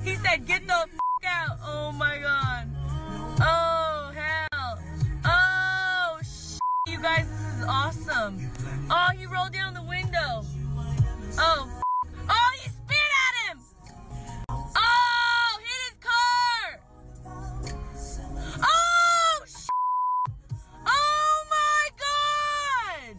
He said, get the f out. Oh my god. Oh, hell. Oh, you guys, this is awesome. Oh, he rolled down the window. Oh, oh, he spit at him. Oh, hit his car. Oh, oh my god.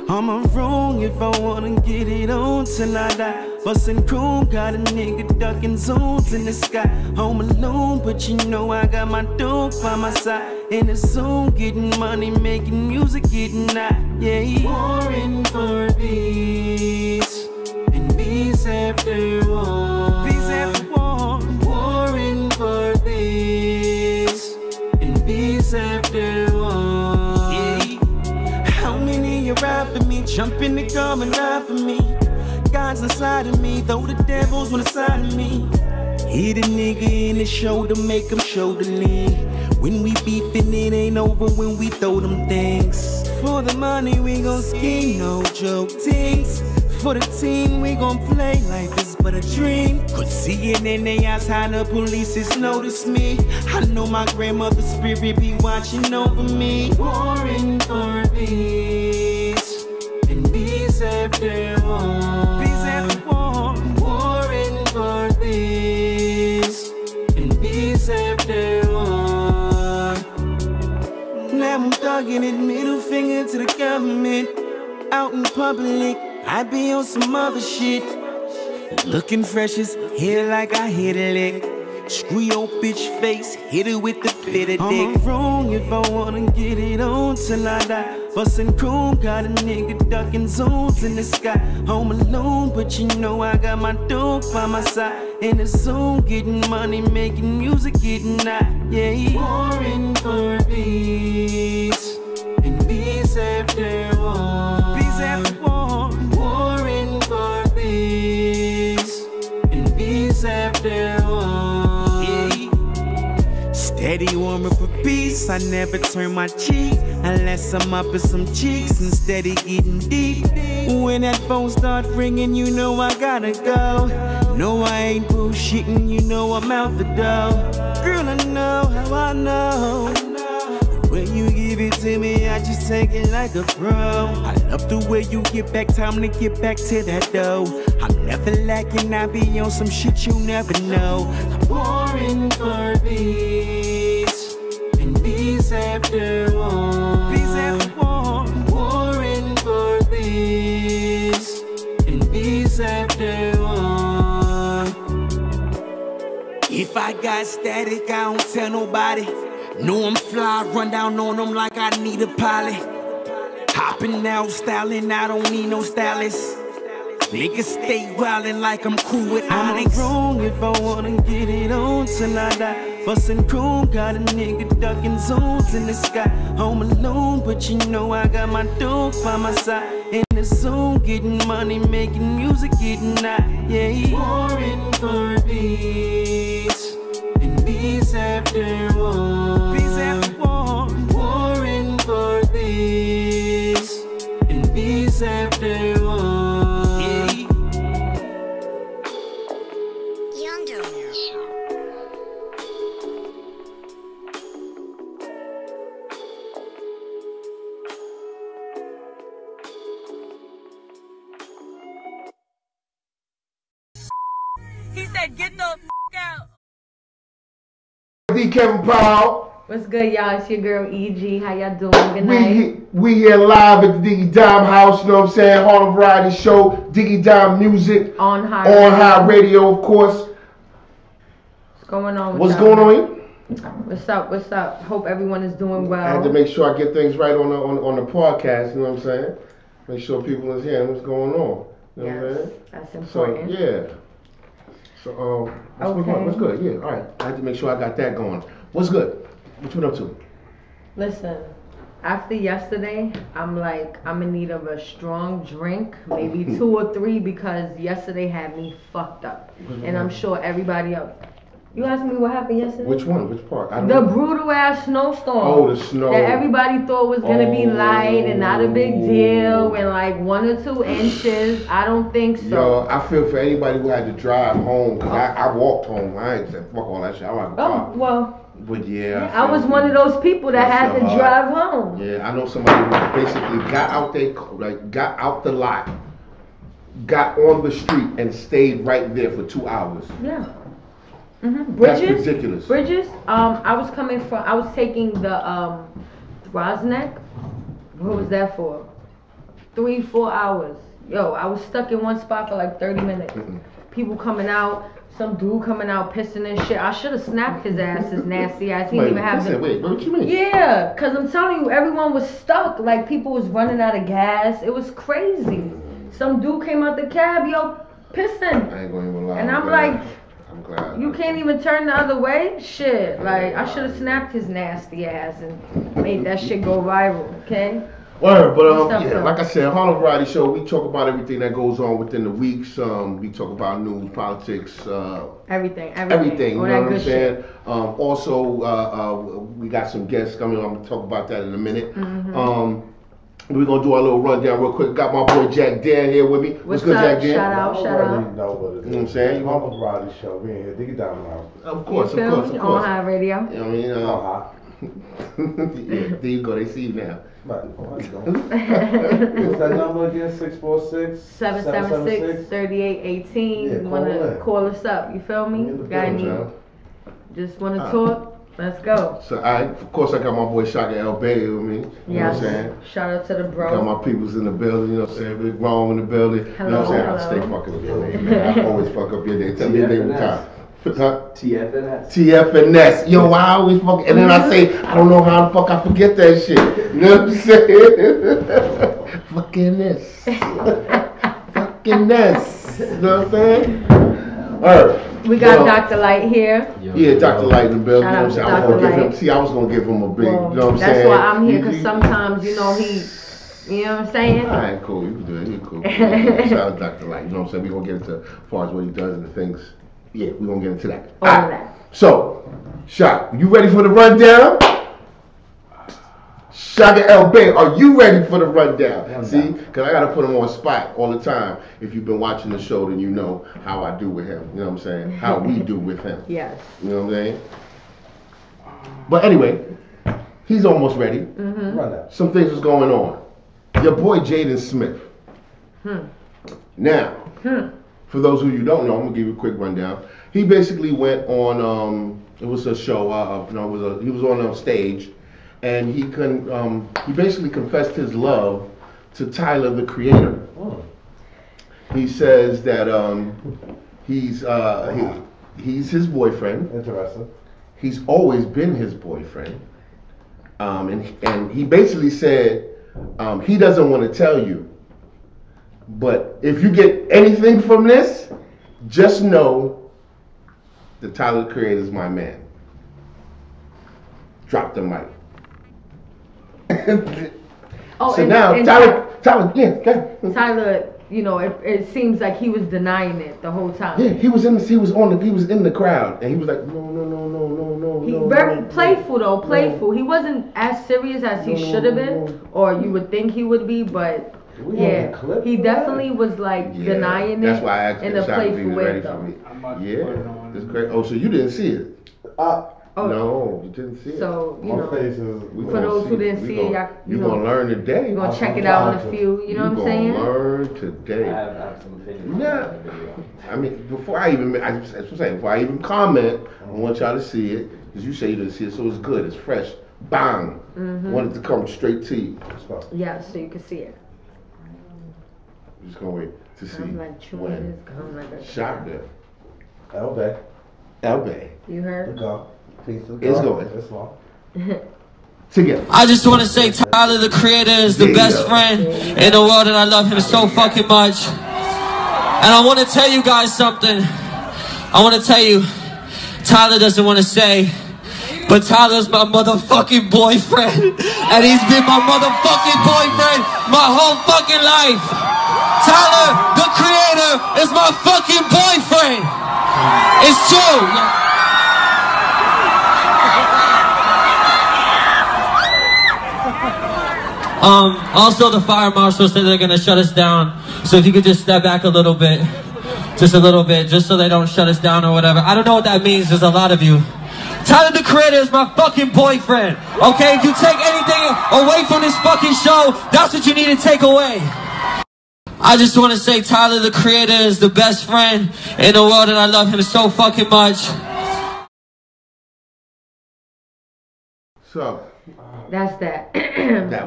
Am I wrong if I wanna get it on till I die? Bustin' chrome, got a nigga ducking zones in the sky. Home alone, but you know I got my dog by my side. In the zone, getting money, making music, getting high. Yeah, warring for peace and peace after war. Peace after war. Warring for peace and peace after war. Yeah. How many you ride for me? Jump in the car and ride for me. God's inside of me, though the devil's on the side of me. Hit a nigga in the shoulder, make him shoulder lean. When we beefin', it ain't over when we throw them things. For the money, we gon' scheme, no joke things. For the team, we gon' play like this but a dream. Could see it in their eyes how the police has noticed me. I know my grandmother's spirit be watching over me. Warring for peace and peace after war. Peace after war. Warring for peace and peace after war. Now I'm thugging it, middle finger to the government. Out in public, I be on some other shit. Looking fresh as hell like I hit a lick. Screw your bitch face, hit it with the bitter dick. I'm wrong if I wanna get it on till I die. Bustin' chrome, got a nigga ducking zones in the sky. Home alone, but you know I got my dog by my side. In the zone, getting money, making music, getting high. Yeah, warring for peace and peace after war. Peace after war. Warring for peace. And peace after war. Yeah. Steady warming for peace. I never turn my cheek unless I'm up in some cheeks and steady getting deep. When that phone starts ringing, you know I gotta go. No, I ain't bullshitting, you know I'm out the door. Girl, I know how I know. When you give it to me, I just take it like a pro. I love the way you get back, time to get back to that dough. I'm never lacking, I be on some shit you never know. I'm warring for peace, and peace after war. Peace after war. Warring for peace, and peace after war. If I got static, I don't tell nobody. Know I'm fly, run down on them like I need a pilot. Hopping out, styling, I don't need no stylist. Niggas stay wildin' like I'm cool with Onyx. I'm wrong if I wanna get it on till I die. Bustin' chrome, got a nigga ducking zones in the sky. Home alone, but you know I got my dog by my side. In the zone, getting money, making music, getting high. Yeah, warring for peace, and peace after war. Peace after war. Warring for peace, and peace after war. He said, get the f out. D. Kevin Powell. What's good, y'all? It's your girl EG. How y'all doing? Good night. We here live at the Diggy Dime House, you know what I'm saying? Harlem Variety Show, Diggy Dime Music. On high radio, of course. What's going on? What's going on here? What's up? What's up? Hope everyone is doing well. I had to make sure I get things right on the podcast, you know what I'm saying? Make sure people is hearing what's going on. You know what I'm saying? That's important. So, yeah. So, what's good? Yeah, all right. I had to make sure I got that going. What's good? What you been up to? Listen, after yesterday, I'm in need of a strong drink, maybe 2 or 3, because yesterday had me fucked up. And I'm sure everybody else. You asked me what happened yesterday? Which one? Which part? I don't the know. brutal ass snowstorm. Oh, the snow. That everybody thought was gonna be light and not a big deal, and like 1 or 2 inches. I don't think so. Yo, I feel for anybody who had to drive home, because I walked home. I ain't said fuck all that shit. I like a car. Well. But yeah, I was one of those people that had to drive home. Yeah, I know somebody who basically got out got out the lot, got on the street, and stayed right there for 2 hours. Yeah. Bridges. That's ridiculous. Bridges. I was taking the Rosneck. What was that for? 3-4 hours. Yo, I was stuck in one spot for like 30 minutes. People coming out. Some dude coming out pissing and shit. I should have snapped his ass, his nasty ass. He didn't even have the. Wait, what you mean? Yeah, cause I'm telling you, everyone was stuck. Like people was running out of gas. It was crazy. Some dude came out the cab, yo, pissing. I ain't gonna even lie. And I'm glad. You can't even turn the other way? Shit. Like I should have snapped his nasty ass and made that shit go viral. Okay. Word, but yeah, like I said, Harlem Variety Show, we talk about everything that goes on within the weeks. We talk about news, politics, everything. You know what I'm saying? Also, we got some guests coming on. I'm gonna talk about that in a minute. We're gonna do our little rundown real quick. Got my boy Jack Dan here with me. What's good, up? Jack Dan? Shout out. You know what I'm saying? Harlem Variety Show. We in here. Dig it down now. Of course. On high radio. You know what I mean? Yeah, there you go. They see you now. What's that number again? 646-776-3818. Yeah, You wanna call us up? You feel me? Just wanna talk? Let's go. So of course I got my boy Shaka El Bay with me. You know what I'm saying? Shout out to the bro. Got my peoples in the building, you know what I'm saying? Big Rome in the building. Hello, you know what I'm saying? hello. I stay fucking up your name, man. I always fuck up your name. Tell me your name one time. TFNS. TFNS. Yo, I always fuck. And then I say, I don't know how the fuck I forget that shit. You know what I'm saying? Fucking this. Fucking this. You know what I'm saying? Alright. We got Dr.Light here. Yeah, Dr.Light in the building. Shout out to I was Dr. gonna give him a big, you know what I'm saying? That's why I'm here, because sometimes, you know, he You know what I'm saying? All right, cool. You can do it. You're cool. Shout out Dr.Light. You know what I'm saying? We're going to get into as far as what he does and the things. Yeah, we're going to get into that. All of that. So, Shaka, you ready for the rundown? Shaka L. Bay, are you ready for the rundown? See, because I got to put him on spot all the time. If you've been watching the show, then you know how I do with him. You know what I'm saying? How we do with him. Yes. You know what I'm saying? But anyway, he's almost ready. Mm-hmm. Some things was going on. Your boy Jaden Smith. Now, for those who you don't know, I'm gonna give you a quick rundown. He basically went on. It was a show. He was on a stage, and he basically confessed his love to Tyler, the Creator. He says that he's his boyfriend. Interesting. He's always been his boyfriend, and he basically said he doesn't want to tell you, but if you get anything from this, just know that Tyler the Creator is my man. Drop the mic. So now Tyler, yeah, okay. Tyler, you know, it seems like he was denying it the whole time. Yeah, he was in the crowd, and he was like, no. He very playful though, playful. He wasn't as serious as he should have been, or you would think he would be, but yeah, he definitely was like denying that's it why I asked in a playful way though. though. Yeah, it's great. Oh, so you didn't see it? No, you didn't see it. So, you know, For those who didn't see it, you're going to learn today. You're going to check it out in a few, you know what I'm saying? You're going to learn today. I have some opinions. Yeah. I mean, before I even comment, I want y'all to see it, because you say you didn't see it, so it's good, it's fresh. Bang. Want it to come straight to you. Yeah, so you can see it. I'm just going to wait to see when. Shaka. Elbay. You heard? It's going. Together. I just want to say Tyler the Creator is the best friend in the world, and I love him so fucking much. And I want to tell you guys something. I want to tell you, Tyler doesn't want to say, but Tyler's my motherfucking boyfriend, and he's been my motherfucking boyfriend my whole fucking life. Tyler the Creator is my fucking boyfriend. It's true. Also, the fire marshal said they're gonna shut us down. So if you could just step back a little bit, just a little bit, just so they don't shut us down or whatever. I don't know what that means. There's a lot of you. Tyler the Creator is my fucking boyfriend. Okay, if you take anything away from this fucking show, that's what you need to take away. I just want to say Tyler the Creator is the best friend in the world, and I love him so fucking much. So. That's that.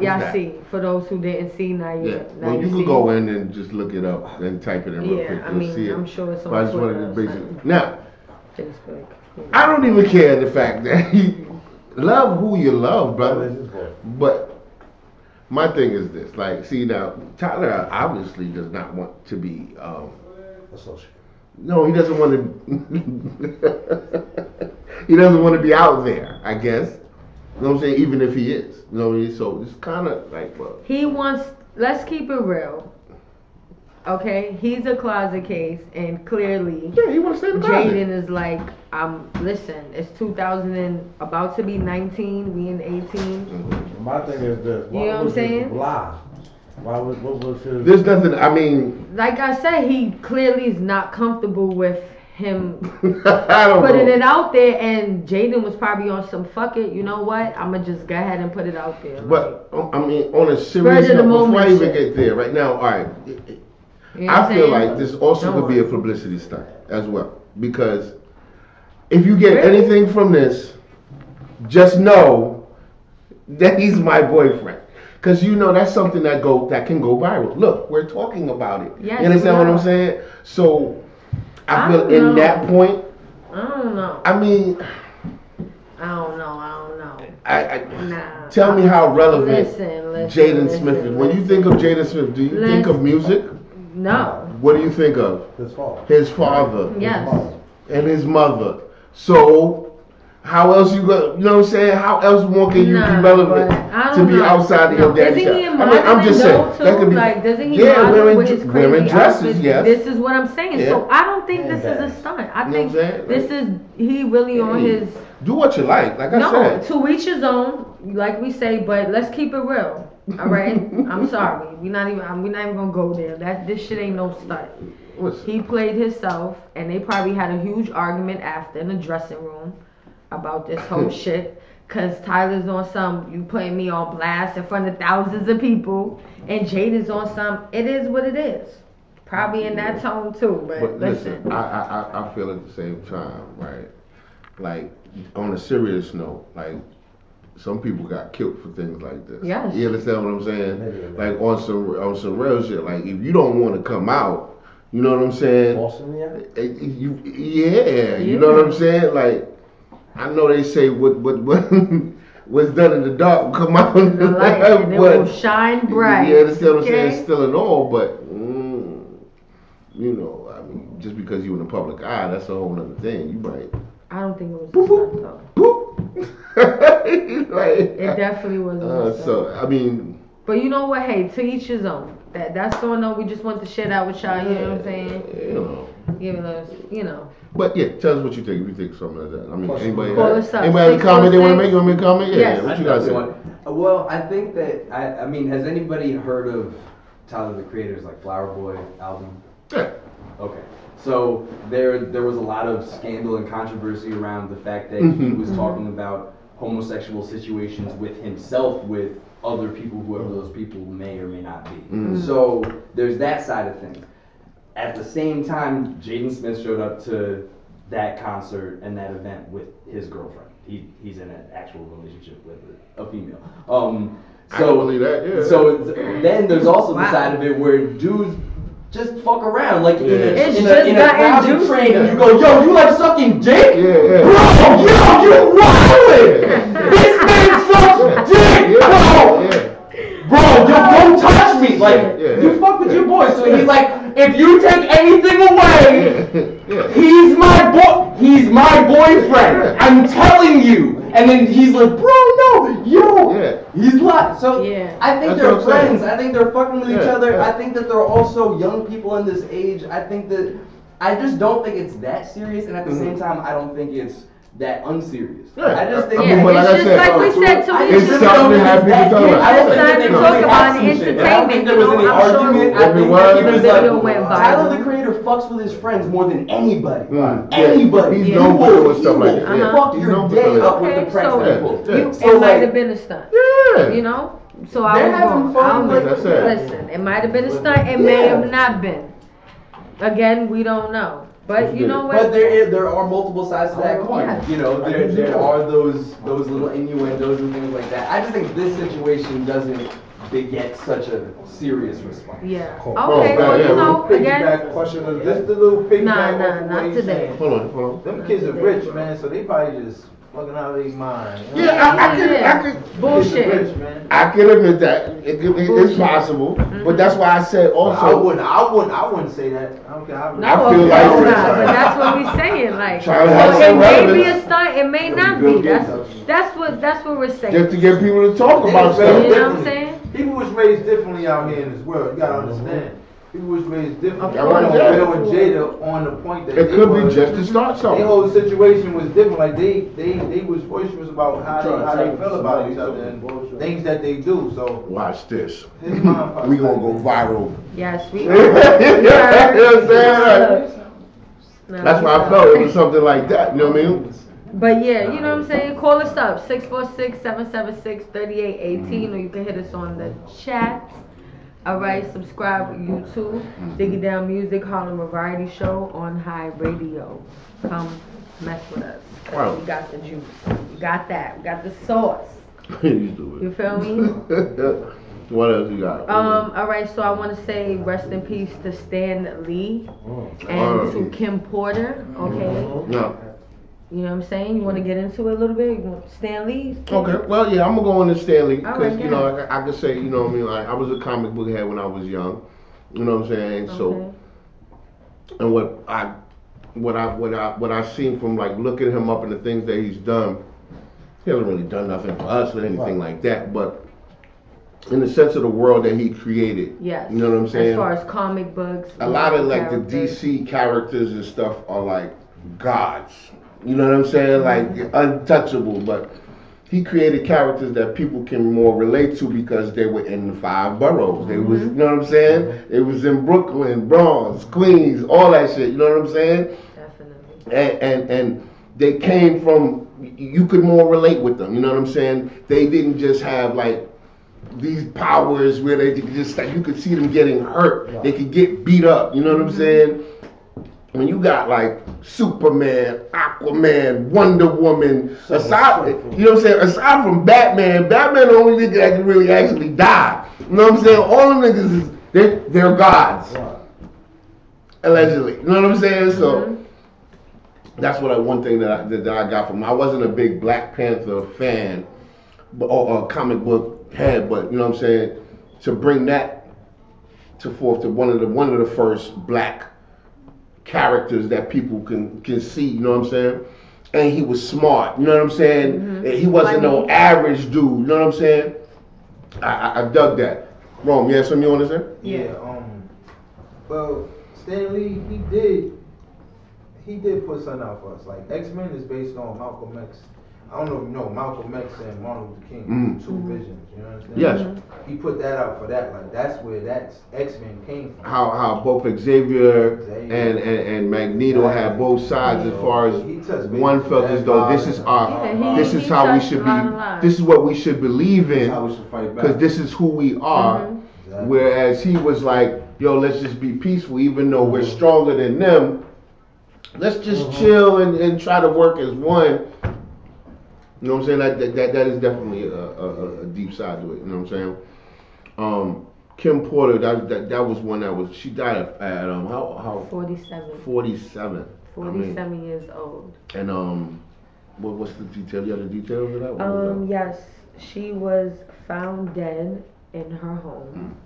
Y'all see, for those who didn't see, now you. Yeah. Now Well, you can go in and just look it up and type it in real quick. I mean, see it. I'm sure it's on but I just Twitter wanted to or basic. something. Now, Facebook. I don't even care the fact that you love who you love, brother. But my thing is this: like, see now, Tyler obviously does not want to be. No, he doesn't want to. He doesn't want to be out there, I guess. You know what I'm saying? Even if he is. You know what I mean? So it's kind of like, well. He wants, let's keep it real. Okay? He's a closet case, and clearly. Yeah, he wants to stay in the closet. Jaden is like, listen, it's 2000 and about to be 19, we in 18. Mm-hmm. My thing is this. You know what I'm saying? Lie? What was his... There's nothing, I mean. Like I said, he clearly is not comfortable with him I don't putting know. it out there, and Jaden was probably on some fuck it, you know what? I'ma just go ahead and put it out there. But I mean, on a serious note, before I even get there, right now, all right, You know I feel saying? like this also could be a publicity stunt as well, because if you get anything from this, just know that he's my boyfriend. Because you know that's something that can go viral. Look, we're talking about it. Yes, you understand what I'm saying? So I feel in that point. I don't know. I mean, I don't know. Nah. Tell me how relevant Listen, Jaden Smith is. When you think of Jaden Smith, do you think of music? No. What do you think of? His father. His father. Yes. And his mother. So How else you go? You know what I'm saying? How else more can you be relevant to be outside of your daddy's house? I mean, I'm just saying. That could be, like, doesn't he model with his crazy dresses? outfits? Yes. This is what I'm saying. So I don't think this is a stunt. I think this is he really on his. Do what you like I said. No, to each his own, like we say. But let's keep it real. All right. I'm sorry. We're not even gonna go there. This shit ain't no stunt. He played himself, and they probably had a huge argument after in the dressing room about this whole shit. Cause Tyler's on some, you putting me on blast in front of thousands of people, and Jaden's on some, it is what it is. Probably in that tone too, but listen. I feel at the same time, right? Like, on a serious note, like, some people got killed for things like this. Yes. You understand what I'm saying? Like, on some real shit. Like, if you don't want to come out, you know what I'm saying? You know what I'm saying? Like, I know they say what's done in the dark will come out in the light, and it will shine bright. You understand what I'm saying? Still in all, but you know, I mean, just because you in the public eye, that's a whole other thing. You right. I don't think it was a stunt though. Like, it definitely wasn't a stunt. So I mean. But you know what? Hey, to each his own. That's so no. We just want to share that with y'all. You know what I'm saying? You know. Giving us, you know. But yeah, tell us what you think. If you think something like that. I mean, anybody has a comment they want to make? You want me to comment? Yes. What you guys say? Well, I think that I mean, has anybody heard of Tyler the Creator's like Flower Boy album? Yeah. Okay. So there was a lot of scandal and controversy around the fact that he was talking about homosexual situations with himself, with other people, whoever those people may or may not be. So there's that side of things. At the same time, Jaden Smith showed up to that concert and that event with his girlfriend. He's in an actual relationship with a female. I don't believe that. Yeah. So then there's also the side of it where dudes just fuck around, like in a crowded train, and you go, yo, you like sucking dick? Yeah. Bro, yo, you wildin'! This man sucks dick, bro! Bro, don't touch me! Like, you fuck with your boy. So he's like, if you take anything away, he's my boyfriend. I'm telling you. And then he's like, bro, no, yo. He's like, so I think they're friends. I think they're fucking with each other. I think that they're also young people in this age. I just don't think it's that serious. And at the same time, I don't think it's that unserious. I just think it's just like we said to it's something that people talk about. It's time to talk about entertainment. There was any argument. I think the video went viral. Tyler the Creator fucks with his friends more than anybody. Anybody. He's known for doing stuff like that. Fuck your day up with the pranks that he pulls. It might have been a stunt. You know? So I was wrong. Listen, it might have been a stunt. It may have not been. Again, we don't know. But you know what? But there are multiple sides to that coin. You know, there are those little innuendos and things like that. I just think this situation doesn't beget such a serious response. Yeah. Okay. Well, you know, again. Question of this the little piggyback. Not today. Hold on. Them kids are rich, man, so they probably just fucking out of their mind. You know? I could bullshit. Rich, man. I can admit that it's possible, but that's why I said also. I wouldn't say that. I don't care how. I feel like but that's what we're saying. Like, so it may be a stunt, it may not be. That's what we're saying. Just to get people to talk about stuff. You know what I'm saying? People was raised differently out here in this world. You gotta understand. People was raised differently. Will and Jada on the point that it could be just to start something. Their whole situation was different. Like they was boisterous about how they feel about each other and things that they do. So watch this. His mom we gonna go viral. Yes, we. You know what I'm saying? That's why I felt it was something like that. You know what I mean? But yeah, you know what I'm saying? Call us up 646-776-3818, or you can hit us on the chat. Alright, subscribe to YouTube, Diggy Down Music, Harlem Variety Show on High Radio. Come mess with us. Wow. We got the juice. We got that. We got the sauce. You feel me? What else you got? Alright, so I want to say rest in peace to Stan Lee and to Kim Porter, okay? Yeah. You know what I'm saying? You want to get into it a little bit? You want Stan Lee? Okay, well, yeah, I'm going to go into Stan Lee because, right, you know, I could say, you know what I mean, like, I was a comic book head when I was young, you know what I'm saying? So, and what I what I've seen from like looking him up and the things that he's done, he hasn't really done nothing for us or anything like that, but in the sense of the world that he created. Yes. You know what I'm saying? As far as comic books. A lot of like characters. the DC characters and stuff are like gods. You know what I'm saying? Like untouchable. But he created characters that people can more relate to because they were in the 5 boroughs. They was, you know what I'm saying? It was in Brooklyn, Bronx, Queens, all that shit. You know what I'm saying? Definitely. And they came from, you could more relate with them. You know what I'm saying? They didn't just have like these powers where they could just like, you could see them getting hurt. They could get beat up. You know what I'm saying? When you got like Superman, Aquaman, Wonder Woman, aside, you know what I'm saying? Aside from Batman the only nigga that can really actually die. You know what I'm saying? All them niggas is they're gods, allegedly. You know what I'm saying? So that's what one thing that I got from him. I wasn't a big Black Panther fan, or comic book head, but you know what I'm saying? To bring that to forth to one of the first black characters that people can see, you know what I'm saying? And he was smart, you know what I'm saying? He wasn't no average dude, you know what I'm saying? I dug that. Rome, you have something you want to say? Yeah, well, Stan Lee, he did put something out for us. Like X-Men is based on Malcolm X. I don't know if you know Malcolm X and Martin Luther King, two visions, you understand? Yes. He put that out for that, like that's where that X-Men came from. How both Xavier and Magneto had both sides as far as one felt as though this is this is how we should be, this is what we should believe in, because this is who we are. Whereas he was like, yo, let's just be peaceful, even though we're stronger than them. Let's just chill and try to work as one. You know what I'm saying? That is definitely a deep side to it. You know what I'm saying? Kim Porter, that was one that was, she died at how 47. 47. 47 years old. And what's the detail? You have the details of that? Yes, she was found dead in her home.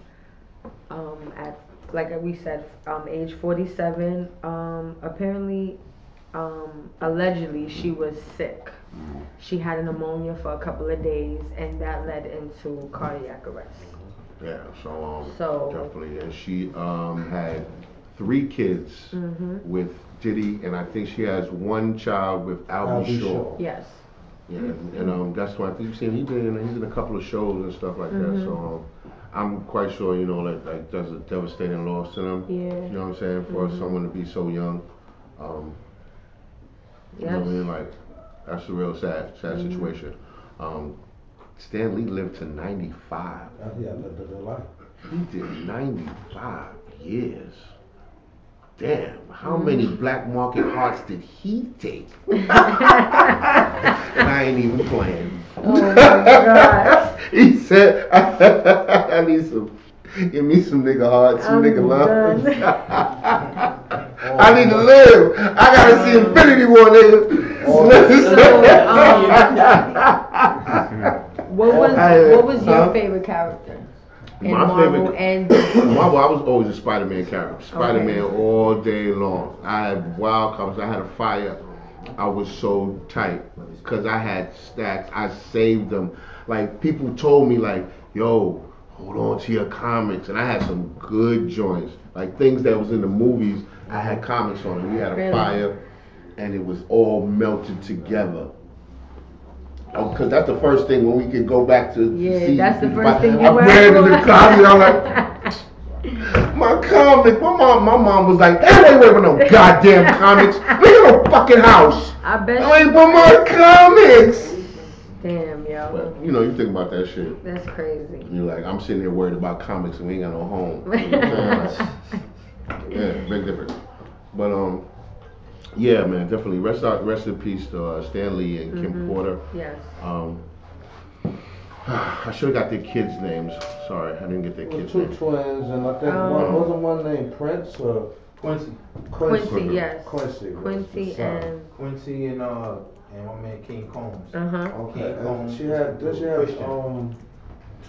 At, like we said, age 47. Apparently, allegedly, she was sick. She had a pneumonia for a couple of days, and that led into cardiac arrest. Yeah, so definitely. And she had 3 kids with Diddy, and I think she has 1 child with Albie Shaw. Yes. Yeah, and that's why I think you've seen he's in a couple of shows and stuff like that. So I'm quite sure, you know, like that's a devastating loss to them. Yeah. You know what I'm saying? For someone to be so young. You know what I mean? Like, that's a real sad situation. Stan Lee lived to 95. Yeah, lived a good life. He did 95 years. Damn, how many black market hearts did he take? And I ain't even playing. Oh my God. He said, I need some, give me some nigga hearts, some nigga love. I need to live. I gotta see Infinity War, nigga. What was your favorite character? My favorite, I was always a Spider-Man character. Spider-Man all day long. I had wild comics. I had a fire. I was so tight because I had stacks. I saved them. Like, people told me, like, yo, hold on to your comics. And I had some good joints. Like, things that was in the movies, I had comics on it. We had a fire, and it was all melted together. Because that's the first thing when we could go back to see. That's the first thing you I ran in the closet. I'm like, my comic. My mom was like, "That ain't with no goddamn comics. Look at no fucking house. I bet. I ain't with my comics." Damn, yo. But you know, you think about that shit. That's crazy. You're like, I'm sitting here worried about comics and we ain't got no home. You know what I'm saying? Yeah, big difference. But yeah, man, definitely. Rest in peace to Stan Lee and Kim Porter. Yes. I should have got their kids' names. Sorry, I didn't get their kids' 2 names. twins, and I think wasn't one named Prince or Quincy. Quincy, yes. Quincy Quincy and my man King Combs. Okay. King Combs. She had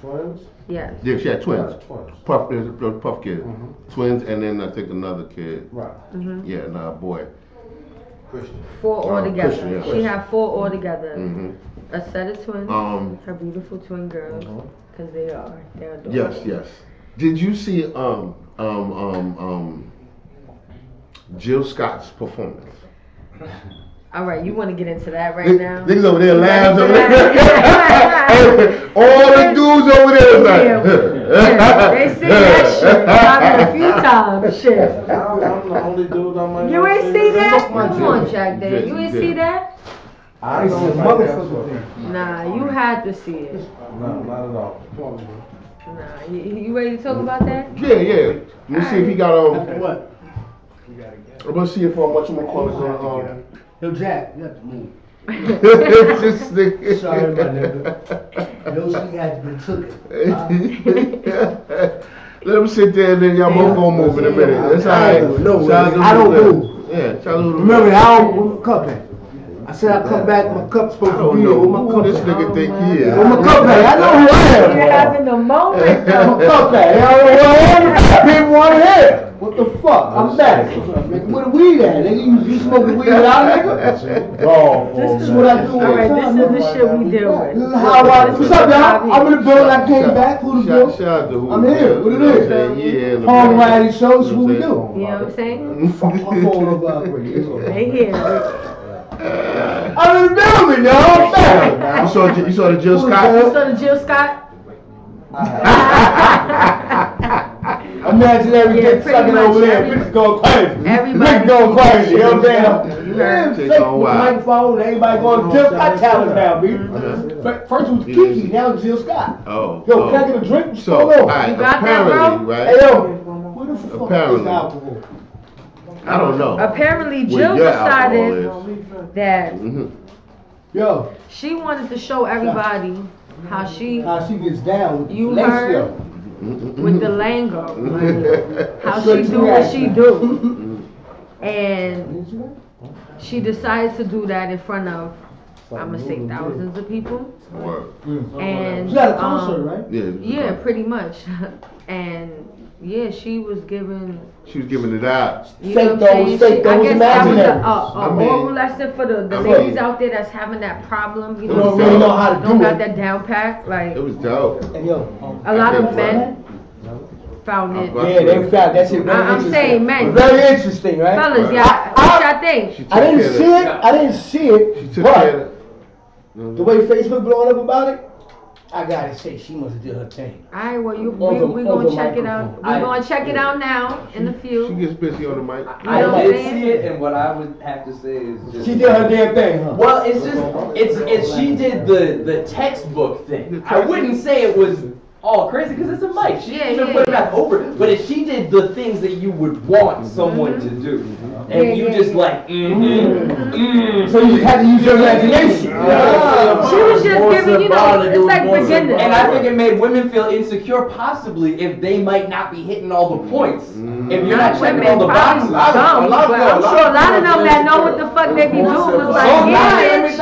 twins. Yes. Yeah, she had twins. Twins. Puff kid. Twins, and then I think another kid. Right. Yeah, and a boy. Christian. 4 altogether. Christian, yeah. She had 4 altogether. Mm-hmm. A set of twins. Her beautiful twin girls, because they're adorable. Yes. Did you see Jill Scott's performance? All right, you want to get into that right now? Niggas over there laughing over there. All the dudes over there is like. They see that shit probably a few times. Shit. I'm the only dude on my. You ain't see that? Come on, Jack. Day. You ain't see that? I ain't see a motherfucker thing. Nah, you had to see it. No, not at all. Nah, you ready to talk about that? Yeah. Let me see if he got What? I'm gonna see if much more close Yo, Jack, you have to move. This nigga. Sorry, my nigga. Yo, she had been took it. Let him sit there and then y'all both gonna move in a minute. That's alright. No, I don't move. Yeah, Remember, I don't move my cup at. I said I'll come back, my cup's supposed to be here. Where my who cup this at? nigga think he is. Where my cup at? I know who I am. You're having a moment. Where my cup at? You know where I am? People want to hear. What the fuck? I'm back. Where the weed at? Nigga, you smoking weed without a nigga? This is what I do. Alright, this is the shit we deal with. This is how I, what's up, y'all? I'm in the building. I came back. HooterVille. Shout out to I'm here. What it is? Yeah. Home variety shows. What we do? You know what I'm saying? Fuck my phone over. They here. I'm in the building, y'all. I'm back. You saw the Jill Scott? You saw the Jill Scott? Imagine every dick sucking over there. Bitches going crazy. Everybody going crazy. You know what I'm saying? Fake with the microphone. Everybody going Jill Scott talent now, baby. First it was Kiki, now it's Jill Scott. Yo, can I get a drink? So, alright, you got that, bro? Right? Hey, yo, where the fuck is the alcohol? I don't know. Apparently, Jill decided that yo, she wanted to show everybody how she gets down. You heard with the lingo, how she do what she do, and she decides to do that in front of, I'm gonna say, thousands of people. And she had a concert, right? Yeah, pretty much. And yeah, she was giving it out. You know what I'm saying? I guess that was a moral lesson for the ladies out there that's having that problem. You know, don't got that down pat. Like, it was dope. A lot of men found it. Yeah, they found that shit very I'm saying men. Very interesting, right? Fellas, yeah, what y'all think? I didn't see it, but the way Facebook blowing up about it, I gotta say, she must have did her thing. Alright, well, we gonna check it out. We gonna check it out now in a few. She gets busy on the mic. I did see it, and what I would have to say is just, she did her damn thing, huh? Well, it's just she did the textbook thing. I wouldn't say it was all crazy because it's a mic. She didn't even put it back over. But if she did the things that you would want someone to do, and you just like, so you had to use your imagination. She was just giving, you know, it's like beginners. And I think it made women feel insecure, possibly, if they might not be hitting all the points. If you're not checking all the boxes. I'm sure a lot of them that know what the fuck they be doing was like, yeah, bitch,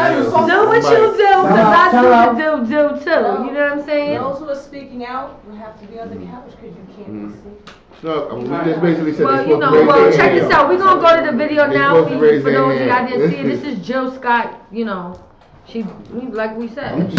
do what you do, because I do too. You know what I'm saying? Those who are speaking out will have to be on the couch because you can't be seen. No, we just basically said well, you know, check this out. We're going to go to the video now for those of you that didn't see it. This is Jill Scott, you know, she, like we said.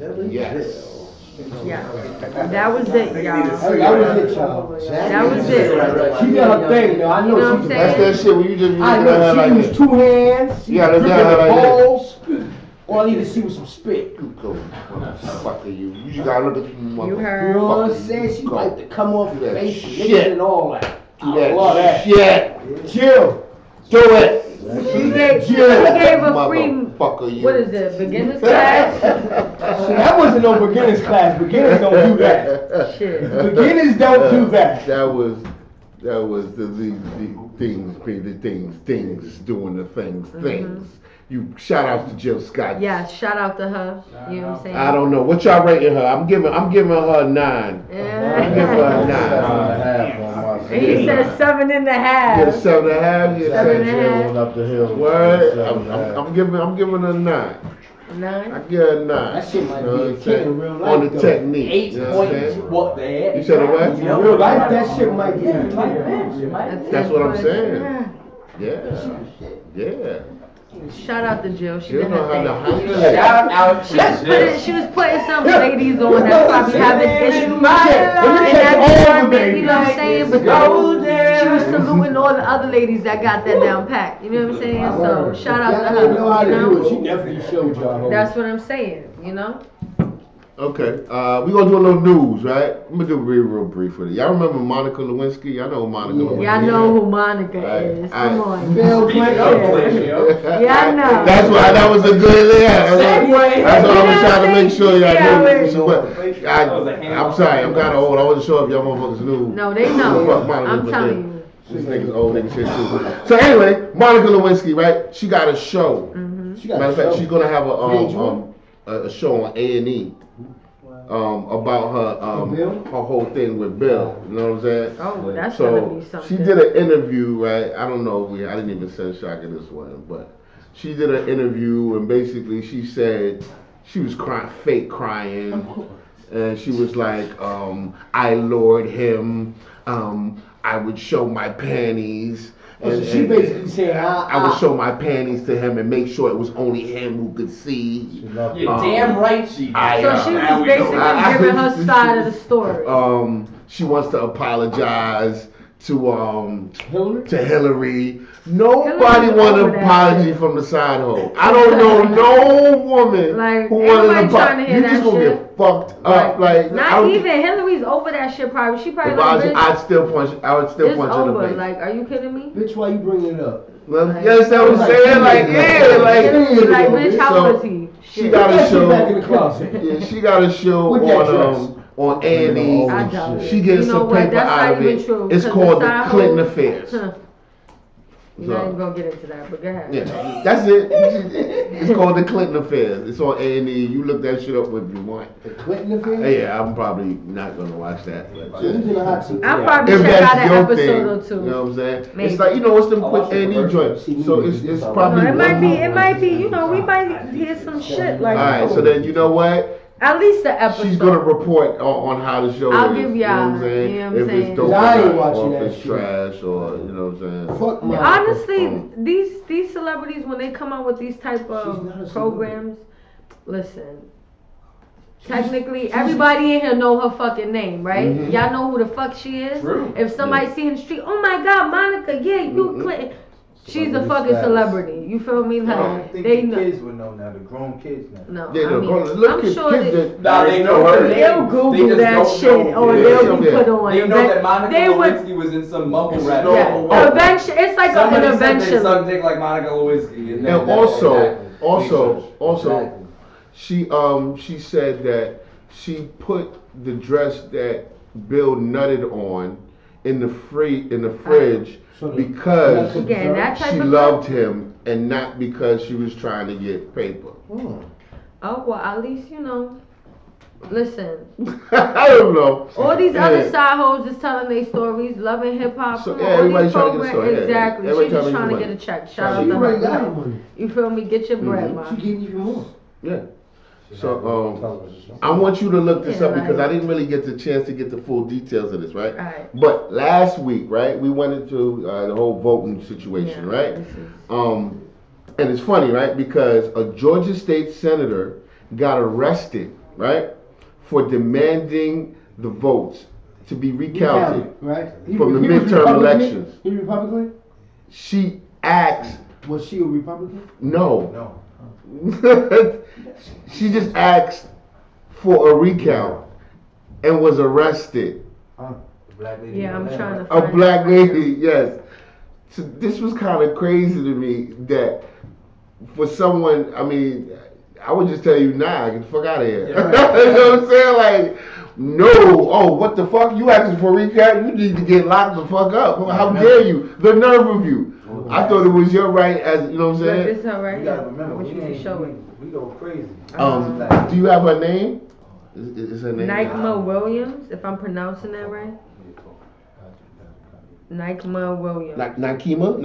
Yes. Yeah. That was it, y'all. That was it, y'all. That was it. She got her thing, though. I know, You know what I'm she. That's that shit when you just I know she used 2 hands. She Yeah, was that's gripping how the I balls. All I need to see was some spit. Go. Fuck you. You just gotta look at the motherfucker. You heard. You know what I'm saying? She Go. like to come off the that face, shit. lick and all that. Do I love that. shit. Chill. Do it. She gave a free, Motherfucker, you. what is it, beginner's class? That wasn't no beginner's class. Beginners don't do that. Shit. Beginners don't do that. That was the things, doing the things. You shout out to Jill Scott. Yeah, shout out to her. You know what I'm saying? I don't know what y'all rating her. I'm giving her a 9. Yeah. I'm giving her a 9. And he said 7.5. Get a 7.5. Yeah, 7.5. Going up the hill. Word. I'm giving her a 9. 9. I give her a 9. That shit might You know be what a I'm 10 saying? in real life. On the though. technique. 8 You know what I'm points. saying? What the heck? You said a what? In real life, that shit might be a 10. That's what I'm saying. Yeah. Shout out to Jill. She Jill did know her how to thing. handle it. Shout out to She was putting some ladies on that probably having issues. And Let me that's take all what the made, you know what I'm saying? But she was saluting all the other ladies that got that down pat. You know what I'm saying? So shout out to her. know how to You do it. She know? definitely showed y'all. That's what I'm saying. You know? Okay, we're gonna do a little news, right? I'm gonna do real brief with it. Y'all remember Monica Lewinsky? Y'all know who Monica Lewinsky. Y'all know who Monica is. Come on. Bill Clinton. Yeah, I know. That's why that was a good That's why I was trying to make sure y'all knew. I'm sorry, I'm kind of old. I wasn't sure if y'all motherfuckers knew. No, they know. Fuck Monica, I'm but telling then- you. This nigga's old nigga shit too. So anyway, Monica Lewinsky, right? She got a show. Matter of fact, she's gonna have a show on A&E. About her whole thing with Bill, you know what I'm saying? Oh, that's so gonna be something. she did an interview, right? I don't know, I didn't even send Shaka this one, but she did an interview and basically she said she was fake crying, and she was like, I lured him, I would show my panties. And she basically said, I would show my panties to him and make sure it was only him who could see. You're damn right she did. So she was basically giving her side of the story. She wants to apologize to Hillary. Nobody want an apology from the side hole. I don't know no woman who wants an apology. You just gonna get fucked up. Like not even Hillary's over that shit. Probably she probably like, I would still punch her in the face. Like, are you kidding me? Bitch, why you bringing it up? Well, you understand what I'm saying? Like, like, bitch, how was he? She got a show. Back in the closet. Yeah, she got a show on A&E. She gets some paper out of it. It's called the Clinton Affairs. You're not even gonna get into that, but go ahead. Yeah, that's it. It's called the Clinton Affairs. It's on A&E. You look that shit up if you want. The Clinton Affairs? Yeah, I'm probably not gonna watch that. I'll probably check out an episode or two. You know what I'm saying? Maybe. It's like, it's them quick A&E joints. So it's probably. It might be. We might hear some shit like. All right, so then you know what? At least the episode. She's gonna report on how the show I'll is. give y'all. You know what I'm saying? You know what I'm if saying? it's dope or if it's trash or you know what I'm saying. Fuck my honestly, these celebrities when they come out with these type of programs, listen. Technically, everybody in here know her fucking name, right? Y'all know who the fuck she is. True. If somebody see in the street, oh my God, Monica, yeah, you Clinton. She's a fucking celebrity. You feel me? Like, I think they the know. kids would know now. The grown kids now. No, Yeah, I mean, I'm sure kids Nah, they know her name. they'll Google They that just shit don't know. or they'll be put on. They know that Monica they would. Lewinsky was in some mumble rap. Yeah, eventually, it's like an Somebody said they intervention. sucked dick like Monica Lewinsky. And also, she said that she put the dress that Bill nutted on in the fridge because Again, that type she of loved him and not because she was trying to get paper. Oh well, at least listen. I don't know. All these other side hoes is telling their stories, loving hip hop. So, everybody's trying to get a story. Exactly. Everybody She's just trying trying to to get get a check. Shout out She to already got her. her money. You feel me? Get your bread, man. She gave you even more. Yeah. So I want you to look this up because I didn't really get the chance to get the full details of this, right? Right. But last week, right, we went into the whole voting situation, right? And it's funny, right? Because a Georgia state senator got arrested right, for demanding the votes to be recounted right? from the midterm elections. He Republican? She asked. Was she a Republican? No. She just asked for a recount and was arrested. Black lady. Yeah, I'm trying to A find black lady, yes. So this was kind of crazy to me that for someone, I mean, I would just tell you, nah, get the fuck out of here. Yeah, right. You know what I'm saying? Like, no, oh, what the fuck? You asking for a recount? You need to get locked the fuck up. How dare you? The nerve of you. I thought it was your right, as you know what I'm saying? This is her right You here. gotta remember, I want you to show it. we go crazy. Do you have her name? Is her name? Nikema Williams, if I'm pronouncing that right. Nikema Williams. Nakima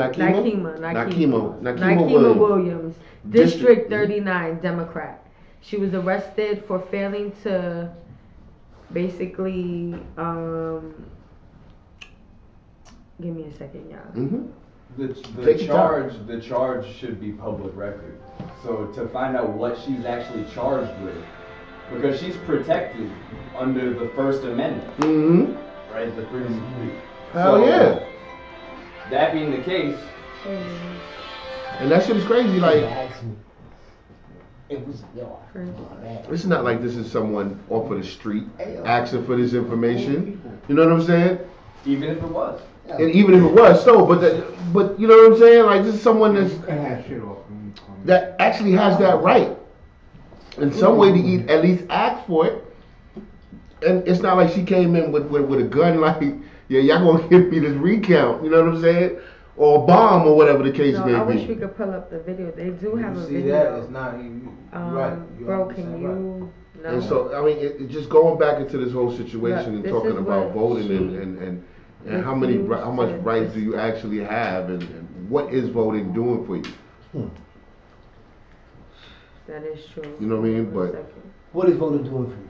Williams, District 39, Democrat. She was arrested for failing to basically, give me a second, y'all. Mm-hmm. The charge should be public record. So to find out what she's actually charged with, because she's protected under the First Amendment, right? The freedom of speech. Hell yeah. That being the case, and that shit is crazy. Like, It was it's not like this is someone off of the street asking for this information. You know what I'm saying? even if it was. And even if it was so, but you know what I'm saying? Like, this is someone that actually has that right in some way to at least ask for it. And it's not like she came in with a gun like, yeah, y'all gonna give me this recount, you know what I'm saying? Or a bomb or whatever the case may be. I wish we could pull up the video. They do have a video. See that? It's not right. Bro, can you? No. And so, I mean, it just going back into this whole situation and talking about voting and how much rights do you actually have and what is voting doing for you? That is true. You know what I mean? But what is voting doing for you?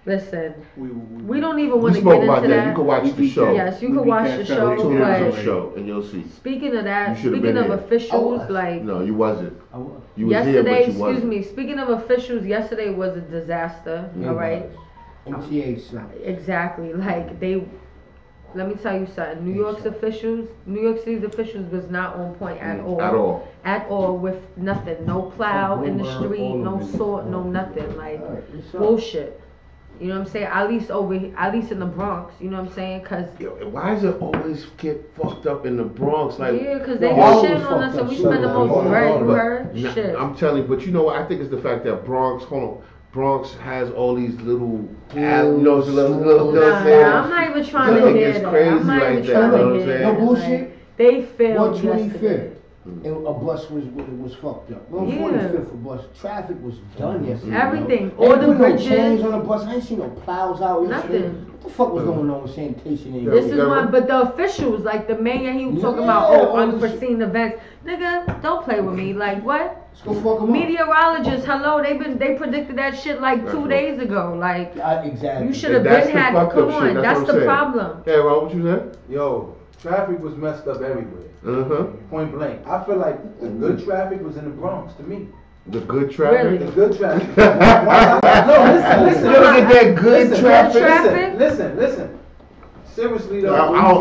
Listen, we don't even want to spoke get about into that. You can watch the show. Yes, you can watch the show. Tune into But the show and you'll see. Speaking of that, You should've speaking been of here. officials, like No, you wasn't. You was yesterday, here, but you excuse wasn't. me. Speaking of officials, yesterday was a disaster. All right. MTA Exactly. Like let me tell you something. New York City's officials was not on point at all. At all with nothing. No plow in the street, no salt, no nothing. Like bullshit. You know what I'm saying? At least in the Bronx. You know what I'm saying? Cause why does it always get fucked up in the Bronx? Like, yeah, cause they shit on us, and we spend the most bread. You heard? Shit. I'm telling you, but you know what? I think it's the fact that Bronx has all these little, I'm not even trying to hear that. I'm not even trying to hear that. No bullshit. They failed 125th. And a bus was fucked up. 145th, a bus. Traffic was done yesterday. Everything. All the bridges. No chains on the bus. I ain't seen no plows out. Nothing. What the fuck was going on with sanitation? This is one, but the officials, like the mayor, he was talking about unforeseen events. Nigga, don't play with me. Like what? Let's go fuck them Meteorologists, hello, they predicted that shit like 2 days ago. Like exactly. You should have been had. Come on, that's the problem. Hey, Ron, what you said? Yo, traffic was messed up everywhere. Point blank. I feel like the good traffic was in the Bronx to me. The good traffic? Really? The good traffic. No, listen. You look at that good traffic? Listen. Seriously though.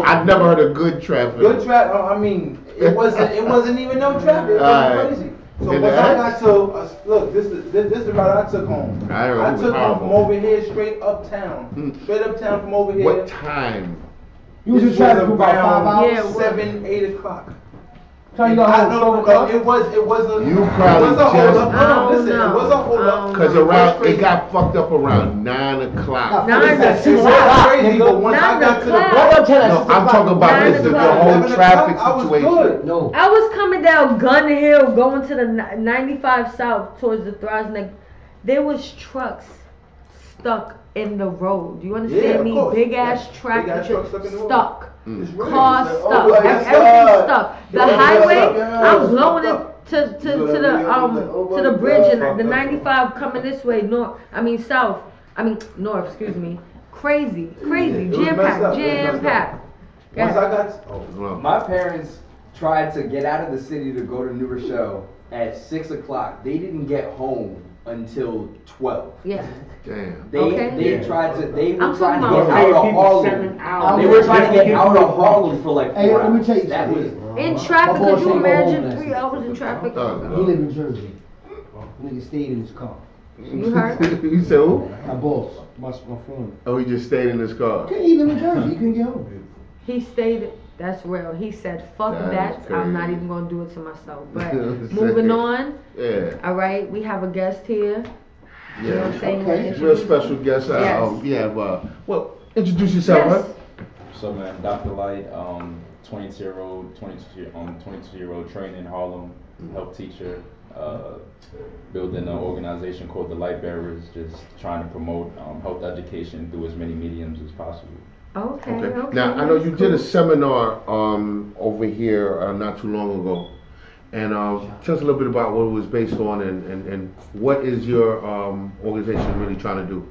I've never heard of good traffic. Good traffic. I mean, it wasn't even no traffic. It was crazy. So when I got to look, this is the route I took home. I took home from over here straight uptown. Straight uptown from over here. What time? You was in traffic for about 5 hours? Yeah, 7, 8 o'clock. It was a You probably it was a hold up. Because it got fucked up around 9 o'clock. 9 o'clock. Crazy, but once I got to the I'm talking about the whole traffic situation. No. I was coming down Gun Hill, going to the 95 South towards the Throsneck. There was trucks stuck in the road. Do you understand me? Big ass tractor stuck. Cars stuck. Everything's stuck. The highway, I'm blowing it to the bridge and the 95 coming this way north. Excuse me. Crazy. Jam packed. Once I got my parents tried to get out of the city to go to New Rochelle at 6 o'clock. They didn't get home until 12. Yeah. Damn. They were trying to get I'm out talking of Harlem. hours. They were trying to get out of Harlem for like 4 Hey, let me hours. tell you That was something. In traffic, My boy could you said go imagine home 3 last hours in traffic? He live in Jersey. Nigga stayed in his car. You heard? You said who? My boss, my friend. Oh, he just stayed in his car. He live in Jersey. He couldn't get home. He stayed, that's real. He said, fuck That's that. I'm not crazy. even gonna do it to myself. But moving on. Yeah. All right, we have a guest here. You know what I'm saying? Okay. Real special guest. Yes. We have, well, introduce yourself, Yes. huh? So man, Dr.Light, 22-year-old trained in Harlem, health teacher, building an organization called the Light Bearers, just trying to promote health education through as many mediums as possible. Okay. Now, I know you did a seminar over here not too long ago. And tell us a little bit about what it was based on and what is your organization really trying to do?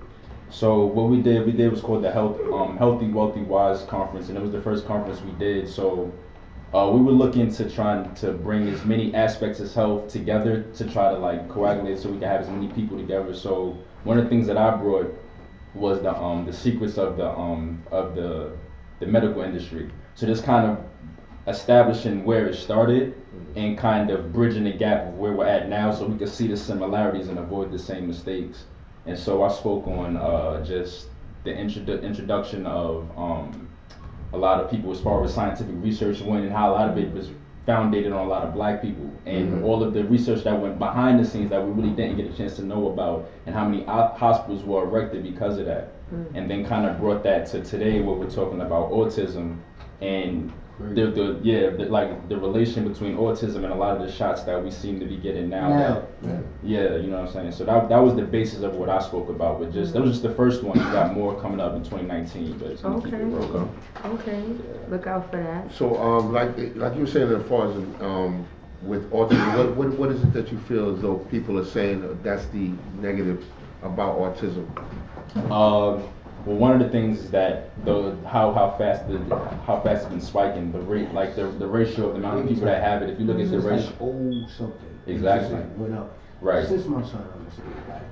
So what we did was called the Healthy, Wealthy, Wise Conference, and it was the first conference we did. So we were looking to trying to bring as many aspects of health together to try to like coagulate so we can have as many people together. So one of the things that I brought was the secrets of the medical industry. So just kind of establishing where it started and kind of bridging the gap of where we're at now so we can see the similarities and avoid the same mistakes. And so I spoke on just the introduction of a lot of people as far as scientific research went and how a lot of it was founded on a lot of black people and all of the research that went behind the scenes that we really didn't get a chance to know about and how many hospitals were erected because of that. And then kind of brought that to today where we're talking about autism and the relation between autism and a lot of the shots that we seem to be getting now. You know what I'm saying? So that was the basis of what I spoke about, but that was just the first one. We got more coming up in 2019, but it's gonna keep it rolling. Okay. Look out for that. So like you were saying as far as with autism, what is it that you feel as though people are saying that's the negative about autism? Well, one of the things is that how fast it's been spiking, the rate, like the ratio of the amount of people that have it. If you look at the ratio, old something. Exactly. Went up. Right. Since my son understood, like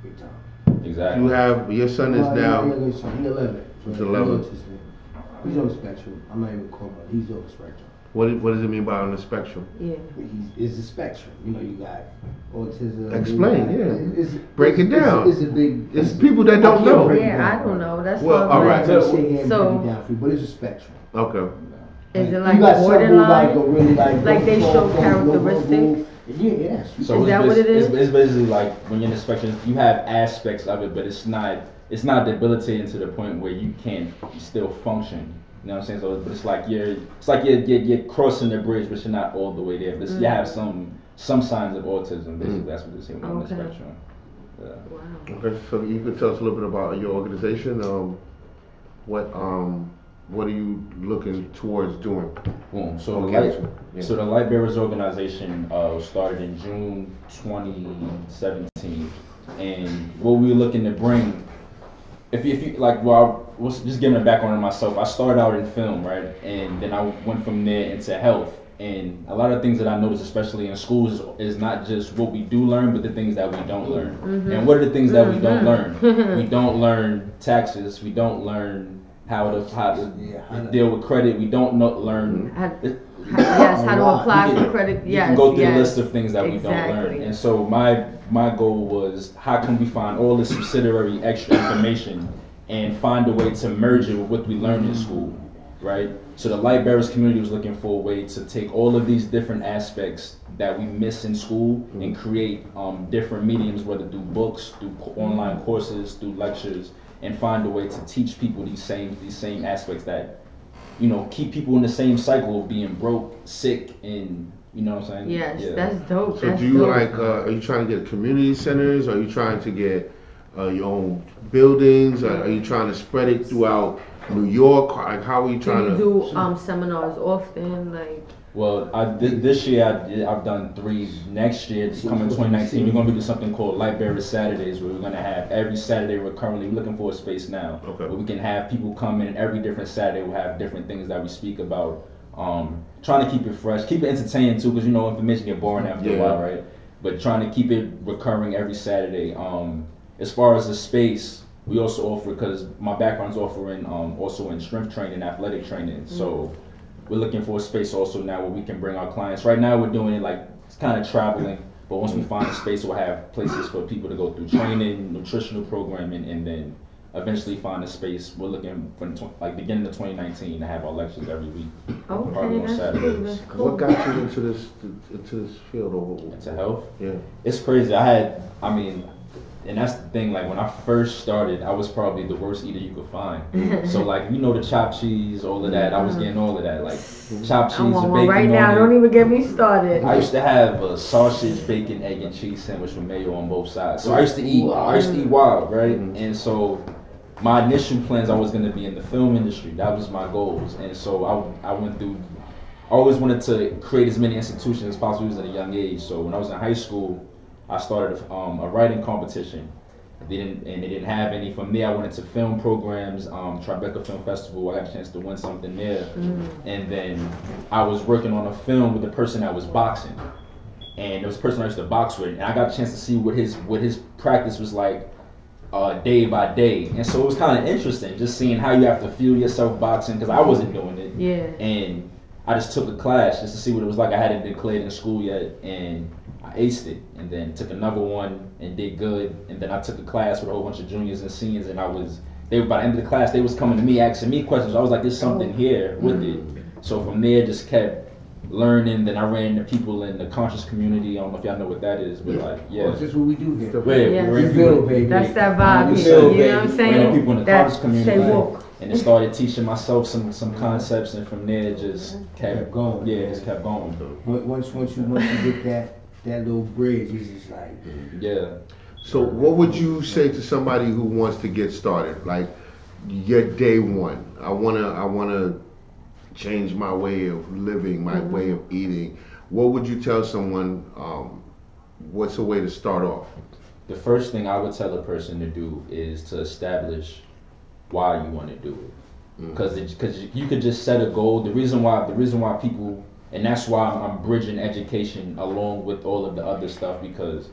big time. Exactly. You have your son is now. He's 11. He's 11. He's on the spectrum. I'm not even calling him. He's on the spectrum. What does it mean by on the spectrum? Yeah. It's a spectrum. You know, you got autism. Explain, break it down. It's a big. It's people that don't know. Yeah, I don't know. That's well, all right. So, but it's a spectrum. Okay. Is it like borderline? Like they show characteristics? Yes. So is that what it is? It's basically like when you're in the spectrum, you have aspects of it, but it's not debilitating to the point where you can't still function. You know what I'm saying? So, but it's like you're crossing the bridge, but you're not all the way there. But you have some signs of autism. Basically, that's what it's saying on the spectrum. Yeah. Wow. Okay, so you could tell us a little bit about your organization. What are you looking towards doing? Boom. So the Light Bearers organization started in June 2017, and what we were looking to bring. If you like, well, I was just giving a background on myself. I started out in film, right, and then I went from there into health. And a lot of things that I noticed, especially in schools, is not just what we do learn, but the things that we don't learn. And what are the things that we don't learn? We don't learn taxes. We don't learn how to deal with credit. We don't learn. How to apply for credit. You can go through the list of things that we don't learn. And so my goal was, how can we find all the subsidiary extra information and find a way to merge it with what we learned in school, right? So the Light Bearers community was looking for a way to take all of these different aspects that we miss in school and create different mediums, whether through books, through online courses, through lectures, and find a way to teach people these same aspects that, you know, keep people in the same cycle of being broke, sick, and you know what I'm saying? Yes, that's dope. So do you are you trying to get community centers? Are you trying to get your own buildings? Are you trying to spread it throughout New York? Like, how are you trying to do seminars often? Like, well, this year I've done 3. Next year, coming 2019, we're going to do something called Light Bearers Saturdays, where we're going to have every Saturday. We're currently looking for a space now, where we can have people come in, and every different Saturday we'll have different things that we speak about. Trying to keep it fresh, keep it entertaining too, because you know information get boring after a while, right? but trying to keep it recurring every Saturday. As far as the space, we also offer, because my background's offering also in strength training, athletic training. So we're looking for a space also now where we can bring our clients. Right now we're doing it like it's kind of traveling, but once we find a space, we'll have places for people to go through training, nutritional programming, and then eventually find a space. We're looking for like beginning of 2019 to have our lectures every week. Okay, that's cool. That's cool. What got you into this field? Into health? Yeah. It's crazy. And that's the thing, like when I first started, I was probably the worst eater you could find. So like, you know, the chopped cheese, all of that, I was getting all of that. Like chopped cheese and bacon. Right now, don't even get me started. I used to have a sausage, bacon, egg, and cheese sandwich with mayo on both sides. So I used to eat wild, right? And so my initial plans, I was gonna be in the film industry. That was my goals. And so I went through, I always wanted to create as many institutions as possible at a young age. So when I was in high school, I started a writing competition. They didn't have any. From there, I went into film programs, Tribeca Film Festival. I got a chance to win something there. And then I was working on a film with a person that was boxing. And there was a person I used to box with. And I got a chance to see what his practice was like day by day. And so it was kind of interesting just seeing how you have to feel yourself boxing, because I wasn't doing it. Yeah. And I just took a class just to see what it was like. I hadn't declared in school yet, and I aced it, and then took another one and did good, and then I took a class with a whole bunch of juniors and seniors, and they were by the end of the class, they was coming to me asking me questions. I was like, there's something here with it. So from there, just kept learning. Then I ran into people in the conscious community. I don't know if y'all know what that is, but like, That's just what we do here. That's that vibe here. You know what I'm saying? Ran into people in the conscious community. And then started teaching myself some concepts, and from there just kept going. Yeah, just kept going. Once you get that little bridge, it's just like So what would you say to somebody who wants to get started? Like, your day one. I wanna change my way of living, my way of eating. What would you tell someone? What's a way to start off? The first thing I would tell a person to do is to establish why you want to do it, because you could just set a goal. The reason why people, and that's why I'm bridging education along with all of the other stuff, because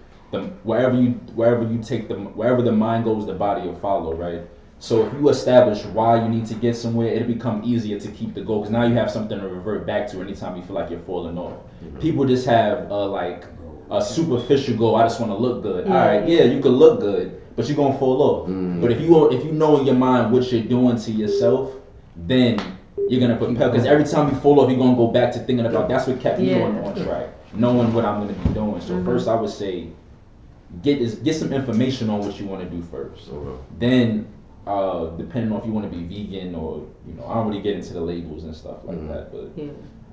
wherever the mind goes, the body will follow, right? So if you establish why you need to get somewhere, it'll become easier to keep the goal, because now you have something to revert back to anytime you feel like you're falling off. People just have a superficial goal. I just want to look good. All right, yeah, you can look good, but you're gonna fall off. But if you know in your mind what you're doing to yourself, then you're gonna propel. Because every time you fall off, you're gonna go back to thinking about. That's what kept me on track, knowing what I'm gonna be doing. So first, I would say get some information on what you want to do first. Then, depending on if you want to be vegan or I don't really get into the labels and stuff like that. But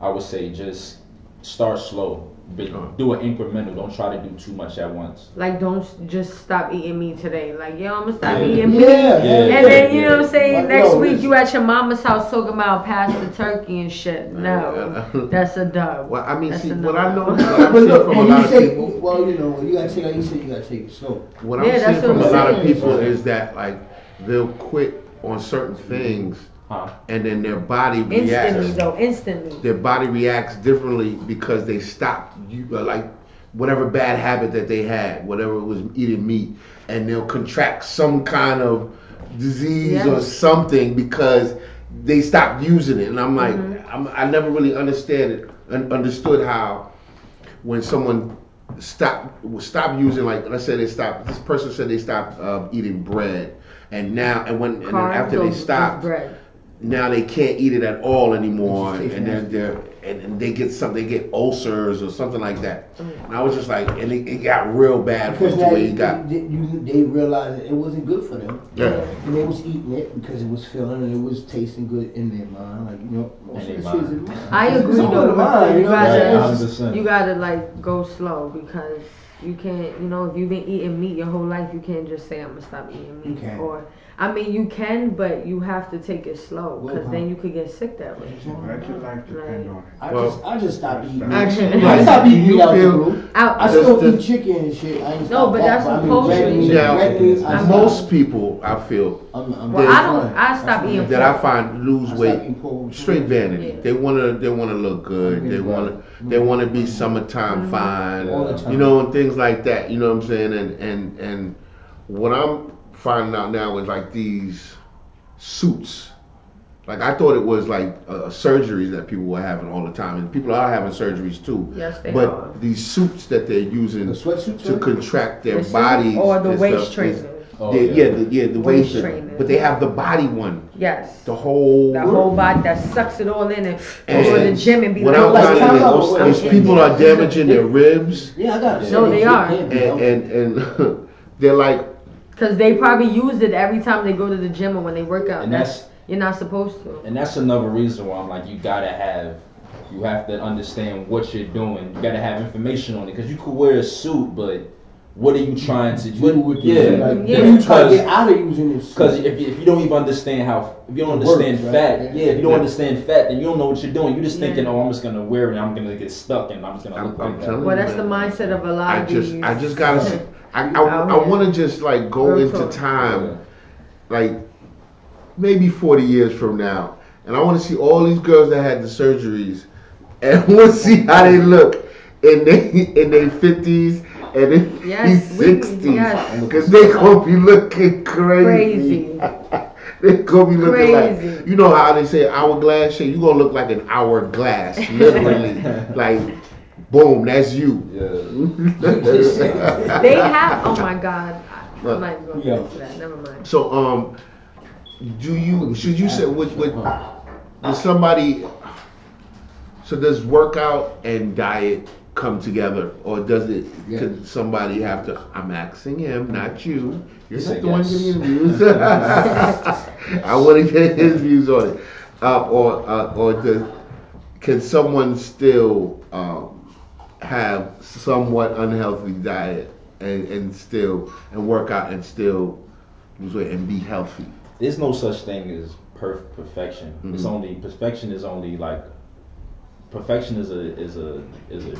I would say just start slow. Do it incremental. Don't try to do too much at once. Like, don't just stop eating meat today. Like, I'm gonna stop eating meat. And then, you know what I'm saying, next week you at your mama's house talking about pasta, turkey and shit. No, that's a dub. Well, I mean, see, what I know from a lot of people. Well, you gotta take, like you said, you gotta take it slow. What I'm seeing from a lot of people is that, like, they'll quit on certain things. And then their body reacts. Instantly. Their body reacts differently because they stopped, like, whatever bad habit that they had, whatever it was eating meat, and they'll contract some kind of disease or something because they stopped using it. And I'm like, I never really understood how when someone stop using, like, let's say this person said they stopped eating bread, and then after they stopped, now they can't eat it at all anymore, and they get ulcers or something like that. And I was just like, and it got real bad because the way it got. They realized that it wasn't good for them. Yeah. And they was eating it because it was filling and it was tasting good in their mind. Like, I agree though. You gotta like go slow, because you can't, if you've been eating meat your whole life, you can't just say I'm gonna stop eating meat. Or I mean, you can, but you have to take it slow, because then you could get sick that way. Let your life depend on it. I just stopped eating. Actually, I stopped eating meat out the feel- blue. I I still eat chicken and shit. I ain't No, stopped but that, that's I mean, compulsory. red meat, Yeah, I most people, I feel, I'm Well, I don't. I stopped eating that I pork. find lose I stopped weight eating pork. straight vanity. Yeah. They wanna look good. They wanna be summertime fine. All the time. You know, and things like that. You know what I'm saying? And what I'm finding out now is like these suits. Like I thought it was like surgeries that people were having all the time, and people are having surgeries too. Yes, they but are. these suits that they're using The sweatsuits, to right? contract their The suit bodies or the and waist stuff trainers. is- Oh, the Waist waist trainers. trainers. But they have the body one, Yes. the whole. The whole body that sucks it all in and And go to the gym and be what like, I'm like, finding time is, out, is people are damaging their ribs, Yeah, I got it. No, they are. and they're like, because they probably use it every time they go to the gym or when they work out. And that's You're not supposed to. And that's another reason why I'm like, you have to understand what you're doing. You gotta have information on it, because you could wear a suit, but what are you trying to do? Like, what you trying to get out of using this? Because if you don't even understand if you don't understand fat, if you don't understand fat, then you don't know what you're doing. You're just thinking, oh, I'm just gonna wear it and I'm gonna get stuck and I'm just gonna look like that. Well, that's the mindset of a lot of these. I just gotta. I want to just like go into time, like maybe 40 years from now, and I want to see all these girls that had the surgeries, and we'll see how they look in their 50s and in their 60s, because they gonna be looking crazy. They gonna be looking like, you know how they say hourglass shape. You gonna look like an hourglass, literally, like. Boom, that's you. They have. Oh my God, I'm not going to get into that. Never mind. So, should you say with somebody? So does workout and diet come together, or does it? Could somebody have to? I'm asking him, not you. You're not the one giving views. I want to get his views on it. Can someone still have somewhat unhealthy diet and work out and still lose weight and be healthy? There's no such thing as perfection. It's only perfection is only like perfection is a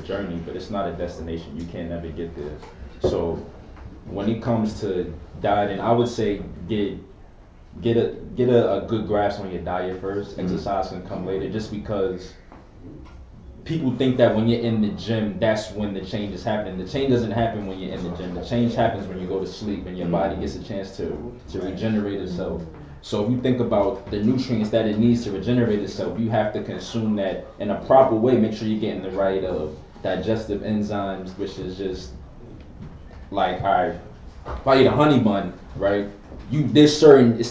journey, but it's not a destination. You can't never get there. So when it comes to dieting, I would say get a good grasp on your diet first. Exercise can come later, just because people think that when you're in the gym, that's when the change is happening. The change doesn't happen when you're in the gym. The change happens when you go to sleep and your body gets a chance to regenerate itself. So if you think about the nutrients that it needs to regenerate itself, you have to consume that in a proper way. Make sure you're getting the right digestive enzymes, which is just like, all right, if I eat a honey bun, right? There's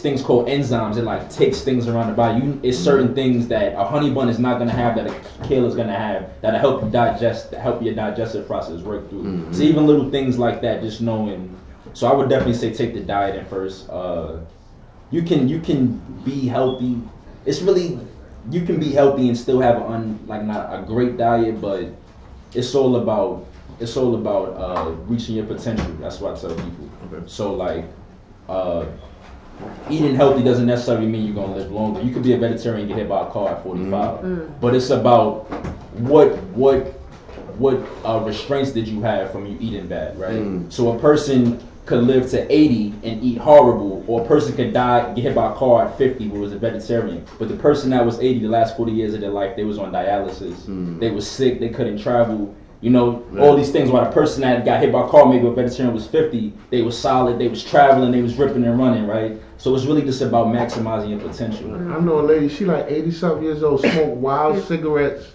things called enzymes. It like takes things around the body. It's certain things that a honey bun is not gonna have that a kale is gonna have that'll help you digest, help your digestive process work through. So even little things like that, just knowing. So I would definitely say take the diet in first. You can be healthy. It's really, you can be healthy and still have not a great diet, but it's all about reaching your potential. That's what I tell people. So like. Eating healthy doesn't necessarily mean you're gonna live longer. You could be a vegetarian and get hit by a car at 45, but it's about what restraints did you have from you eating bad, right? So a person could live to 80 and eat horrible, or a person could get hit by a car at 50 who was a vegetarian. But the person that was 80, the last 40 years of their life, they was on dialysis. They was sick, they couldn't travel. You know, all these things. While the person that got hit by a car, maybe a vegetarian, was 50, they was solid, they was traveling, they was ripping and running, right? So it's really just about maximizing your potential. I know a lady, she like 80-something years old, smoke wild cigarettes,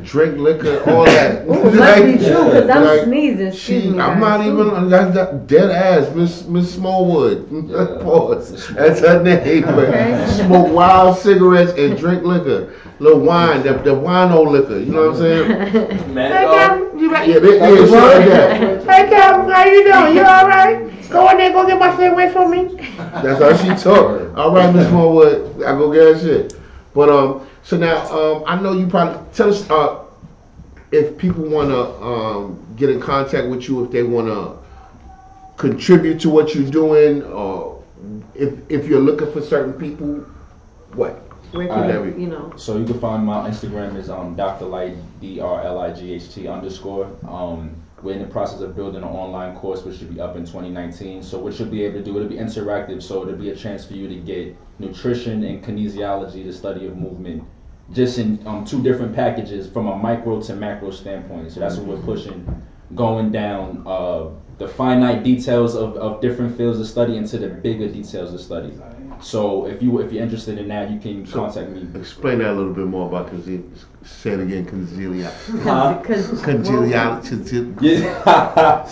drink liquor, all that. Ooh, must be true, because I'm sneezing. I'm not even, that's dead ass, Miss Smallwood. Pause. That's her name. Smoke wild cigarettes and drink liquor. Little wine, the wino liquor, you know what I'm saying? Hey, Captain, how you doing? You all right? Go in there, go get my shit away from me. That's how she talk. All right, Miss Smallwood, I go get her shit. But so now I know you probably tell us if people want to get in contact with you, if they want to contribute to what you're doing, or if you're looking for certain people, what? Where can you know? So you can find my Instagram is Dr.Light, DRLIGHT_. We're in the process of building an online course which should be up in 2019. So what you'll be able to do, it'll be interactive, so it'll be a chance for you to get nutrition and kinesiology, the study of movement, just in 2 different packages from a micro to macro standpoint. So that's what we're pushing, going down the finite details of different fields of study into the bigger details of study. So if you're interested in that, you can contact me. Explain that a little bit more about say it again, congealiology. Yeah. I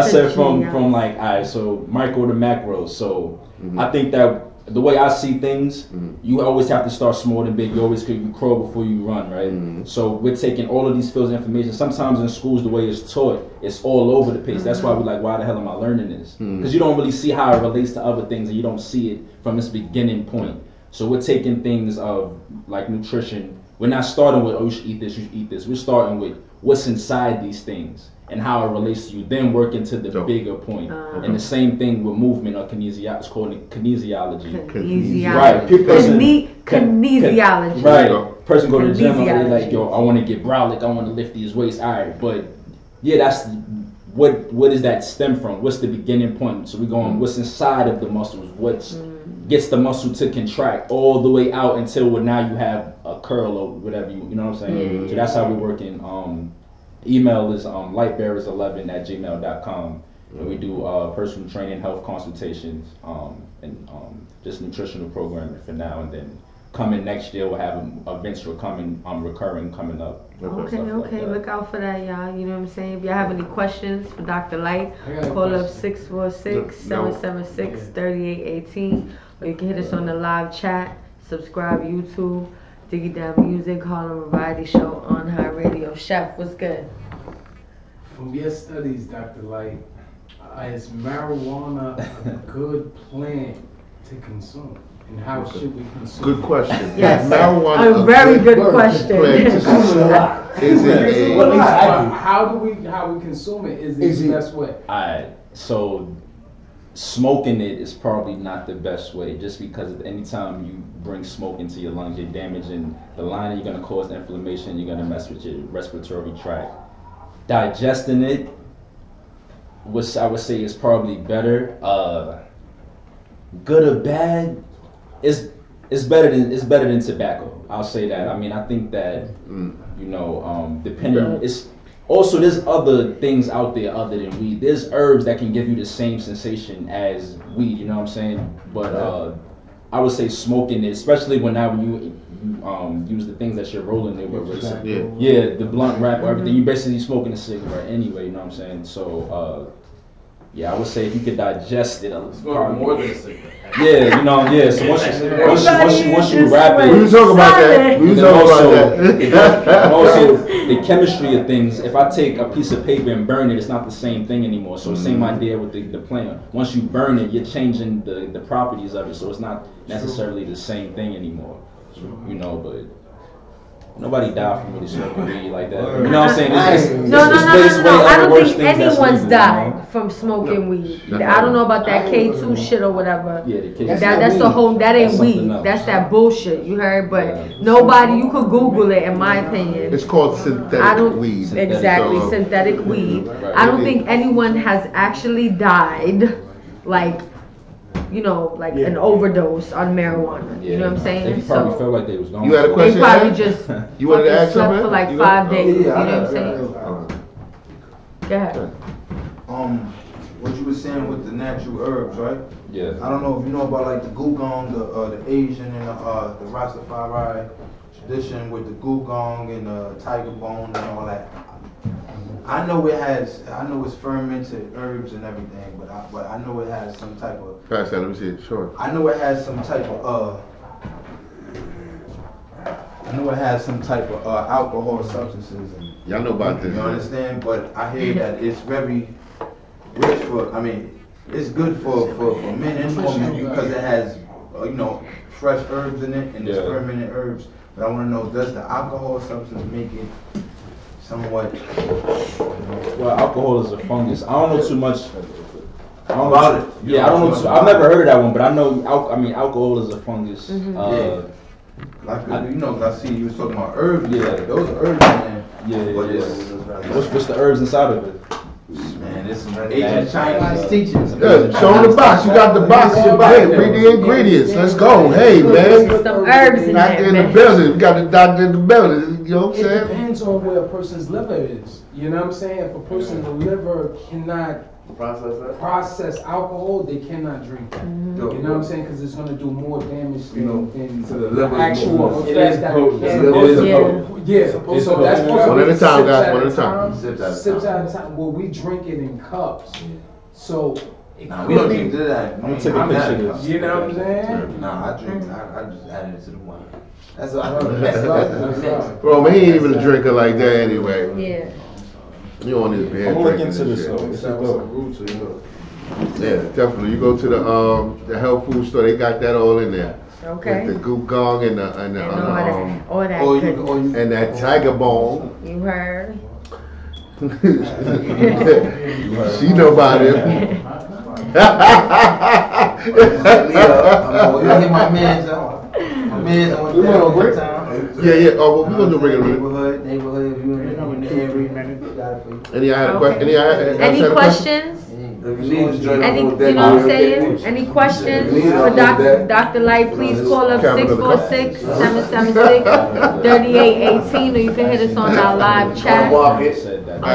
said from like, alright, so micro to macro. So I think that the way I see things, you always have to start small and big. You always you crawl before you run, right? So we're taking all of these fields of information. Sometimes in schools, the way it's taught, it's all over the place. That's why we're like, why the hell am I learning this? Because you don't really see how it relates to other things, and you don't see it from its beginning point. So we're taking things of like nutrition. We're not starting with, oh, you should eat this, you should eat this. We're starting with what's inside these things and how it relates to you, then work into the bigger point. And the same thing with movement or kinesiology. It's called kinesiology. Right. Kinesiology. Right. Person go to the gym and they're like, yo, I want to get brolic, I want to lift these weights. All right, but yeah, that's what does that stem from? What's the beginning point? So we're going, what's inside of the muscles? What gets the muscle to contract all the way out until now you have a curl or whatever, you know what I'm saying? So that's how we're working. Email is lightbearers11@gmail.com, and we do personal training, health consultations, and just nutritional programming for now. And then coming next year, we'll have events recurring coming up. Okay, look out for that, y'all. You know what I'm saying? If y'all have any questions for Dr. Light, call up 646-776-3818, or you can hit us on the live chat. Subscribe YouTube. Diggy Music, Harlem Variety Show on High Radio. Chef, what's good? From your studies, Dr. Light, is marijuana a good plant to consume? And how should we consume? Good question. Yes, marijuana a very good question. How we consume it is the best way? Alright, so smoking it is probably not the best way, just because at any time you bring smoke into your lungs, you're damaging the lining, you're going to cause inflammation, you're going to mess with your respiratory tract. Digesting it, which I would say is probably better. Good or bad, it's better than tobacco. I'll say that. I mean, I think that depending, it's also there's other things out there other than weed. There's herbs that can give you the same sensation as weed. You know what I'm saying? But I would say smoking it, especially when you use the things that you're rolling it with. The blunt wrap or everything. You basically smoking a cigarette anyway. You know what I'm saying? So I would say if you could digest it, more than a cigarette. So once you wrap it, we talk about that. And also the chemistry of things. If I take a piece of paper and burn it, it's not the same thing anymore. So same idea with the plant. Once you burn it, you're changing the properties of it. So it's not necessarily the same thing anymore. But nobody died from really smoking weed like that. You know what I'm saying? No. I don't think anyone's died from smoking weed. I don't know about that K2 shit or whatever. Yeah, that's the whole. That ain't weed. That's that bullshit. You heard? But nobody. You could Google it. In my opinion, it's called synthetic weed. Exactly, synthetic weed. I don't think anyone has actually died, like an overdose on marijuana. You know what I'm saying? They probably felt like they was going. You had a question? They probably just you wanted to ask slept for like 5 days. You know what I'm saying? Go ahead. What you were saying with the natural herbs, right? Yeah. I don't know if you know about like the Gugong, the Asian and the Rastafari tradition with the Gugong and the tiger bone and all that. I know it's fermented herbs and everything, but I know it has some type of. Pass that. Let me see it. Sure. I know it has some type of alcohol substances. Y'all know about this. You understand? But I hear that it's very rich for. I mean, it's good for men and women because it has fresh herbs in it and it's fermented herbs. But I want to know, does the alcohol substance make it somewhat? Well, alcohol is a fungus. I don't know too much About it. Yeah, I don't know. I've never heard of that one, but I know. Alcohol is a fungus. Like I see you was talking about herbs. Yeah, those herbs, man. What's the herbs inside of it? Man, this is ancient Chinese teachings. Yeah, show them the box. You got the box in your bag. Read the ingredients. Let's go. Hey, man. Some herbs in Doctor there, in man. the building. We got the doctor in the building. You know what I'm It saying? depends on where a person's liver is. You know what I'm saying? If a person's liver cannot process alcohol, they cannot drink that. You know what I'm saying? Because it's going to do more damage than the liver actual it effect is that potent. it It is can. potent. So that's One at a time, guys. One at a time. Sips at a time. Well, we drink it in cups. So it Nah, could we don't be. drink to that. I'm taking pictures. You know what I'm saying? Nah, I drink. I just added it to the wine. That's what I know. Bro, man, he ain't even a drinker like that anyway. Yeah. You don't need to be I'm gonna look into this though. This is dope. Yeah, definitely. You go to the health food store, they got that all in there. Okay. With the goop gong and the all that good. and that tiger bone. You heard? She know about it. I'm gonna get my man's on. My man's on the time. Yeah. Oh, well, we're gonna do regular. Neighborhood. If you're in the area, got it for you. Any other question? Any questions? You know what I'm saying? Any questions for Dr.Light? Please call up 646-776-3818, or you can hit us on our live chat. On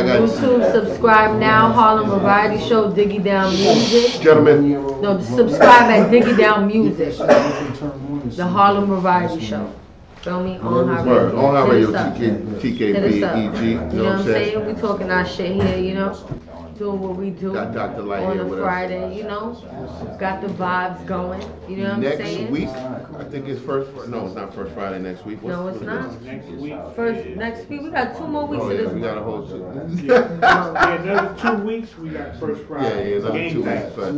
YouTube, subscribe now. Harlem Variety Show, Diggy Down Music. Gentlemen. No, subscribe at Diggy Down Music. The Harlem Variety Show. Feel me? On High Radio. On High Radio, Hit us up. TKB, Hit us up. EG. You know what I'm saying? We talking our shit here, you know? Doing what we do Got Dr.Light on here a with us. Friday, you know? Got the vibes going, you know what I'm saying? Next week, I think it's no, it's not first Friday next week. No, it's not. Next week, we got 2 more weeks Oh, of yeah, this. we got a whole two. Another 2 weeks, we got first Friday. Yeah, another 2 weeks. But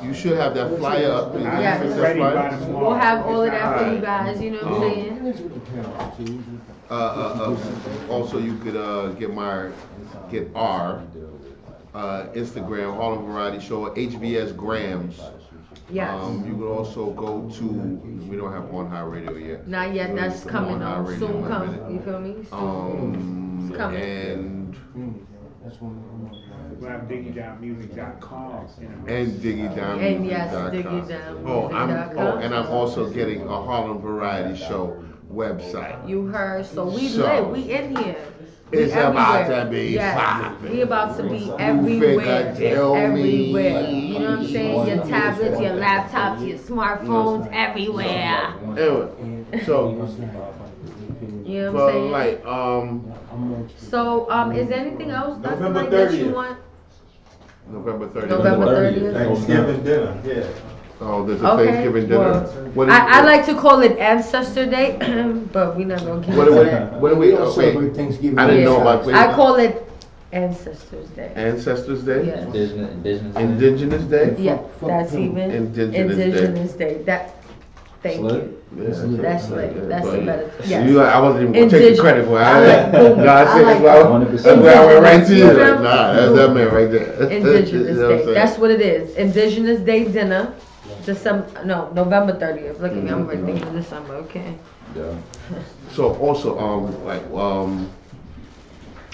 you should have that flyer up. Yes. Ready by tomorrow. We'll have all of that for you guys, you know what I'm saying? Also, you could get our Instagram, Harlem Variety Show, HVS Grams. Yes. You could also go to, we don't have On High Radio yet. Not yet, that's coming On High on. Radio Soon in a come, minute. you feel me? Soon. It's coming. And We'll have diggydimemusic.com and diggydimemusic.com. And yes, diggydimemusic.com. And I'm also getting a Harlem Variety Show website. You heard, so we lit, we in here. It's about to be yes. We about to be You everywhere. figure, tell Everywhere. me. You know what I'm saying? Your tablets, your laptops, your smartphones, everywhere. Anyway, so You know what I'm saying? like So is there anything else November that you 30th. want? November 30th. November 30th. Thanksgiving dinner. Yeah. Oh, there's a Thanksgiving dinner. Well, What is I like to call it Ancestor Day, but we're not gonna get What into do that. we? What do we? Oh, wait. Thanksgiving. I didn't know about. Wait. I call it Ancestors Day. Ancestors Day. Yes. Indigenous Day. Yeah, that's even Indigenous Day. That. Thank you. Yeah, That's like that's a better. So Yes. I wasn't even gonna take the credit for it. I said that's why I went right to you. Like, nah, that's that man right there. Indigenous You know what I'm Day. saying? That's what it is. Indigenous Day dinner. November 30th. Look at me, I'm already thinking of December. Okay. Yeah. So also,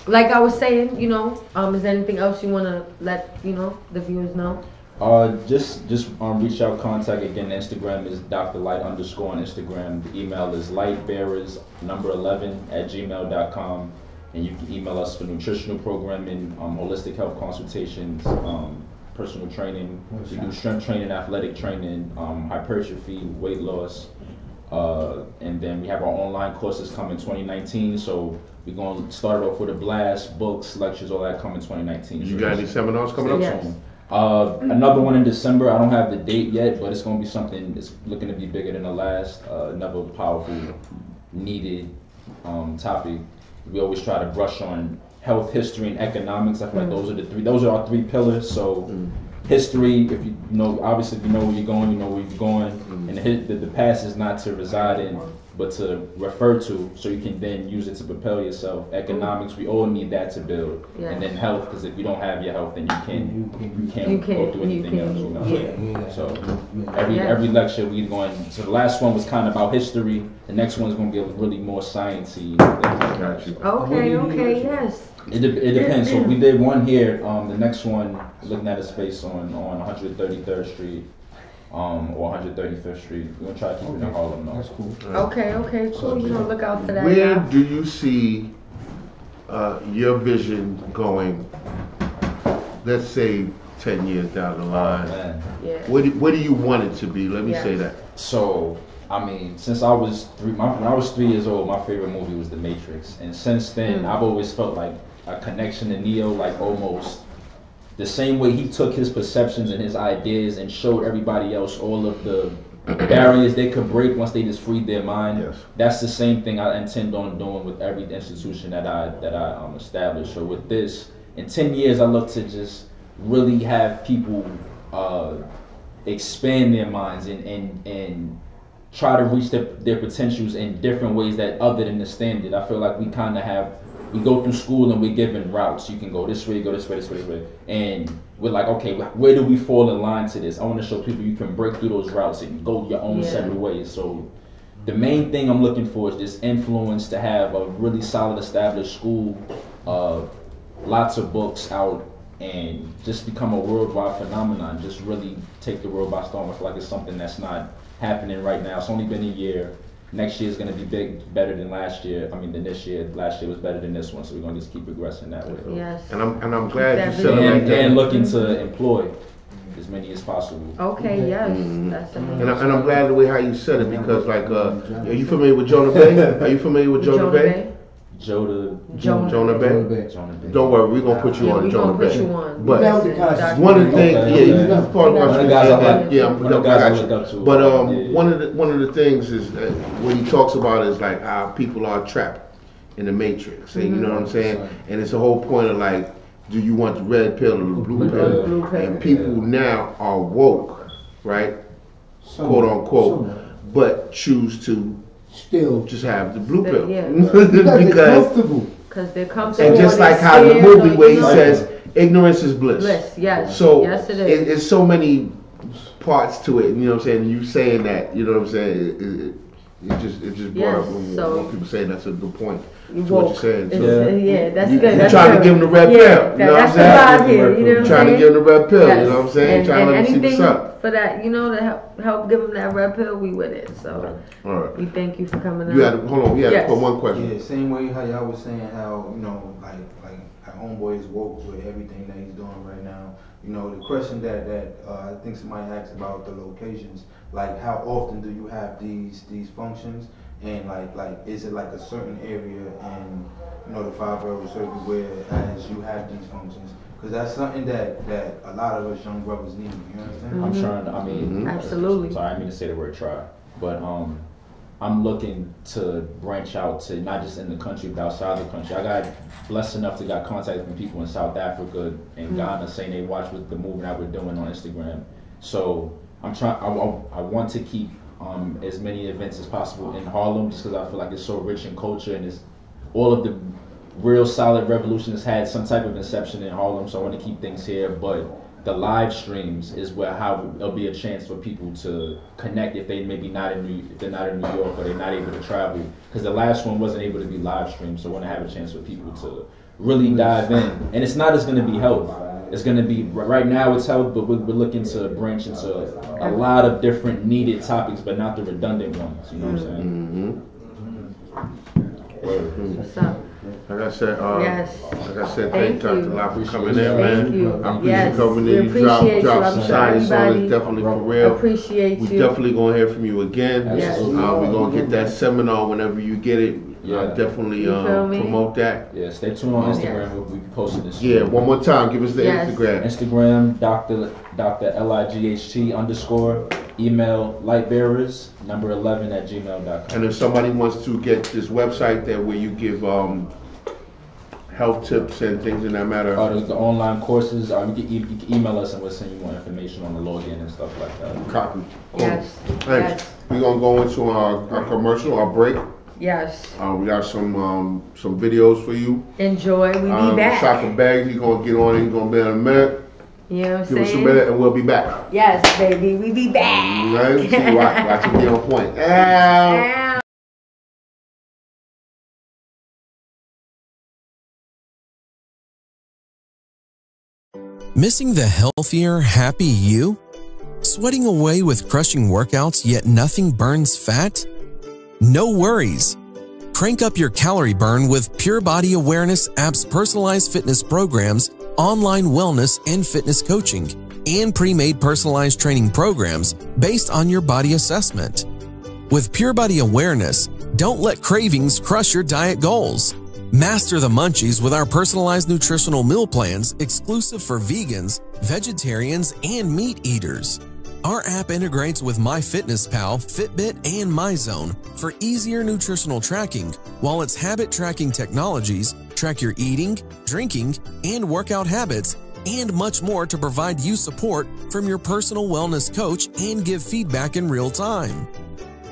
like I was saying, you know, is there anything else you wanna let the viewers know? Just reach out, contact again. Instagram is Dr.Light _ on Instagram. The email is lightbearers11@gmail.com, and you can email us for nutritional programming, holistic health consultations, personal training. We do strength training, athletic training, hypertrophy, weight loss, and then we have our online courses coming 2019. So we're going to start off with a blast, books, lectures, all that coming 2019. You got any seminars coming up? Yes. Another one in December. I don't have the date yet, but it's going to be something that's looking to be bigger than the last. Another powerful, needed topic. We always try to brush on health, history, and economics. I feel like those are our 3 pillars. So history, if you know, obviously if you know where you're going, you know where you're going. And the past is not to reside in but to refer to, so you can then use it to propel yourself. Economics, we all need that to build, and then health, because if you don't have your health, then you can't go through anything else. You know. So every lecture we going. So the last one was kind of about history. The next one is going to be really more sciencey. Okay, yes. It depends. So we did one here. The next one, looking at a space on 133rd Street. Or 135th Street. We're gonna try to keep it in Harlem though. That's cool. Okay, cool. You know, look out for that. Where do you see your vision going? Let's say 10 years down the line. Yeah. Where do you want it to be? Let me say that. So, I mean, since I was when I was 3 years old, my favorite movie was The Matrix, and since then, I've always felt like a connection to Neo, like almost. The same way he took his perceptions and his ideas and showed everybody else all of the barriers they could break once they just freed their mind. Yes. That's the same thing I intend on doing with every institution that I establish. So with this, in 10 years, I look to just really have people expand their minds and try to reach their potentials in different ways that other than the standard. I feel like we kind of we go through school and we're given routes. You can go this way, go this way, this way, this way. And we're like, okay, where do we fall in line to this? I want to show people you can break through those routes and go your own separate ways. So the main thing I'm looking for is this influence to have a really solid established school, lots of books out, and just become a worldwide phenomenon. Just really take the world by storm. I feel like it's something that's not happening right now. It's only been a year. Next year is going to be better than last year. I mean, than this year. Last year was better than this one, so we're going to just keep progressing that way. Yes. And I'm glad you said it like that. And looking to employ as many as possible. Okay, yes. That's amazing. And I'm glad the way how you said it, because like, are you familiar with Jonah Bay? Are you familiar with Jonah Bay? Jonah Bay. Don't worry, we're gonna put you on Jonah Bay. But one of the things, one of the things is what he talks about is like how people are trapped in the matrix. You know what I'm saying? And it's a whole point of like, do you want the red pill or the blue pill? And people now are woke, right? Quote unquote, but choose to still just have the blue pill because they're comfortable. And just like how the movie where he says ignorance is bliss. Yes. So yes, it is. It's so many parts to it. You know what I'm saying? You saying that, you know what I'm saying? It just brought up when people say that's a good point. That's what you're saying. So that's good. You're trying to give them the red pill. You know what I'm saying? Here, you know what trying to give them the red pill. You know what I'm saying? Trying to let them see what's up. For that, you know, to help give them that red pill, we with it. So we thank you for coming out. Hold on, we had to put one question. Yeah, same way how y'all was saying how, you know, like how homeboy is woke with everything that he's doing right now. You know, the question that I think somebody asked about the locations, like how often do you have these functions, and like is it like a certain area in, you know, the 5-borough circuit where as you have these functions? Because that's something that a lot of us young brothers need. You understand? I'm trying to. I mean, absolutely. Sorry, I didn't mean to say the word try, but I'm looking to branch out to not just in the country but outside the country. I got blessed enough to got contact from people in South Africa and Ghana saying they watch with the movement that we're doing on Instagram. So I'm trying. I want to keep as many events as possible in Harlem, just because I feel like it's so rich in culture and it's all of the real solid revolution has had some type of inception in Harlem. So I want to keep things here, but the live streams is where it'll be a chance for people to connect if they maybe if they're not in New York or they're not able to travel, because the last one wasn't able to be live streamed. So I want to have a chance for people to really dive in, and it's not just going to be health. It's going to be, right now it's health, but we're looking to branch into a lot of different needed topics, but not the redundant ones. You know what I'm saying? What's up? Like I said, thank Dr.Light for coming in, man. I appreciate you coming in. You drop some science on it, definitely for real. Appreciate you. We definitely gonna hear from you again. Yes. We're gonna get that seminar whenever you get it. Definitely promote that. Yeah, stay tuned on Instagram. We'll be posting this. Yeah, one more time, give us the Instagram. Instagram, Dr.Light_, email lightbearers 11@gmail.com. And if somebody wants to get this website there where you give health tips and things in that matter? The online courses, you can email us and we'll send you more information on the login and stuff like that. Copy. Cool. Yes. Hey, Yes. we're gonna go into our commercial, our break. Yes. We got some videos for you. Enjoy. We be back. Shop of bags. He's gonna get on it. He's gonna be in a minute. You know what I'm Give us a saying? minute and we'll be back. Yes, baby. We be back. Right? See, watch him be on point. Ow. Missing the healthier, happy you? Sweating away with crushing workouts yet nothing burns fat? No worries. Crank up your calorie burn with Pure Body Awareness app's personalized fitness programs, online wellness and fitness coaching, and pre-made personalized training programs based on your body assessment. With Pure Body Awareness, don't let cravings crush your diet goals. Master the munchies with our personalized nutritional meal plans exclusive for vegans, vegetarians, and meat eaters. Our app integrates with MyFitnessPal, Fitbit, and MyZone for easier nutritional tracking, while its habit tracking technologies track your eating, drinking, and workout habits, and much more to provide you support from your personal wellness coach and give feedback in real time.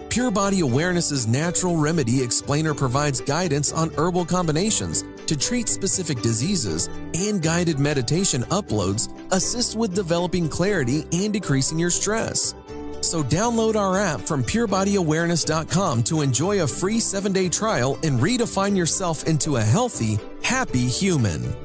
Pure Body Awareness's Natural Remedy Explainer provides guidance on herbal combinations to treat specific diseases, and guided meditation uploads assist with developing clarity and decreasing your stress. So download our app from purebodyawareness.com to enjoy a free 7-day trial and redefine yourself into a healthy, happy human.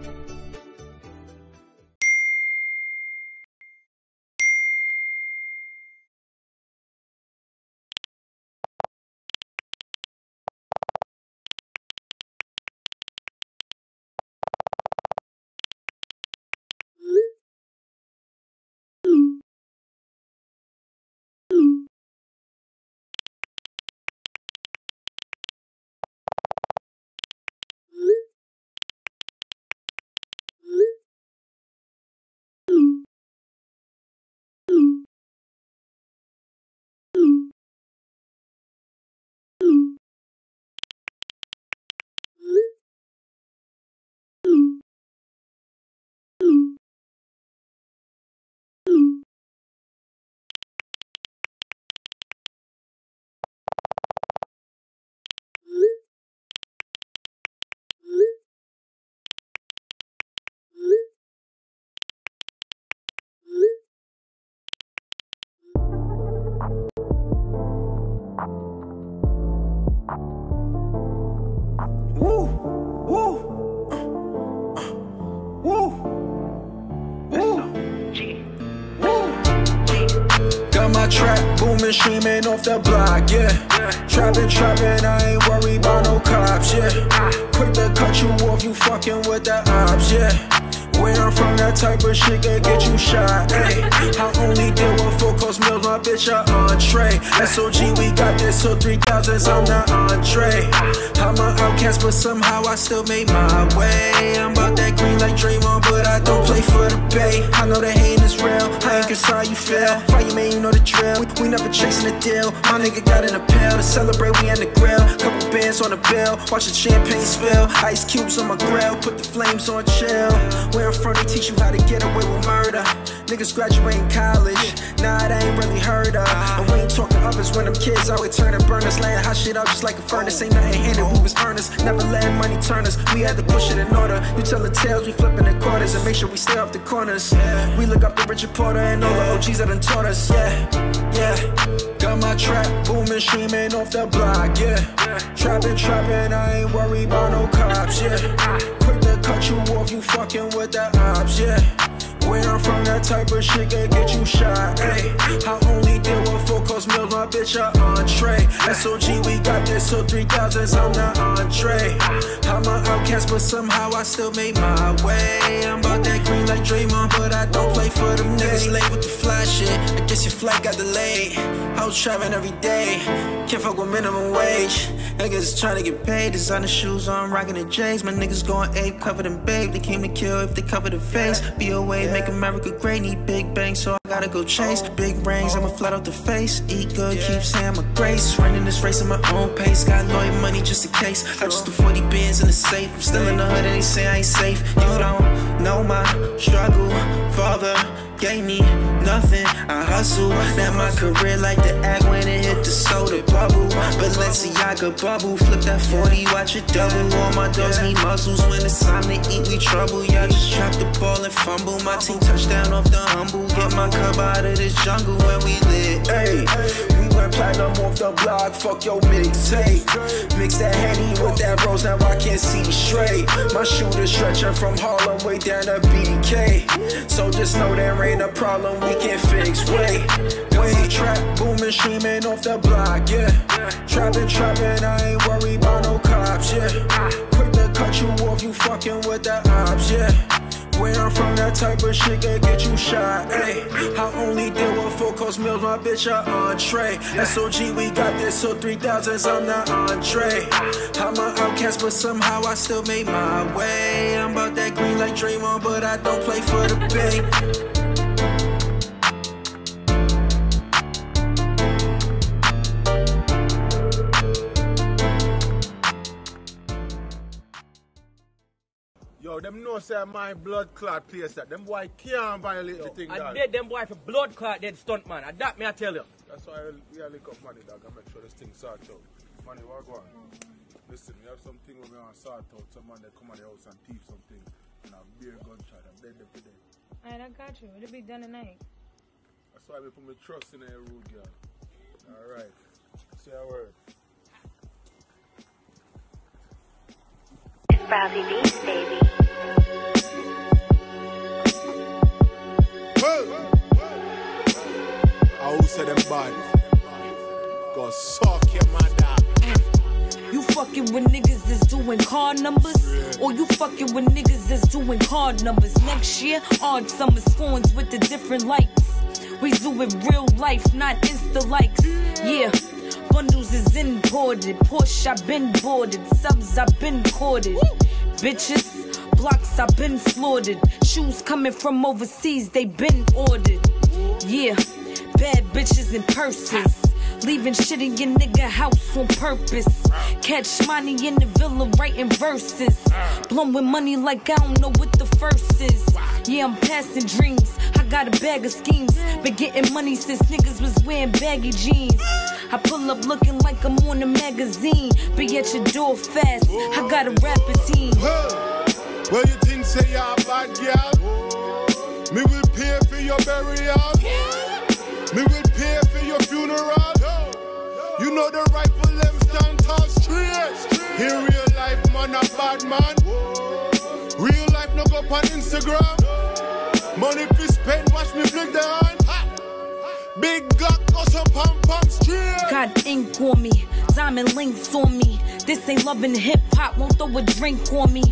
Trap booming, streaming off the block, yeah. Trapping, I ain't worried about no cops, yeah. Quick to cut you off, you fucking with the ops, yeah. Where I'm from, that type of shit can get you shot, ayy. I only deal with full course meals, my bitch a entree. SOG, we got this, so 3,000's I'm the entree. I'm an outcast, but somehow I still made my way. I'm about that green like Draymond, but I don't play for the Bay. I know the hate is real, I ain't concerned you fail. Fire man, you know the drill, we never chasing the deal. My nigga got in a pill, to celebrate we in the grill. Couple bands on the bill, watch the champagne spill. Ice cubes on my grill, put the flames on chill. Where I'm from, they teach you how to get away with murder. Niggas graduating college, nah, that ain't really heard of. And we ain't talking others when them kids always turning burners. Laying hot shit up just like a furnace, ain't nothing handed, we was earnest. Never letting money turn us, we had to push it in order. You tell the tales, we flipping the quarters and make sure we stay off the corners. We look up to Richard Porter and all the OGs that done taught us, yeah. Got my trap booming, streaming off the block, yeah. Trapping, I ain't worried about no cops, yeah. Quick to cut you off, you fucking with the ops, yeah. Where I'm from, that type of shit can get you shot, ayy. I only deal with full course meals, my bitch a entree. SOG, we got this, so 3,000's I'm the entree. I'm an outcast, but somehow I still made my way. I'm about that green like Draymond, but I don't play for them niggas. Late with the fly shit, I guess your flight got delayed. I was traveling every day, can't fuck with minimum wage. Niggas trying to get paid, designer shoes on, rocking the J's. My niggas going ape, covered in babe. They came to kill if they cover the face. BOA, make America great, need big bang, so I gotta go chase. Big rings, I'ma flat out the face. Eat good, keep saying my grace. Running this race at my own pace. Got loyal money just in case. I just do 40 bins in the safe. I'm Still in the hood and they say I ain't safe. You don't know my struggle. Father gave me nothing. I hustle. Now my career like the act when it hit the soda bubble. Balenciaga bubble. Flip that 40, watch it double. All my dogs need muscles. When it's time to eat, we trouble. Y'all just drop the ball and fumble. My team touchdown off the humble. Get my cub out of this jungle when we lit. Hey, we went platinum off the block. Fuck your mixtape. Mix that Henny with that Rose. Now I can't see straight. My shooter stretching from Harlem way down to BK. So just know there ain't a problem we can fix. Wait, trap booming, streaming off the block, yeah. Trapping, I ain't worried about no cops, yeah. Quick to cut you off, you fucking with the ops, yeah. Where I'm from, that type of shit can get you shot, ayy. I only deal with 4-course meals, my bitch a entree. SOG, we got this, so 3,000s, I'm the entree. I'm an outcast, but somehow I still made my way. I'm about that green like Draymond, but I don't play for the Bay. Yo, them know say my blood clot place that. Them boy can't violate the thing, I dog. did them boy for blood clot dead stunt man. And that me I tell you. That's why we are link up money, dog, and make sure this thing sort out. Money, what go on? Listen, we have something we're gonna sort out. Some man that come at the house and thief something and a beer gunshot and dead them today. Alright, I got you. It'll be done tonight. That's why we put my trust in a rude girl. Alright. Say a word. Frosty Beats, baby. I who say them bad? Go suck your mother. You fucking with niggas that's doing car numbers? Or you fucking with niggas that's doing card numbers? Next year, odd summer phones with the different lights. We do it real life, not Insta likes. Yeah, bundles is imported. Porsche, I been boarded. Subs, I been courted. Bitches, blocks, I been slaughtered. Shoes coming from overseas, they been ordered. Yeah, bad bitches in purses. Leaving shit in your nigga house on purpose. Catch money in the villa writing verses. Blowing money like I don't know what the first is. Yeah, I'm passing dreams. I got a bag of schemes. Been getting money since niggas was wearing baggy jeans. I pull up looking like I'm on a magazine. Be at your door fast. I got a rapper team. Well, you think say you're a bad girl? Me will pay for your burial. Me will pay for your funeral. You know the rifle them stand tall straight. In real life, man a bad man. Real life no go on Instagram. Money fi spend, watch me flick the hand. Big gut go some pam pam straight. Got ink on me, diamond links on me. This ain't loving hip hop, won't throw a drink on me.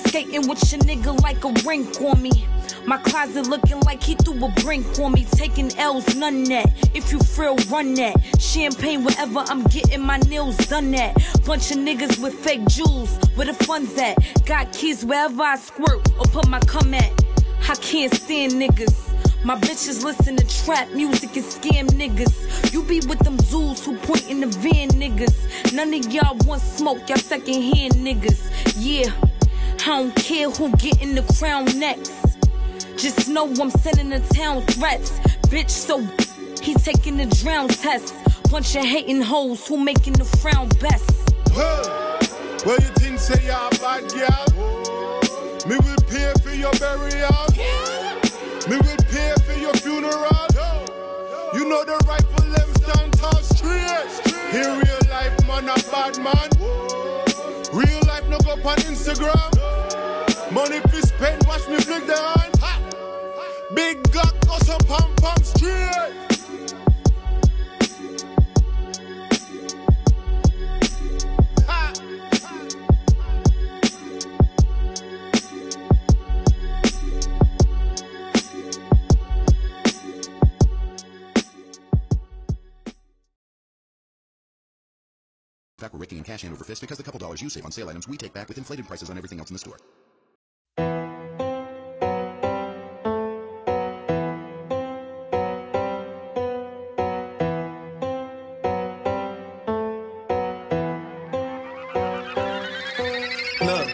Skating with your nigga like a rink on me. My closet looking like he threw a brink on me. Taking L's, none that. If you frill, run that. Champagne wherever I'm getting my nails done at. Bunch of niggas with fake jewels, where the fun's at. Got keys wherever I squirt or put my cum at. I can't stand niggas. My bitches listen to trap music and scam niggas. You be with them zoos who point in the van niggas. None of y'all want smoke, y'all second hand niggas. Yeah, I don't care who get in the crown next. Just know I'm sending the town threats. Bitch, so he taking the drown test. Bunch of hating hoes who making the frown best. Well, you think say you're a bad girl? Me will pay for your burial. Me will pay for your funeral. You know the rifle them stand tall straight. In real life, man a bad man. Real life no go on Instagram. Money fi spend, watch me flick the hand. Big gut go some pam pam straight. Back with Ricky and cash hand over fist because the couple dollars you save on sale items we take back with inflated prices on everything else in the store. Look,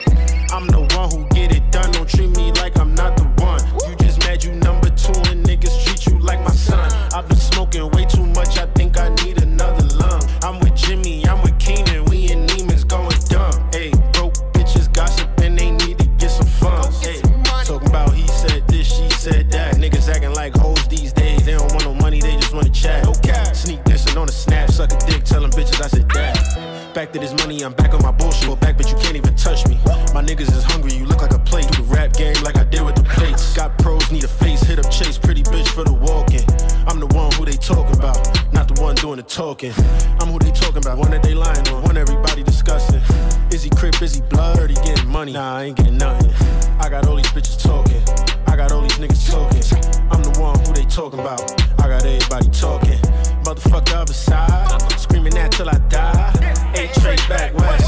talking. I'm who they talking about, one that they lying on, one everybody discussing. Is he crip, is he blood, or he getting money? Nah, I ain't getting nothing. I got all these bitches talking, I got all these niggas talking. I'm the one who they talking about, I got everybody talking. Motherfuck the other side, screaming that till I die. 8 straight back west,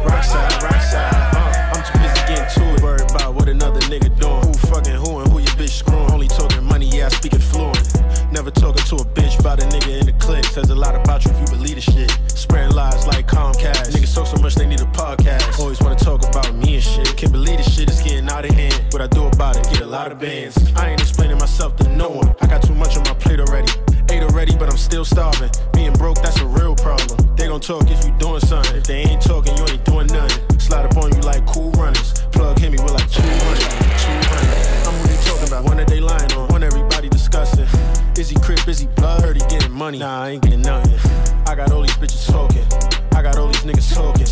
rock side, rock side. I'm too busy getting to it, worried about what another nigga doing. Who fucking who and who your bitch screwing. Only talking money, yeah, I speak it fluent. Never talking to a bitch about a nigga in the clique. Says a lot about you if you believe the shit. Spreading lies like Comcast. Niggas talk so much they need a podcast. Always wanna talk about me and shit. Can't believe this shit is getting out of hand. What I do about it, get a lot of bands. I ain't explaining myself to no one. I got too much on my plate already. Ate already, but I'm still starving. Being broke, that's a real problem. They gon' talk if you doing something. If they ain't talking, you ain't doing nothing. Slide up on you like cool runners. Plug hit me with like 200. I'm who they talking about, one that they lying on, one everybody discussing. Is he crip, is he blood, or he getting money? Nah, I ain't getting nothing. I got all these bitches talking, I got all these niggas talking.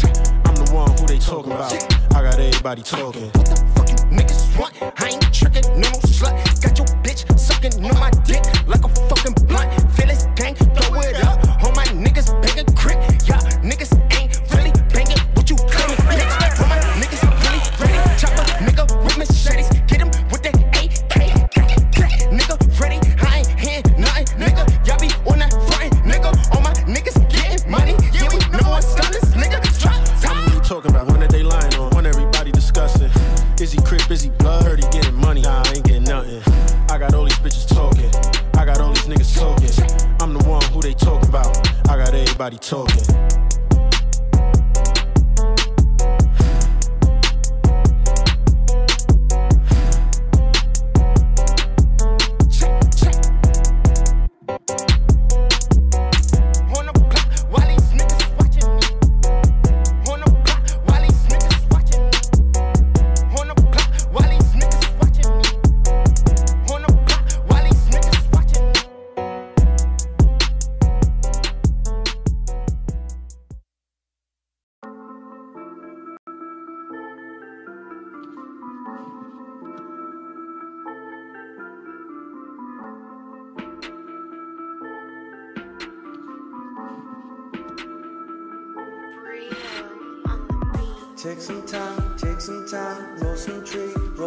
I'm the one who they talking about, I got everybody talking. What the fuck you niggas want? I ain't tricking, no slut. Got your bitch sucking on my dick like a fucking blunt. Feel this gang, throw it up. All my niggas banging crick. Y'all niggas ain't really banging. What you claiming, bitch? All my niggas really ready. Chopper nigga with machetes. Get him with that AK. Nigga ready. I ain't hearing nothing, nigga. Y'all be on that front, nigga. All my niggas getting money. Yeah, we know what's stunners, nigga. I'm who they talking about, one that they lying on, one everybody discussing. Is he crip, is he blood, or he getting money? Nah, I ain't getting nothing. I got all these bitches talking, I got all these niggas talking. I'm the one who they talking about, I got everybody talking. Take some time, roll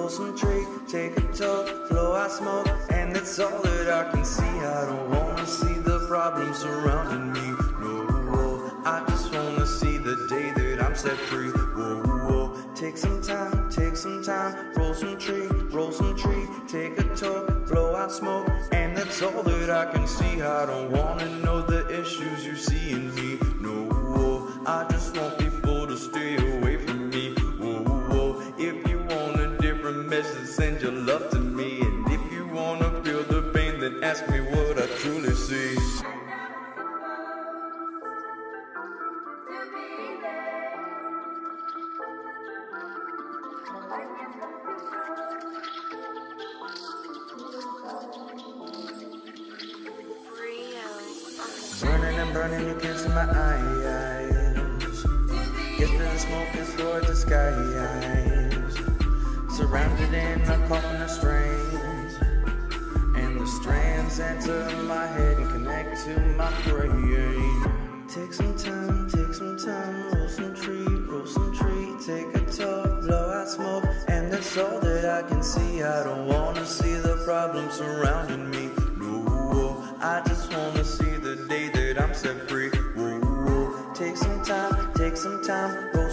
some tree, take a toke, blow out smoke, and that's all that I can see. I don't wanna see the problems surrounding me, no, I just wanna see the day that I'm set free, whoa. Take some time, roll some tree, take a toke, blow out smoke, and that's all that I can see. I don't wanna know the issues you see in me, no, I just want people to stay away from me. If you want a different message, send your love to me. And if you wanna feel the pain, then ask me what I truly see. Burning and burning, you can't see my eyes. Yesterday the smoke is toward the skies. Surrounded in a coffin of strands, and the strands enter my head and connect to my brain. Take some time, roll some tree, take a toke, blow out smoke, and that's all that I can see. I don't wanna see the problems surrounding me, no, I just wanna see the day that I'm set free, whoa. Take some time, roll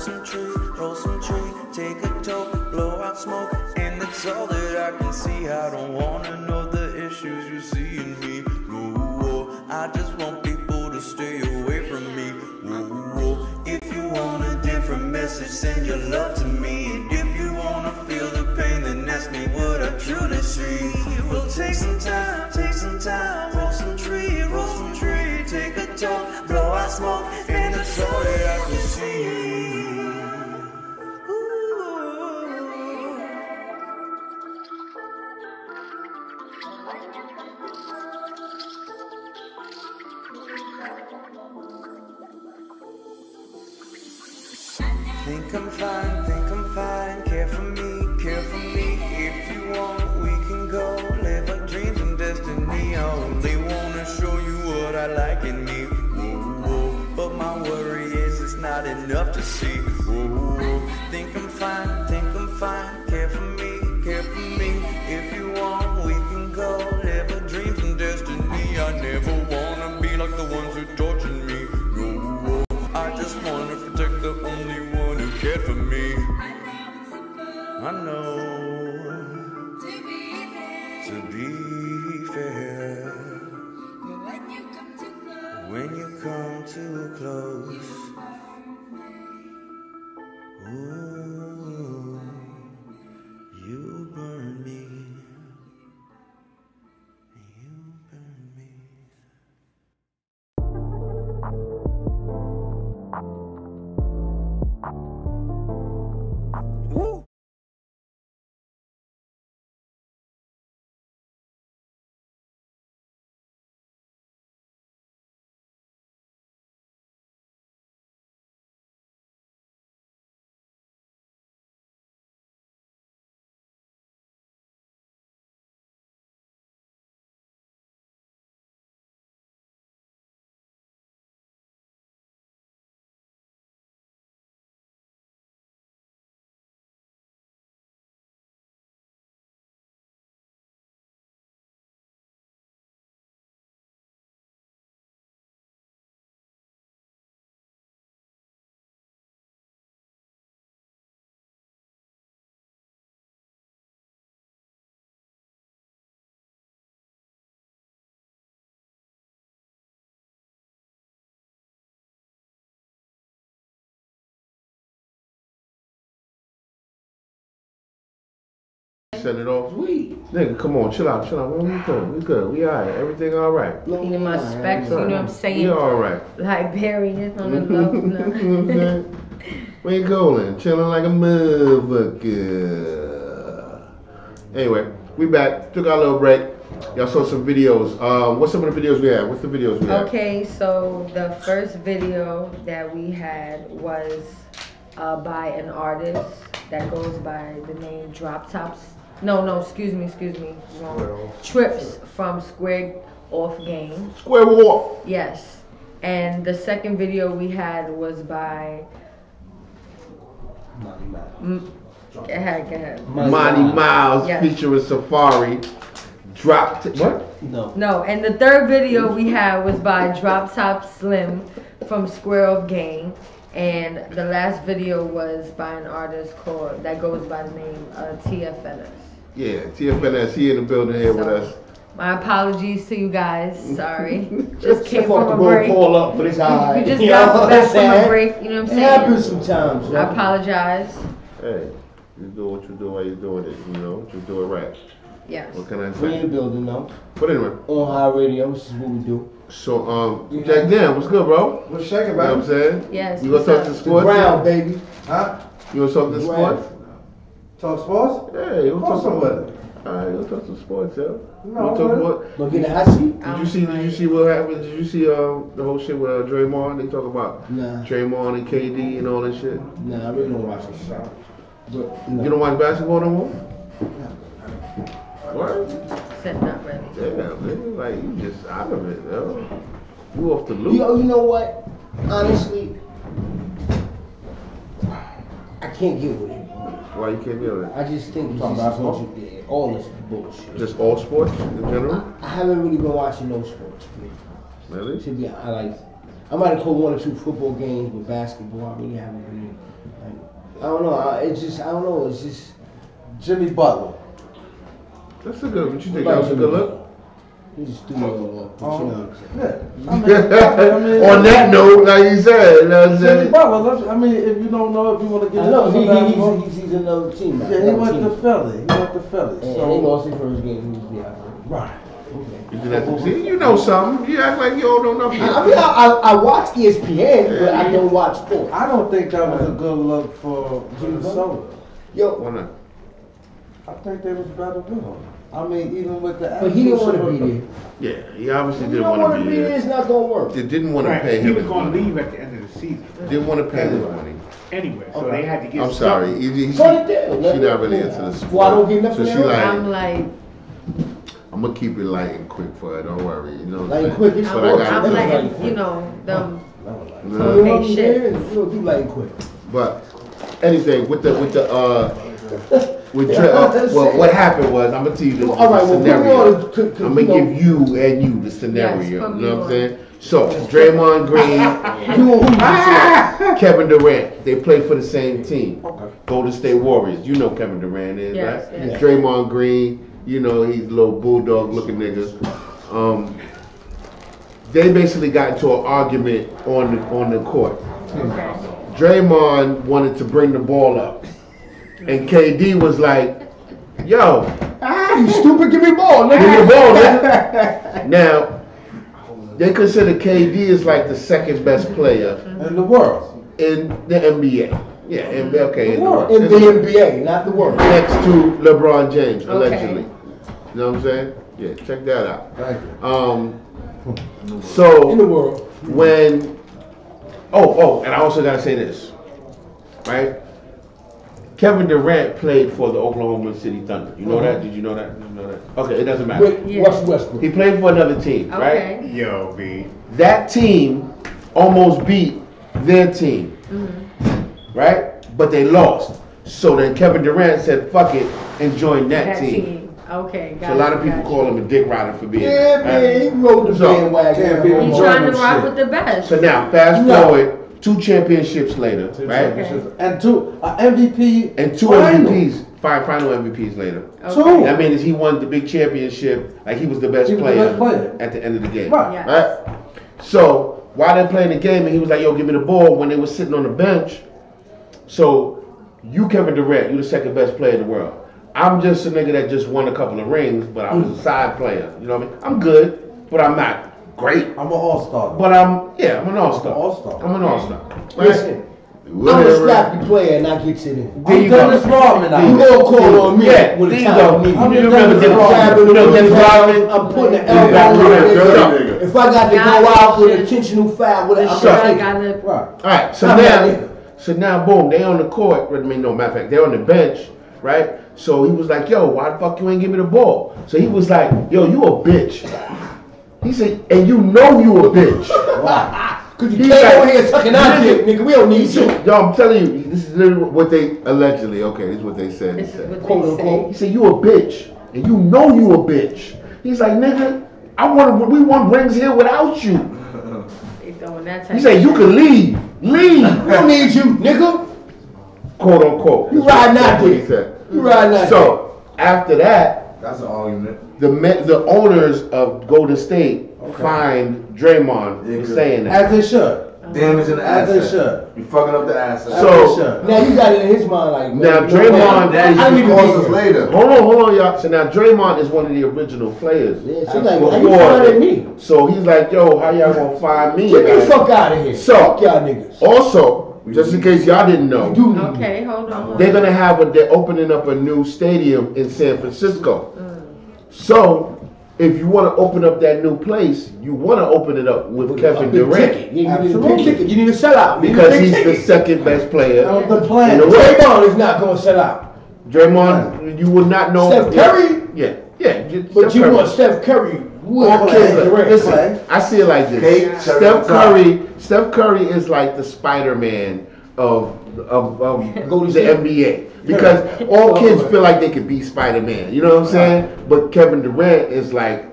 some tree, take a toke, blow out smoke, and that's all that I can see. I don't wanna know the issues you see in me, no, I just want people to stay away from me, whoa. If you want a different message, send your love to me. And if you wanna feel the pain, then ask me what I truly see. We'll take some time, roll some tree, take a toke, blow out smoke, and that's all that I can see. Think I'm fine, care for me, if you want, we can go, live our dreams and destiny, I only wanna show you what I like in me, ooh. enough to see. Ooh, think I'm fine, care for me, if you want, we can go, live our dreams and destiny. I never wanna be like the ones who tortured me, no, I just wanna protect the only one who cared for me. I know, to be fair, when you come too close, ooh, you burn me. Send it off. Sweet. Nigga, come on, chill out. We good. We alright. Everything alright. Cleaning my specs, you know what I'm saying? We alright. Liberian on the low. We ain't golden. Chilling like a motherfucker. Anyway, we back. Took our little break. Y'all saw some videos. What's some of the videos we had? What's the videos we had? Okay, so the first video that we had was by an artist that goes by the name Droptopslim. No, excuse me, wrong. Trips from Square Off Game. Square Off. Yes. And the second video we had was by Go ahead. Monty Miles featuring Safaree. What? No, and the third video we had was by Droptopslim from Square Off Game. And the last video was by an artist that goes by the name TFNS. Yeah, TFNS, he in the building here with us. My apologies to you guys. Sorry. Just came from a break. Call up for this high. You just got back from a break, you know what I'm saying? It happens sometimes. I apologize. Hey, you do what you do while you're doing it, you know? You do it right. Yes. What can I say? We in the building though. But anyway. On high radio, this is what we do. So, Jack Dan, what's good, bro? What's shaking, You know what I'm saying? Yes. You gonna talk to sports? Brown, baby. Huh? You gonna talk to sports? Talk sports? Yeah, you gonna talk some about it. Alright, you gonna talk some sports, yo. No, Don't get a hot seat. Did you see what happened? Did you see the whole shit with Draymond? They talk about Draymond and KD and all that shit. Nah, I really don't watch this shit. You don't watch basketball no more? What? Said not really. Damn, nigga, like you just out of it, yo. You off the loop. You know what? Honestly, I can't get with it. Why you can't get with it? I just think it's just all this bullshit. Just all sports in general? I haven't really been watching no sports. Really? To be honest, I might have caught 1 or 2 football games with basketball. I really haven't been. I don't know. It's just Jimmy Butler. That's a good. What you think? That was a good look. He just threw me all off. On that note, like you said, you know what I'm saying? Jimmy Butler. I mean, if you don't know, if you want to get he's another team. Yeah, he went to Philly. So they lost their first game. He was the right. Okay. You know something. You act like you don't know nothing. I mean, I watch ESPN, but I don't watch sports. I don't think that was a good look for Minnesota. Yo, why not? I think they was better with him. I mean, even with the. But he didn't want to be there. Yeah, he obviously didn't want to be there. It's not gonna work. They didn't want to pay him. He was going to leave at the end of the season. Didn't want to pay his money. Anyway, so they had to get. I'm sorry. She's not really into the sport. Well, I don't get nothing. So she I'm like. I'm gonna keep it light and quick for her. Don't worry. You know. Light and quick. I'm letting them Okay, shit. You like quick. But anything with Dre, well, what happened was, I'm gonna tell you the scenario. I'm gonna give you and you the scenario. Yes, you know what I'm saying? So Draymond Green, Kevin Durant, they play for the same team. Golden State Warriors. You know Kevin Durant is, Yes, right? yes. Draymond Green, you know he's a little bulldog looking nigga. They basically got into an argument on the court. Okay. Draymond wanted to bring the ball up, and KD was like, "Yo, you stupid! Give me the ball, nigga. give me the ball, nigga." Now, they consider KD is like the second best player in the world in the NBA. Yeah, okay, in the NBA, not the world. Next to LeBron James, Okay. allegedly. You know what I'm saying? Yeah, check that out. Thank you. So In the world. when and I also gotta say this, right? Kevin Durant played for the Oklahoma City Thunder. You know that? Did you know that? Did you know that? Okay, it doesn't matter. Westbrook. He played for another team, Okay. right? Yo, B. That team almost beat their team, right? But they lost. So then Kevin Durant said, "Fuck it," and joined that team. Okay, got So a lot of it, people got call him a dick rider for being Yeah, that. man, he rode the bandwagon. He's trying to rock with the best. So now, fast forward 2 championships later, right? Okay. And two MVP. And 2 final. MVPs, final MVPs later. Okay. Two. That means he won the big championship, like he was the best, He was the player, best player. at the end of the game. Right. Yes. Right? So while they're playing the game, and he was like, "Yo, give me the ball," when they were sitting on the bench. So you, Kevin Durant, you the second best player in the world. I'm just a nigga that just won a couple of rings, but I was a side player. You know what I mean? I'm good, but I'm not great. I'm an all-star. But I'm an all-star. All-star. I'm an all-star. Listen, I'm a scrappy player and I get you in. There you I'm go. Dennis Rodman now. There You you gonna go. call on me Yeah, when there the you time go. I need You you. remember Dennis Rodman? You know Dennis Rodman? I'm putting the Yeah, elbow on dirty it. If I got to go out with intentional foul, with The I'm shit I taking got it. to. Right. All right, so now, boom, they on the court. I mean, no, matter of fact, they're on the bench, right? So he was like, "Yo, why the fuck you ain't give me the ball?" So he was like, "Yo, you a bitch." He said, "And you know you a bitch." Cause you He's came like, over here sucking our dick, nigga. We don't need you. Yo, I'm telling you, this is literally what they allegedly. Okay, this is what they said. This is what Quote they unquote. say. He said, "You a bitch, and you know you a bitch." He's like, "Nigga, we won rings here without you." They throwing that type He said, of "You shit. can leave. We don't need you, nigga. Quote unquote. You riding out That's what he there. said. You riding out So after that, That's an argument. the owners of Golden State fined Draymond for saying that. As they should. Damaging the As they asset. should. You fucking up the asset. As So- they should. Now you got it in his mind like, Now man, Draymond, I need to calls us be here. later. hold on, y'all. So now Draymond is one of the original players. Yeah, so like, Before why you finding that. me? So he's like, "Yo, how y'all gonna find me?" Get me the guys? fuck out of here. So- Fuck y'all niggas. Also, just in case y'all didn't know, You do need me. Okay, hold on. they're gonna they're opening up a new stadium in San Francisco. So if you want to open up that new place, you want to open it up with Kevin A big Durant ticket. Yeah, you need a big ticket. You need a sellout. You need a because big he's the ticket. second best player. The plan. in the world. Draymond is not going to sell out. Draymond, you would not know. Steph Curry? Yeah. But Steph you Curry. want Steph Curry with All kids, Durant. listen, I see it like this. Cake, Steph Curry is like the Spider-Man of the NBA because all kids feel like they could be Spider-Man. You know what I'm saying? But Kevin Durant is like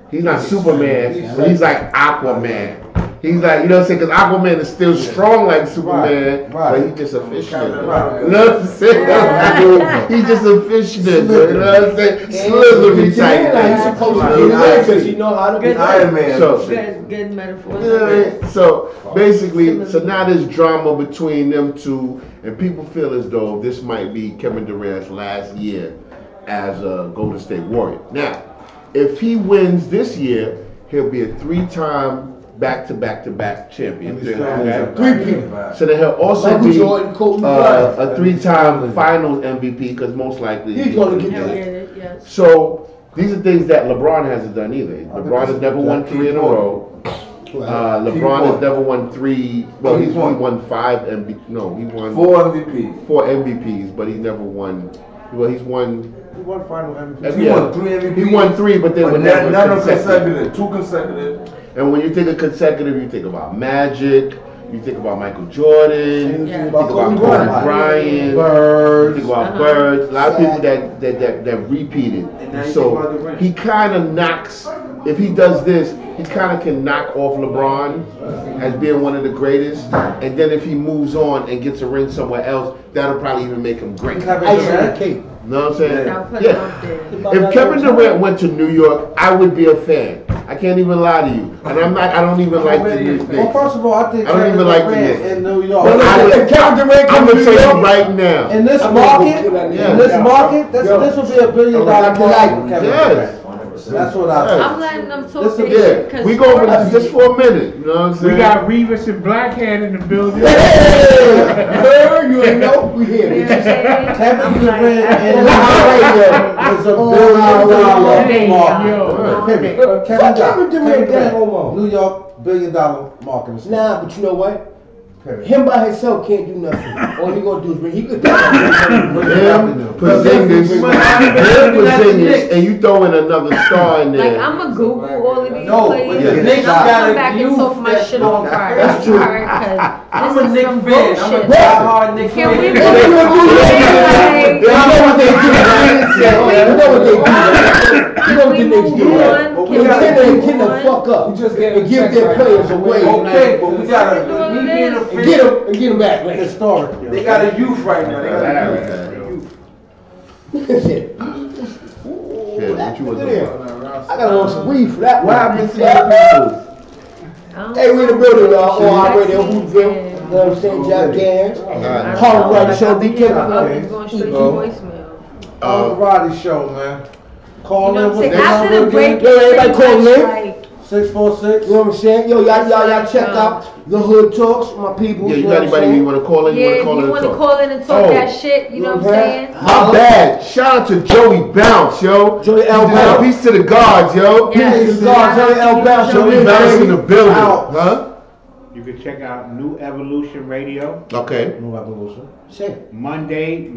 he's not Superman, but he's like Aquaman. He's like, you know what I'm saying? Because Aquaman is still strong like Superman, but he's just a fish nigga. You know what I'm saying? He's just a fish nigga. You know what I'm saying? Slithery type thing. He's supposed to be there because he know how to be Iron Man. Good metaphors. You know what I mean? So basically, so now there's drama between them two, and people feel as though this might be Kevin Durant's last year as a Golden State Warrior. Now, if he wins this year, he'll be a 3-time back-to-back champion. Okay? So then he'll also be a 3-time Finals MVP because most likely he's going to get it. Yes. So these are things that LeBron hasn't done either. LeBron has never won 3 in a row. LeBron has never won 3. Well, he won 5 MVP. No, he won 4 MVPs. 4 MVPs, but he's never won. Well, he's won. He won final MVP. Yeah. He won 3 MVPs. He won 3, but they were never none of consecutive. consecutive. 2 consecutive. And when you think of consecutive, you think about Magic. You think about Michael Jordan, you think about Kobe Bryant, Birds. you think about Birds. A lot of people that repeated. So he kind of knocks. If he does this, he kind of can knock off LeBron as being one of the greatest. And then if he moves on and gets a ring somewhere else, that'll probably even make him great. You know what I'm saying? Yeah. If Kevin Durant went to New York, I would be a fan. I can't even lie to you. And I'm not. I don't even like the Knicks. Well, first of all, I think I don't even like the Knicks in New York. But I'm gonna tell you right now. In this market, this will be $1 billion market for Kevin Durant. That's what I'm letting them talk their shit. Yeah, we go over this just for a minute. You know what I'm saying? We got Revis and Blackhead in the building. Hey, you ain't know we here. Kevin Durant and was $1 billion market. Kevin Durant, New York $1 billion market. Nah, but you know what? Him by himself can't do nothing. All he gonna do is bring. He could do Porzingis, and you throw in another star in there. Like I'm gonna Google all of these players. I'll come back and talk my shit on fire. That's true. I'm a Knicks fan. I'm a diehard Knicks fan. Can we You know what they do? Can the fuck up and give their players away. Okay, but we gotta and get them back. Historic. They got a youth right now. They got a youth. Shit. What you want to do? I gotta want some weed for that one. What happened to your people? Hey, we in the building, y'all. On our radio, HooterVille. You know what I'm saying? Jack Gans. Harlem Right Show. Be careful. Going straight to voicemail. Variety show, man. Call in. After the break, everybody call in. 646. You know what I'm saying? Yo, y'all check out the Hood Talks, my people. Yeah, you got anybody you want to call in? Yeah, if you want to call in and talk that shit, you know what I'm saying? My bad. Shout out to Joey Bounce, yo. Joey L. Bounce. Peace to the guards, yo. Yes. Peace to the guards. Joey L. Bounce. Joey Bounce in the building. Huh? You can check out New Evolution Radio. Okay. New Evolution. Monday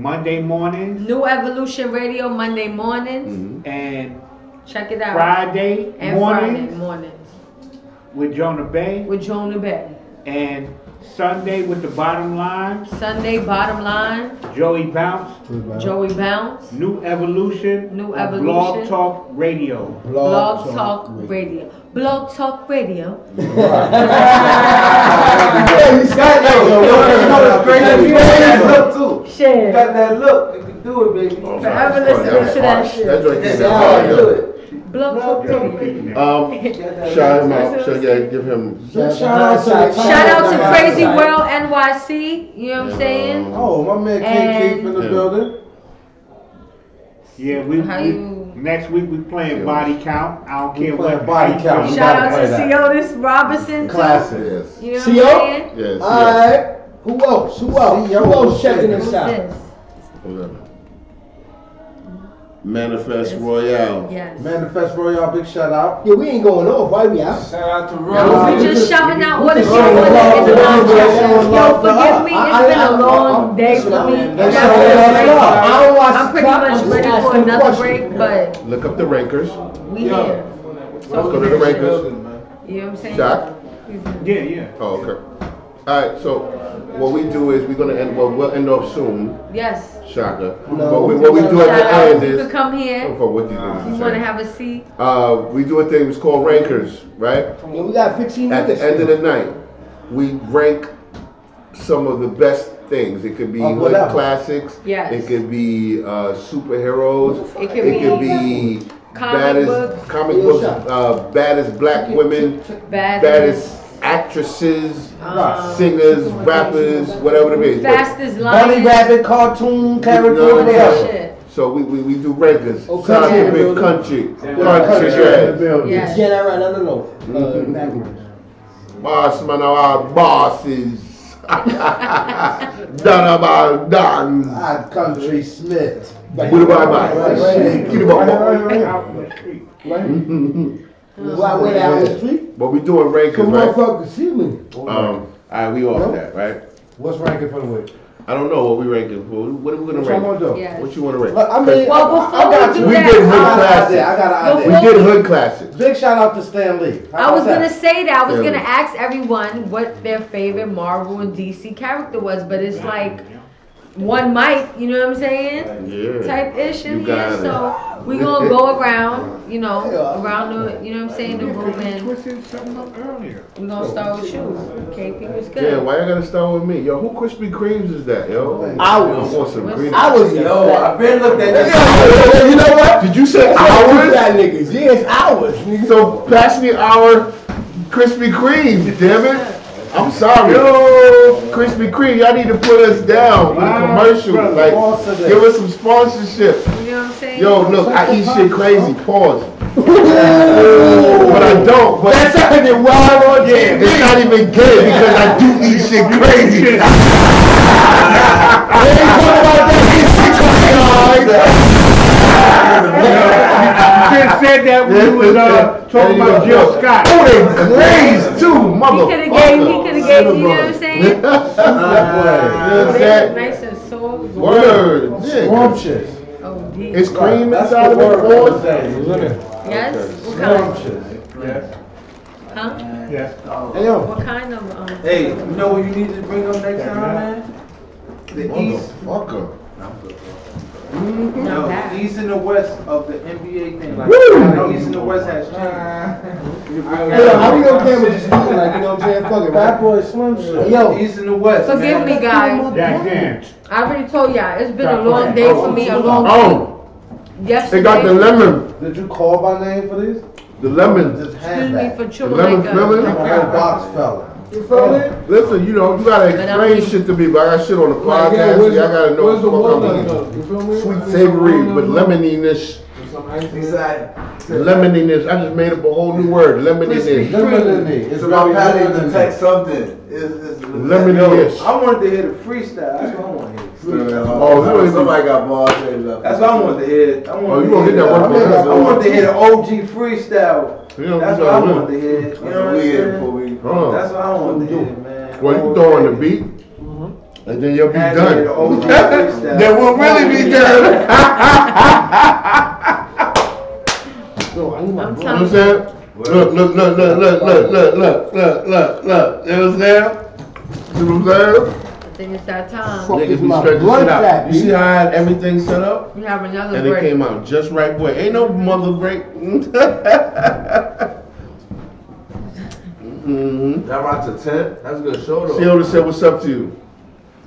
mornings. New Evolution Radio, Monday mornings. And check it out. Friday mornings. With Jonah Bay. And Sunday with the Bottom Line. Joey Bounce. New Evolution. Blog Talk Radio. Blog Talk Radio. Shit. You got that look. You can do it, baby. Forever listening to that shit. Blog Talk Radio. Shout him out. Give him. Shout out to Crazy World NYC. You know what I'm saying? Oh, my man King Keith in the building. Yeah, next week we playing Body Count. I don't care what Body Count. Shout out to Siotis Robinson too. Classic. You know what I'm saying? Yes. All right. Who else? Who else checking this out? Manifest Royale. Yes. Manifest Royale, big shout out. Yeah, we ain't going off. Why we out? Shout out to No, we just shouting out all the shit on the Yo, forgive me. It's been a long day for me. I'm pretty much ready for another break, but look up the rankers. We here. Let's go to the rankers. You know what I'm saying? Shaq? Yeah. Oh, okay. All right, so what we do is we're gonna end. Well, we'll end off soon. Yes. Shaka. But what we do at the end is. You can come here. You want to have a seat? We do a thing. It's called rankers, right? Yeah, we got 15 minutes. At the end of the night, we rank some of the best things. It could be hood classics. Yes. It could be superheroes. It could be comic books. Baddest black women. Baddest actresses, singers, rappers, whatever it is. Fastest Bunny Rabbit, cartoon, character, whatever. So we do rankers. Okay. Shout out to Big Country. Yes. No. Boss man, our bosses. Done about done. Hot Country Smith. What about Get him up. I went out the street. But we doing rankings, right? Motherfuckers see me. Alright, we off that, right? What's ranking for the week? I don't know what we ranking for. What are we gonna rank? Yes. What you want to rank? I mean, well, before we do we that, did hood classics. I got an idea. We did hood classics. Big shout out to Stan Lee. I was gonna say that. I was Stan gonna Lee. ask everyone what their favorite Marvel and DC character was, but it's like one mic, you know what I'm saying? Yeah. Type ish in You here. got it. So we gonna go around, you know, around the, you know what I'm saying, the room, and we gonna start with you. KP was good. Yeah, why you gotta start with me? Yo, who Krispy Kremes is that, yo? I was. want some green. I was. Yo, I've been looked at this. You know what? Did you say hours? That niggas. Yeah, it's hours. So pass me our Krispy Kreme, damn it. I'm sorry. Yo, Krispy Kreme, y'all need to put us down with commercials. Like, give us some sponsorship. You know what I'm saying? Yo, look, I eat shit crazy. Pause. But I don't. But That's not even wild or gay. It's not even gay because I do eat shit crazy. You just said that when you was talking about Jill Scott. Oh, they crazy too, mother. He could have gave, you know what I'm saying? Nice and soft. Word. Scrumptious. Oh, deep. It's cream That's inside the of it. word. Pause. Yes? What kind? Scrumptious. Yes. Huh? Yes. Hey, yo. What kind of, Hey, you know what you need to bring up next time, man? The East. Motherfucker. not No, bad. the East and the West of the NBA thing. Like, Woo! the East and the West has changed. How we gonna with this music? Like, you know what I'm saying? Fuck it. Bad boy Slim shit. Yo. The East and the West. Forgive me, guys. Jack Dance. I already told y'all, it's been a long day for me, a long week. Yesterday. They got the lemon. Did you call by name for this? The lemon. Excuse me for The chewing lemon like filling. Like a box fella. You feel me? Listen, you know, you gotta explain shit to me, but I got shit on the podcast. I gotta know what the fuck I'm eating. Sweet, savory, with lemoniness. Lemoniness. I just made up a whole new word. Lemoniness. It's about having to detect something. Lemoniness. I wanted to hear the freestyle. That's what I want to hear. Oh, somebody got balls. That's what I wanted to hear. I wanted you gonna get that one from us. I wanted to hear the OG freestyle. That's what I wanted to hear. You know what I'm saying? That's what I wanted to hear, man. Well, you throw on the beat, and then you'll be done. Then we'll really be done. You know what I'm saying? Look. You know what I'm saying? See what I'm saying? I think it's that time. Niggas be stretching shit out. You see how I had everything set up? We have another And break. it came out just right, boy. Ain't no mother break. That rocked to 10. That's a good show, though. Sheldon said, "What's up to you?"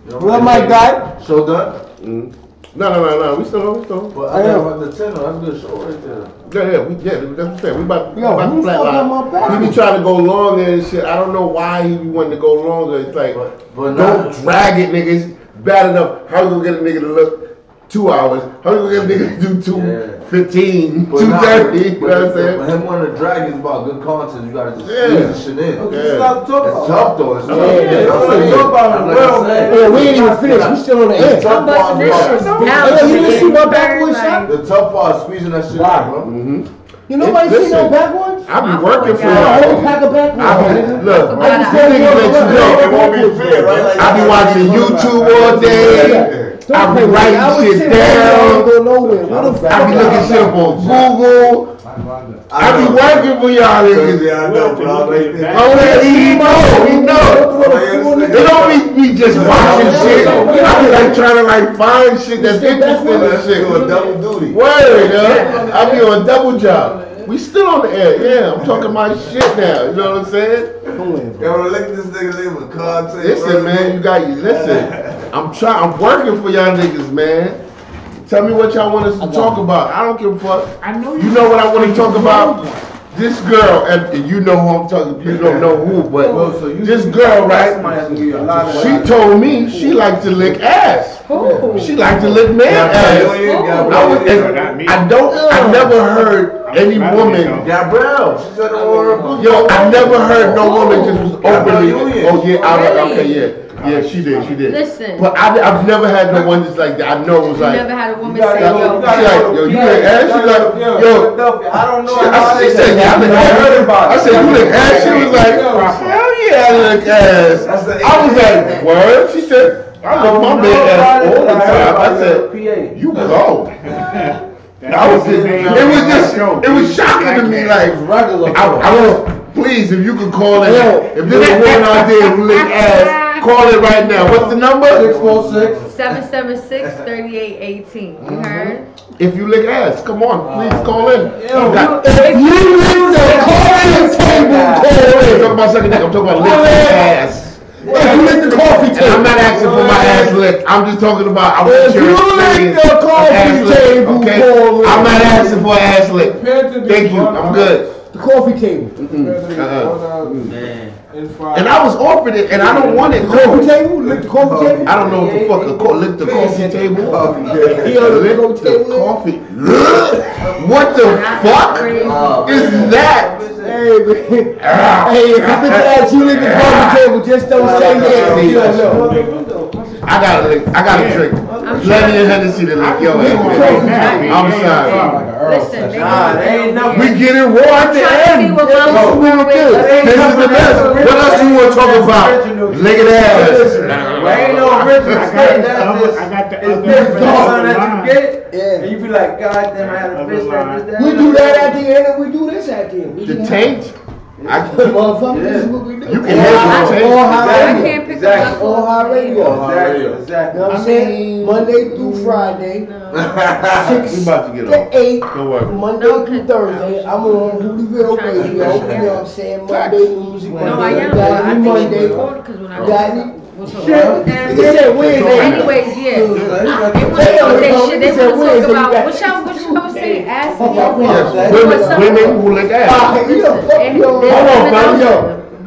What my guy? Show done? No. We still on. But I got about the 10. That's a good show right there. Yeah, that's what I'm saying. We about to who's fucking my flatline. back? He be trying to go longer and shit. I don't know why he be wanting to go longer. It's like, but don't drag it, nigga. It's bad enough. How you gonna get a nigga to look 2 hours? How you gonna get a nigga to do 2:15, 2:30? You know what I'm saying? But him wanting to drag is about good content. You gotta just Yeah. squeeze the shit in. Yeah. Stop talking about. It's tough though. It's tough. Yeah, we ain't even finished. We still on the air. The tough part Hey, yo, you didn't see my backwoods shot? The tough part is squeezing that shit out, bro. You nobody see no backwoods? I be working for A whole pack of Look, backwoods. look, niggas let you know. It won't be fair, right? Like, I be watching YouTube all day. I be writing shit down. I be looking shit up on Google. I be working for y'all niggas. Yeah, I know, bro. Oh, yeah, he know. They don't be just watching shit. I be like trying to like find shit that's interesting and shit. Doing double duty. Word, I be on double job. We still on the air, yeah. I'm talking my shit now. You know what I'm saying? Yo, look at this nigga name with content. Listen, man, you got you. Listen, I'm working for y'all niggas, man. Tell me what y'all want us to talk about. I don't give a fuck. You know what I want to talk about? This girl, and you know who I'm talking. You don't know who, but this girl, right? She told me she liked to lick ass. She liked to lick man ass. I never heard any woman. Gabrielle, she said Yo, I never heard no woman just was openly. Oh yeah, okay, yeah. Yeah, she did. Listen. But I've never had no one just like that. I know it was like. You never had a woman She like, yo, you lick ass? She like, yo. I don't know. She said, yeah, I lick ass. I said, you lick ass? She was like, hell yeah, I lick ass. I was like, word? She said, I look my man ass all the time. I said, you go. It was shocking to me. Like, I was, please, if you could call it. If there's a woman out there who lick ass, call it right now. What's the number? 646-776-3818. You heard? If you lick ass, come on, please call in. If you lick the coffee table, call in. I'm talking about sucking dick. I'm talking about licking ass. If you lick the coffee table, I'm not asking for my ass licked. I'm just talking about. If you lick the coffee table, okay? call in. I'm not asking for ass lick. Thank you. I'm good. The coffee table. And I was offered it, and I don't want it. Coffee table? Lick the coffee table? I don't know what the fuck lick the coffee table. Lick the coffee. What the fuck is that? Hey, if you ask you lick the coffee table, just don't say yes. You don't know. I gotta drink. Plenty of Hennessy to lick your ass. I'm sorry. Listen, we get it raw at the end. This is the best. What else do you want to talk about? Lick it ass. Ain't no original state. It's this dog that you get. And you be like, God damn, I had a fish that. We do that at the end, and we do this at the end. The taint? Motherfucker, this is what we do. You can have the taint. All high radio. I can't pick up All high radio. Exactly. You know what I'm saying? Monday through Friday. 6 about to get to 8. Don't worry. Monday through Thursday. I'm on HooterVille radio. You know what I'm saying? Monday music. No, I am. Got I any think Monday. because when I Got any? Shit. Wednesday. Anyways, yeah. It was they want to talk about what y'all was saying. Ass. Women who lick ass.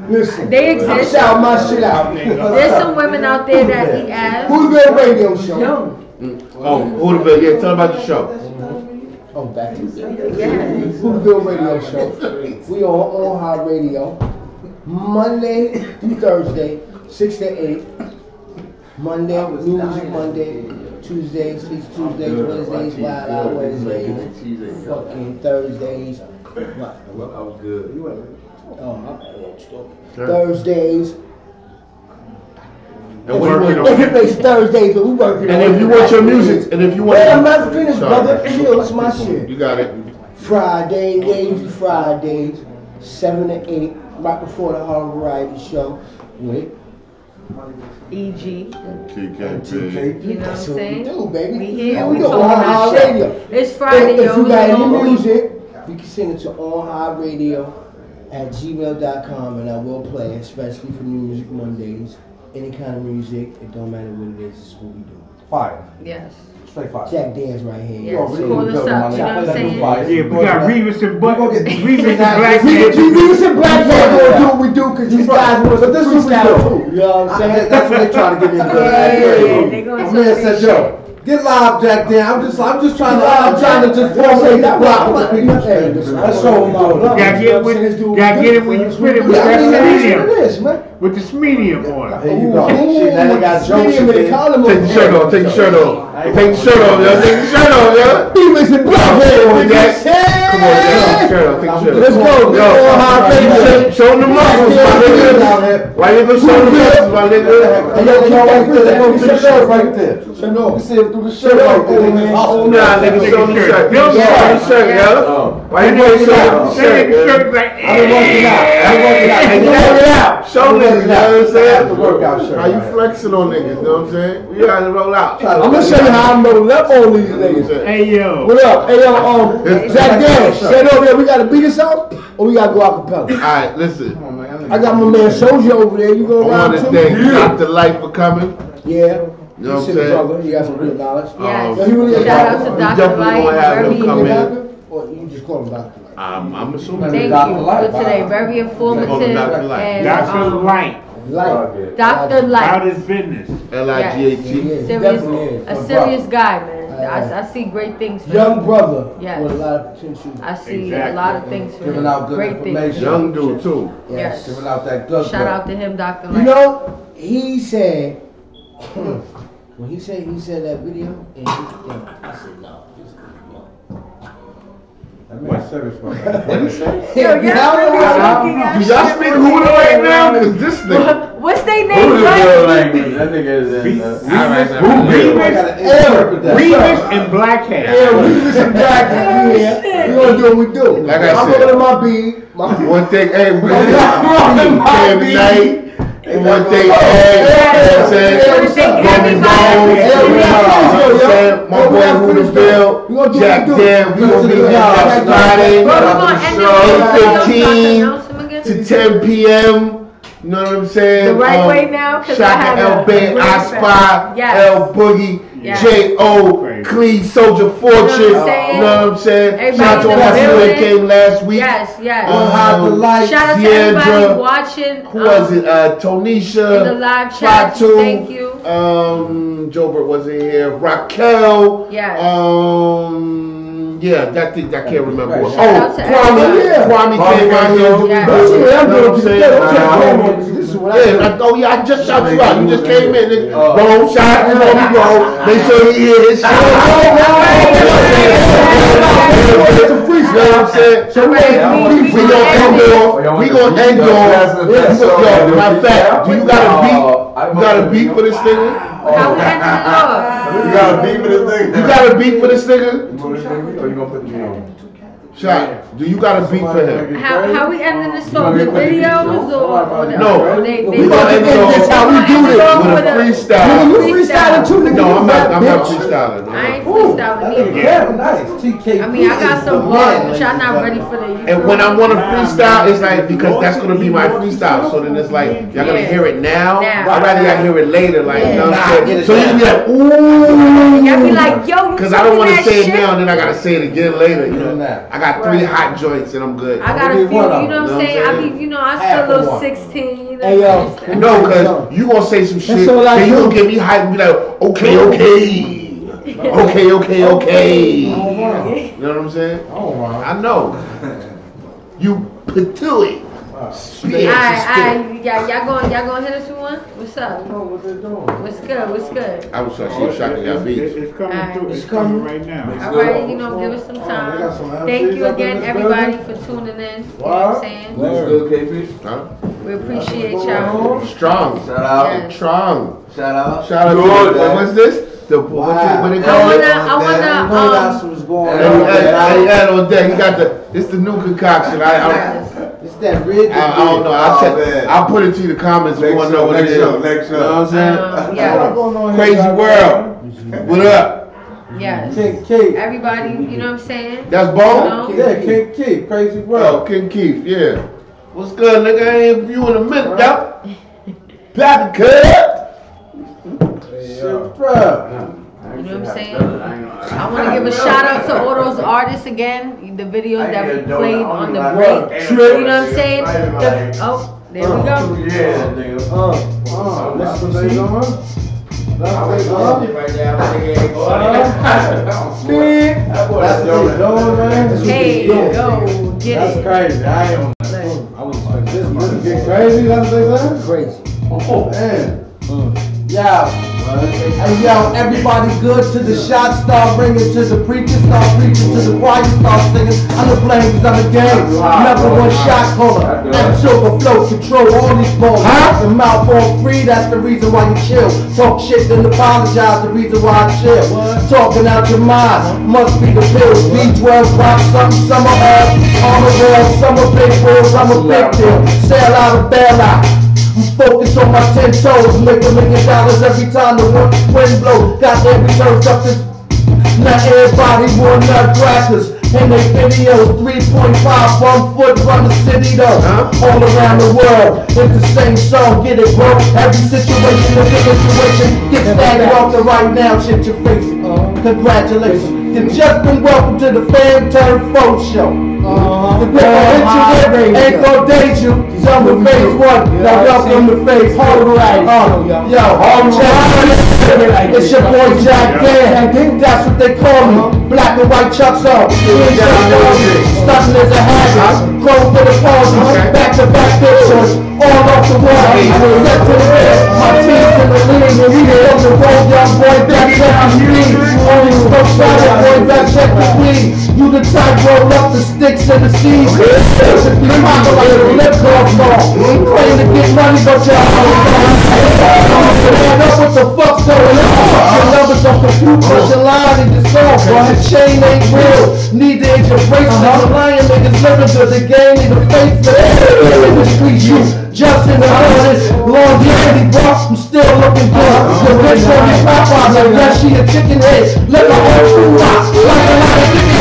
Listen, they exist. I'm shouting my shit out. There's some women out there that eat ass. HooterVille radio show. Oh, HooterVille, yeah, tell about the show. Oh, back to HooterVille radio show. We on High Radio. Monday through Thursday, 6 to 8. Monday, New Music Monday. Tuesdays, Wednesdays, Wild Out Wednesdays, fucking Thursdays. What? I was good. Thursdays. And what if it's Thursdays, but we working. And if you want your music, and if you want, I'm not finished, brother. Chill, it's my shit. You got it. Friday, Wavy Fridays, 7 to 8, right before the Harlem Variety Show. Wait. E.G. TKP. You know what I'm saying? We do, baby. We here. We We do talking on about High shit. Radio. It's Friday, If you got any yo. music, you can send it to onhighradio@gmail.com, and I will play it, especially for New Music Mondays. Any kind of music, it don't matter what it is, it's what we do. Fire. Yes. Straight fire. Jack Dan's right here. Yes. Call us up. You know what I'm saying? Yeah, we got Revis and Black Man. Revis and Black Man gonna do what we do because these guys want to freestyle too. You know what I'm saying? That's what they trying to get me to do. My man said, yo, get live, Jack Dan. I'm just trying to just formulate that rock. Let's show them all. Gotta get it when you spit it with that medium. With the medium on. There you go. Shit, now they got jokes. Take the shirt off. Take the shirt off. Take the shirt off, yo. Take the shirt off, yo. Revis and Black Man. Come on, Jack. Come on, Jack. Take the shirt off. Take the shirt off. Let's go. Yo, show them the muscles, my nigga. Why you gonna show the muscles, my nigga? Right there. You see it through the shirt right there. Nah, nigga, show the shirt. Show the shirt, yo. Why you gonna show the shirt? I've been working out. Show niggas, you know what I'm saying? The workout shirt. How you flexing on niggas, you know what I'm saying? We gotta roll out. I'm gonna show you how I'm rolling up on these niggas. Hey, yo. What up? Hey, yo, Jack Dan, stand over there. We gotta beat us up or we gotta go acapella? Alright, listen. I got my man Soja over there. You gonna I ride want to too? thank Dr.Light for coming. Yeah. You know what I'm saying? Brother. You got some good knowledge. Yes. He really Shout out to We Dr. definitely Light. gonna have him Very, come in. Or you just call him Dr. Light? I'm assuming. thank you for today. Very informative. Dr. Light. And, Dr. Light. Light. Dr. Out Light. his business. L-I-G-H-T. A serious guy, man. I see great things for Young him. brother Yes. with a lot of potential. I see Exactly. a lot of things for Giving him. out good Great things. information. Young dude, too. Yes. Giving out that good. Shout out to him, Dr. Light. You know, he said when he said that video, and I said no. What service for? What did he say? Yo, Do y'all speak Hooter right now? Cause this nigga. What's their name? HooterVille language. That nigga is in Remus and Black Hat. Yeah, Remus and Black Hat. Yeah, we gonna do what we do. Like I I'm said, going to my beat. one thing, hey, we every night. And one thing, my boy HooterVille, Jack Dan, we gonna be here next Friday, 8:15 to 10 p.m. You know what I'm saying? The right way now, because I Shaka have L Bay, I Spy, L Boogie, J.O., Clee, Soldier Fortune. You know what I'm saying? Shout out to all my people that came last week. Yes. Droptopslim, Shout out to everybody watching. Who was it? Tonisha. In the live chat. Fatu, thank you. Jobert wasn't here. Raquel. Yes. Yeah, that thing I can't remember. Right. Kwame came out here. I just shot you out. You just came in. Wrong shot. You know me wrong. Make sure you hear his shot. You know what I'm saying? So we gonna end on. Matter of fact, do you got a beat? You got a beat for this nigga? You got a beat for this nigga? You got a beat for this nigga? Or you gonna put me on? Shot, do you got a beat for him? How we ending this song? With videos or no? We gonna end this how we do this with a freestyle. You freestyling too, nigga? No, I'm not freestyling. I ain't freestyling either. Nice. I mean, I got some bars, but y'all not ready for the. And when I want to freestyle, it's like because that's gonna be my freestyle. So then it's like y'all gonna hear it now. I'd rather y'all hear it later, like you know what I'm saying. So you be like, ooh. Y'all be like, yo, because I don't want to say it now, and then I gotta say it again later. You know, I got 3 hot joints and I'm good. I got a few, you know what I'm saying? I be, I still a little 16, you know. No, because you gonna say some shit, then you gonna get me hyped and be like, okay. You know what I'm saying? I know. You put to it. Alright, y'all gonna hit us with one? What's up? What's good? I was shocking y'all beats. It's coming through. It's coming right now. Alright, give us some time. Thank you again, everybody, for tuning in. You know what I'm saying? What's good, KP? We appreciate y'all. Strong. Shout out. Strong. Shout out. What's this? The what they call it? I That's what's going on. Hey, on deck. He got it's the new concoction. It's that red. I don't know. I'll put it to you in the comments if you want to know what it is. Next show. You know what I'm saying? Crazy world. What up? Yes. King Keith. Everybody, you know what I'm saying? That's Bone? Yeah, King Keith. Crazy world. Oh, King Keith, yeah. What's good, nigga? I ain't you in a minute, though. Pappy cut. You know what I'm saying? I want to give a shout out to all those artists again. The videos that we played on the break. You know what I'm saying? Oh, there we go. Hey, go get That's it. crazy. I was expecting this to get crazy. That's what they said? Crazy. Oh, man. Yeah. Hey, yo, everybody good to the shot, start ringing to the preacher, start preaching to the choir, start singing. I'm the flame cause I'm a game. Number one shot caller. I'm super flow, control all these balls. Your mouth all free, that's the reason why you chill. Talk shit, then apologize, the reason why I chill. Talking out your mind, must be the pills. B12, rock something, summer off. On the wall, summer big wheels, I'm a big deal. Sail out of bail out. Focus on my 10 toes, make $1 million every time the wind blows. Got every turf up this. Not everybody want nutcrackers in their videos. 3.5, 1 foot run the city though. All around the world, it's the same song. Get it, bro. Every situation is a situation. Get standing off the right now, shit your face. Congratulations. You just been welcome to the Fan Turn Folk Show. The people ain't gon' date you. Summer phase 1. Now welcome to phase 2. Yo, it's your boy Jack Dan. That's what they call me. Black and white chucks on. Stunting as a habit. Close to the party. Back to back pictures. All off the wall. Set to the bed. My team's in the league. And we on the road, young boy. That's what I mean. Only smoke shot, boy. That's check the weed. You the type roll up the sticks and the seeds. Basically pop like a lip gloss song. Claim to get money, but y'all don't know what the fuck's going on. Your numbers on computer, push your line and your song. The chain ain't real. Need to hit your brakes. The lion niggas living to the game. Need to face it. In the streets, you just in the hardest. Longevity, bro. I'm still looking good. The bitch on me pop out like that. She a chicken head. Let my whole crew rock. Like a lot of chicken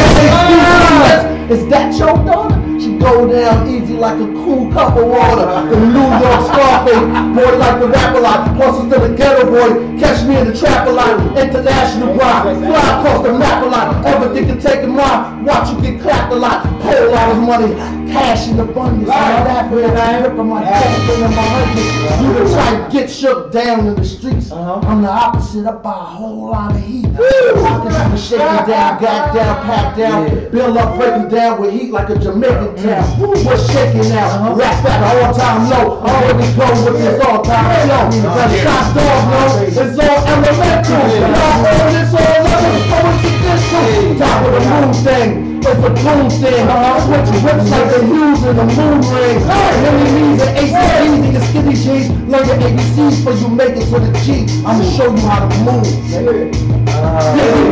heads. Is that your daughter? She go down easy like a cool cup of water. The New York Scarface, boy like the rapper lot. Horses to the ghetto boy, catch me in the trap a lot. International grind, fly across the map a lot. Ever think of taking mine? Watch you get clapped a lot. Whole lot of money, cash in abundance. All that man, I ain't ripping my everything in my hundreds. You the type get shook down in the streets. I'm the opposite, up by a whole lot of heat. Pockets shaking down, got down, packed down. Build up, breaking down with heat like a Jamaican town. What's shaking now? Rap at an all-time low. Already go with this all-time flow. That shot dog, no, it's all elemental. Y'all all this all level, coincidental. Top of the moon thing, it's a boom thing. Switch whips like the hues in the moon ring. Many means and ACDs and your skinny jeans. Learn your ABCs for you make it to the G. I'ma show you how to move. Get it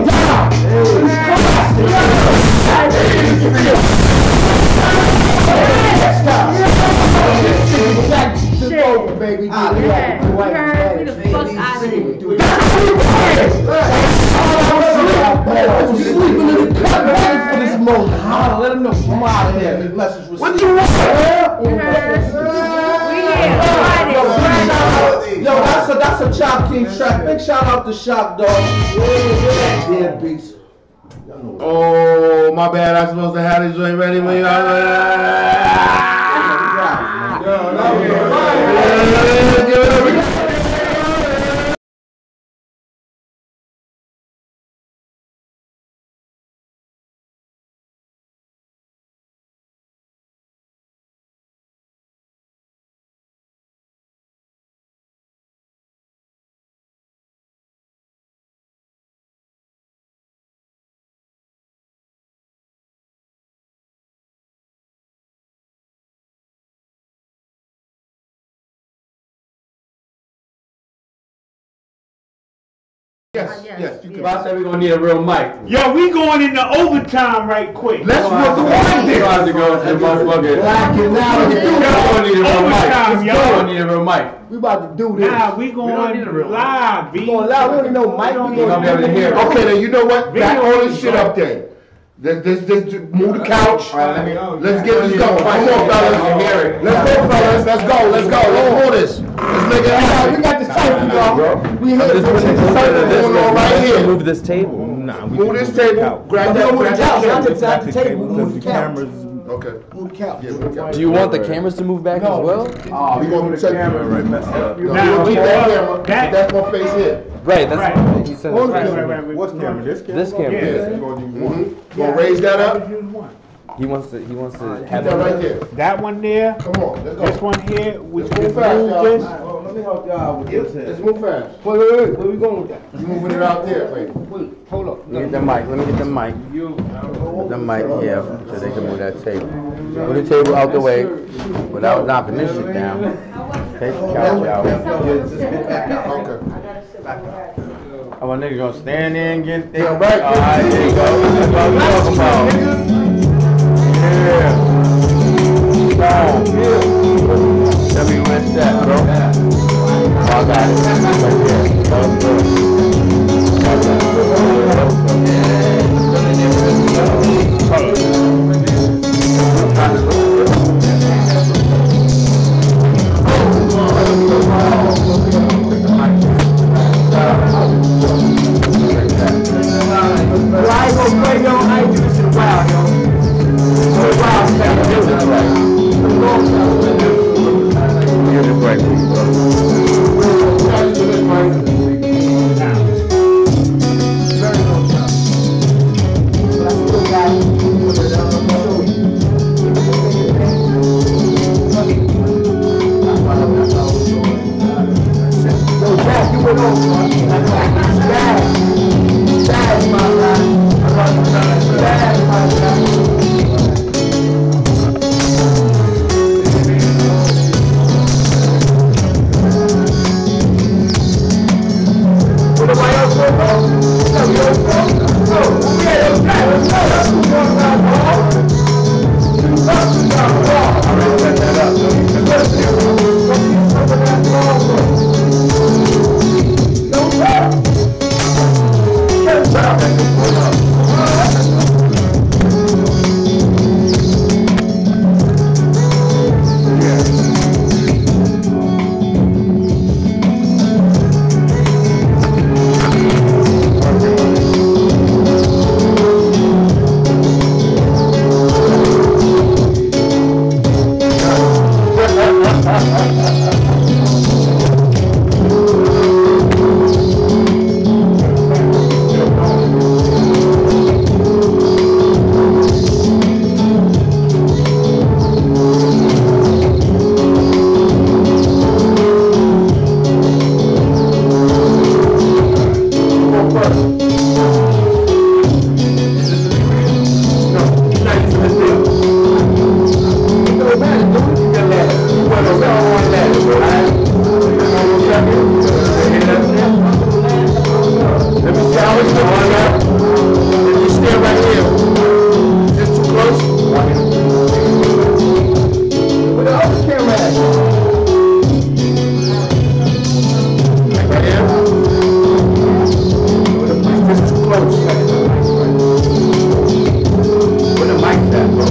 down. Baby, sleeping in the cut for this moment. Let him know I'm out of here. What you want? Yo, that's a Chop King track. Big shout out to Shock Dog. Yeah, beats. Oh, my bad. I'm supposed to have this joint ready when you Yes, you can. I said we're gonna need a real mic. Yo, we going into overtime right quick. Let's go to to go to the motherfucker. Y'all need a real mic. We about to do this. Nah, we going live. We going live. We don't need no mic. We gonna be able to hear. Okay, then you know what? Back all this shit up there. Let's move the couch. Let's get this going. Come on, fellas. Let's go, fellas. Let's go. Let's do this. Let's make it happen. We got this table, y'all. We here. This going right here. Move this table. Nah, move this table. Grab that. Move the couch. Not the table. Move the cameras. Okay. Move the couch. Do you want the cameras to move back as well? We gonna move the camera right messed up. Nah, we that's my face here. Right, that's right. He said right. What's camera? This camera. You gonna raise that up? He wants to have that right there. That one there. Come on, let's go. This one here. We Let's move fast, y'all. this. Let me help y'all with this. Let's move fast. Wait. Where we going with that? You moving it out there, baby. Wait, hold up. Let me get the mic. The mic here so they can move that table. Move the table out the way without knocking this shit down. Take the couch out. Okay. Oh, my nigga gonna stand there and get there. Right. Alright, there you go. That's what I'm talking about. Yeah. Tell me where it's at, bro. Oh, I got it. Right there. That was I ain't gonna play, yo. I ain't doing shit wild, yo. You're just right. Where the mic's at, bro?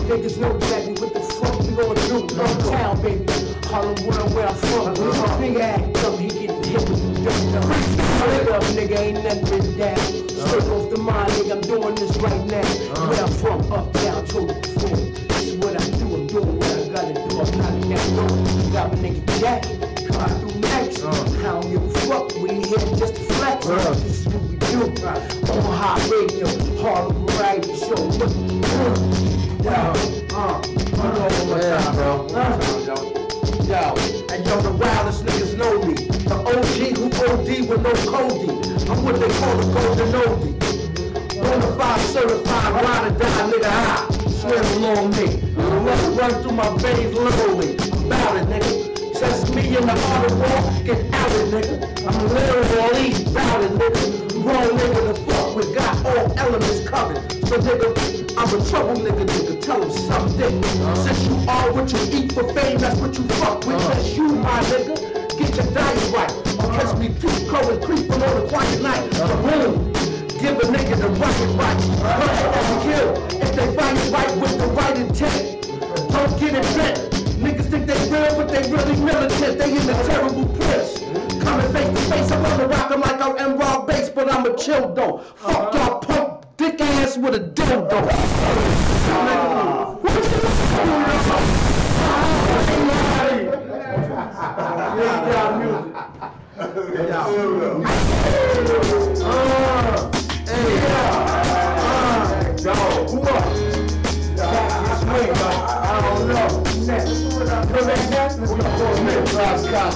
Niggas know exactly what the fuck we gonna do. Town, baby. Harlem world where I'm from. Big ass dumb, he get hit with the dumb. Straight up, nigga, ain't nothing been down. Straight off the mind, nigga, I'm doing this right now. Where I'm from, up, down, to the floor. This is what I do, I'm doing what I gotta do. You got my nigga Jack, come through next. I don't give a fuck, we ain't here just to flex. This is what we do. On hot radio, Harlem variety show. Look, Yo, and yo, the wildest niggas know me. The OG who OD with no Cody. I'm what they call a golden oldie. Bonafide, certified, ride or die, nigga high. Swear along me. Let it run through my veins literally. I'm bout it, nigga. Just me in the art of war, get out it, nigga. I'm a literal elite, bout it, nigga. Wrong nigga to fuck with, got all elements covered. So nigga, I'm a trouble nigga, tell him something. Since you are what you eat for fame, that's what you fuck with. That's you, my nigga. Get your diet right. Or catch me too cold and creeping on a quiet night. Boom. Give a nigga the right. Punch and kill. If they fight it right with the right intent. Don't get it bent. Niggas think they real, but they really militant. They in the terrible place. Coming face to face, I'm gonna rock 'em like I'm M-Raw bass, but I'm a chill though. Fuck y'all punk dick ass with a dildo.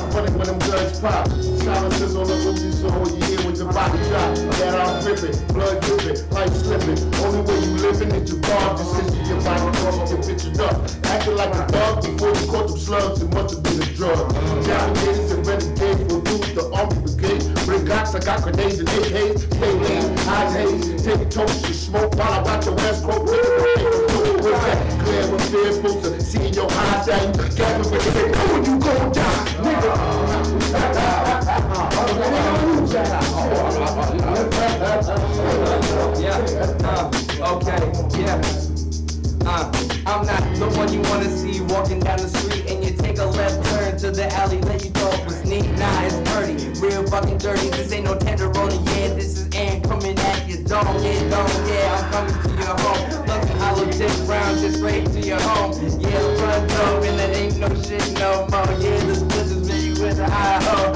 When them guns pop, silences on the Uzi, so you hear when your body drop. That I'm ripping, blood dripping, life slipping. Only way you living is your guard decision. Your body crossing, get pictured up. Acting like a dog before you caught them slugs, it must have been a drug. Navigators and renegades will use the army brigade. Bring guns, I got grenades and AKs. Stay lean, eyes haze, take toast, you smoke while I watch your ass smoke. What's that? Clear what they're supposed to see in your eyes that you gather with your head. When you go down, nigga. I'm not the one you wanna see walking down the street and you take a left turn to the alley that you thought was neat. Nah, it's dirty, real fucking dirty. This ain't no tenderoni, yeah, this is Ant coming at your dome, yeah, I'm coming to your home. Looking hollow tip round, just straight to your home. Yeah, the front door and that ain't no shit no more. Yeah, the splitters me with a high ho.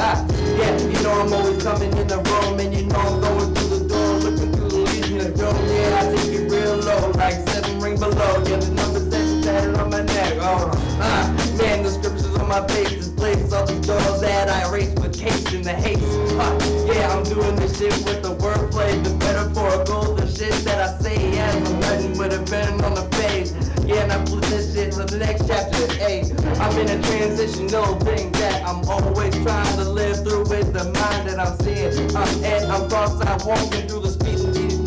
Yeah, you know I'm always coming in the room and you know I'm going through the door, looking through the leaves in the dome. Yeah, I take it real low, like 7 ring below. Yeah, the number 7 tatted on my neck. Man, the scriptures on my face displays all the doors that I erase with case in the haste. Yeah, I'm doing this shit with the wordplay, the metaphorical, the shit that I say as I'm writing with a pen on the page. Yeah, and I flip this shit to the next chapter, hey. I'm in a transitional thing that I'm always trying to live through with the mind that I'm seeing. I'm cross-eyed walking through the streets and these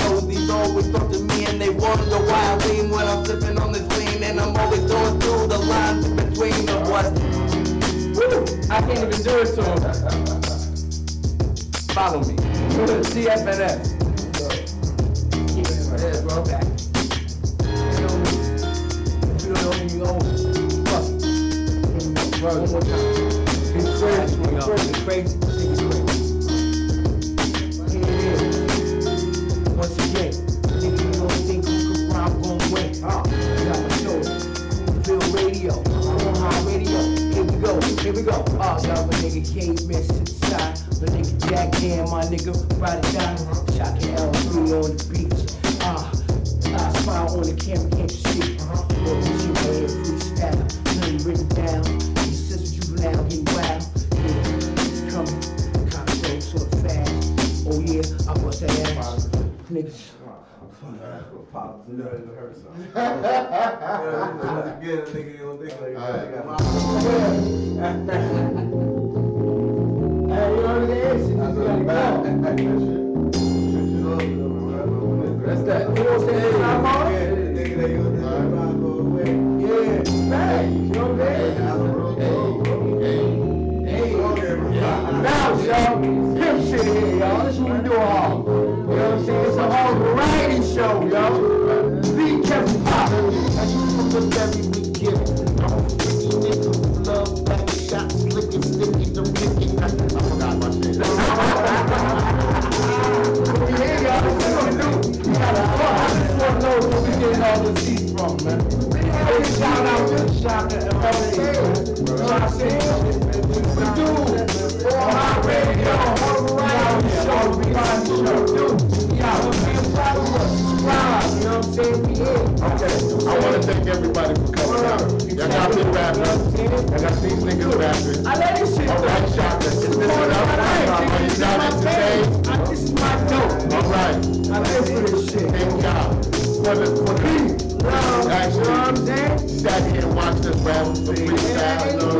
always talk to me and they wonder why I lean when I'm sipping on this lean. And I'm always going through the lines in between of what. Woo! I can't even do it to them. Follow me. CFNS. Yeah, bro. Back. You don't know. Fuck. One more time. It's crazy. Here it is. Once again, nigga, you don't think who can rhyme gon' win. I got my shoulder. HooterVille radio. On high radio. Here we go. Y'all, my nigga came in to the side. My nigga Jack Dan, my nigga, ride it down. Shocking L3 on the beach. I smile on the camera, can't you see? What was your way of freestyle? Nothing written down. Your sister juvenile getting wild. Yeah, it's coming. Kinda slow, sort of fast. Oh yeah, I bust that ass. Niggas. Pop, you know, it hurts something. Get a nigga, you don't think like that. Hey, you know the ass, you gotta That's that. You know what I'm saying? Yeah, nigga that you go away. Yeah, man. You know what I'm saying? Now, y'all, pimp shit here, y'all. This is what we do all. You know what I'm saying? It's a whole variety show, y'all. Be careful, pop. That's what the very weekend. Don't forget these niggas who love back shots, licking, sticking, them kicking. I forgot my shit. Yeah, y'all. This is what we do. We got a I just want to know I want to thank everybody for coming out. Y'all got me rapping. I got these niggas rapping. I let this shit. All right, Shaka. Is this enough? Are you not entertained? This is my dope. All right. I live for this shit. Thank y'all. For the actually sat here and watched us rap for freestyle.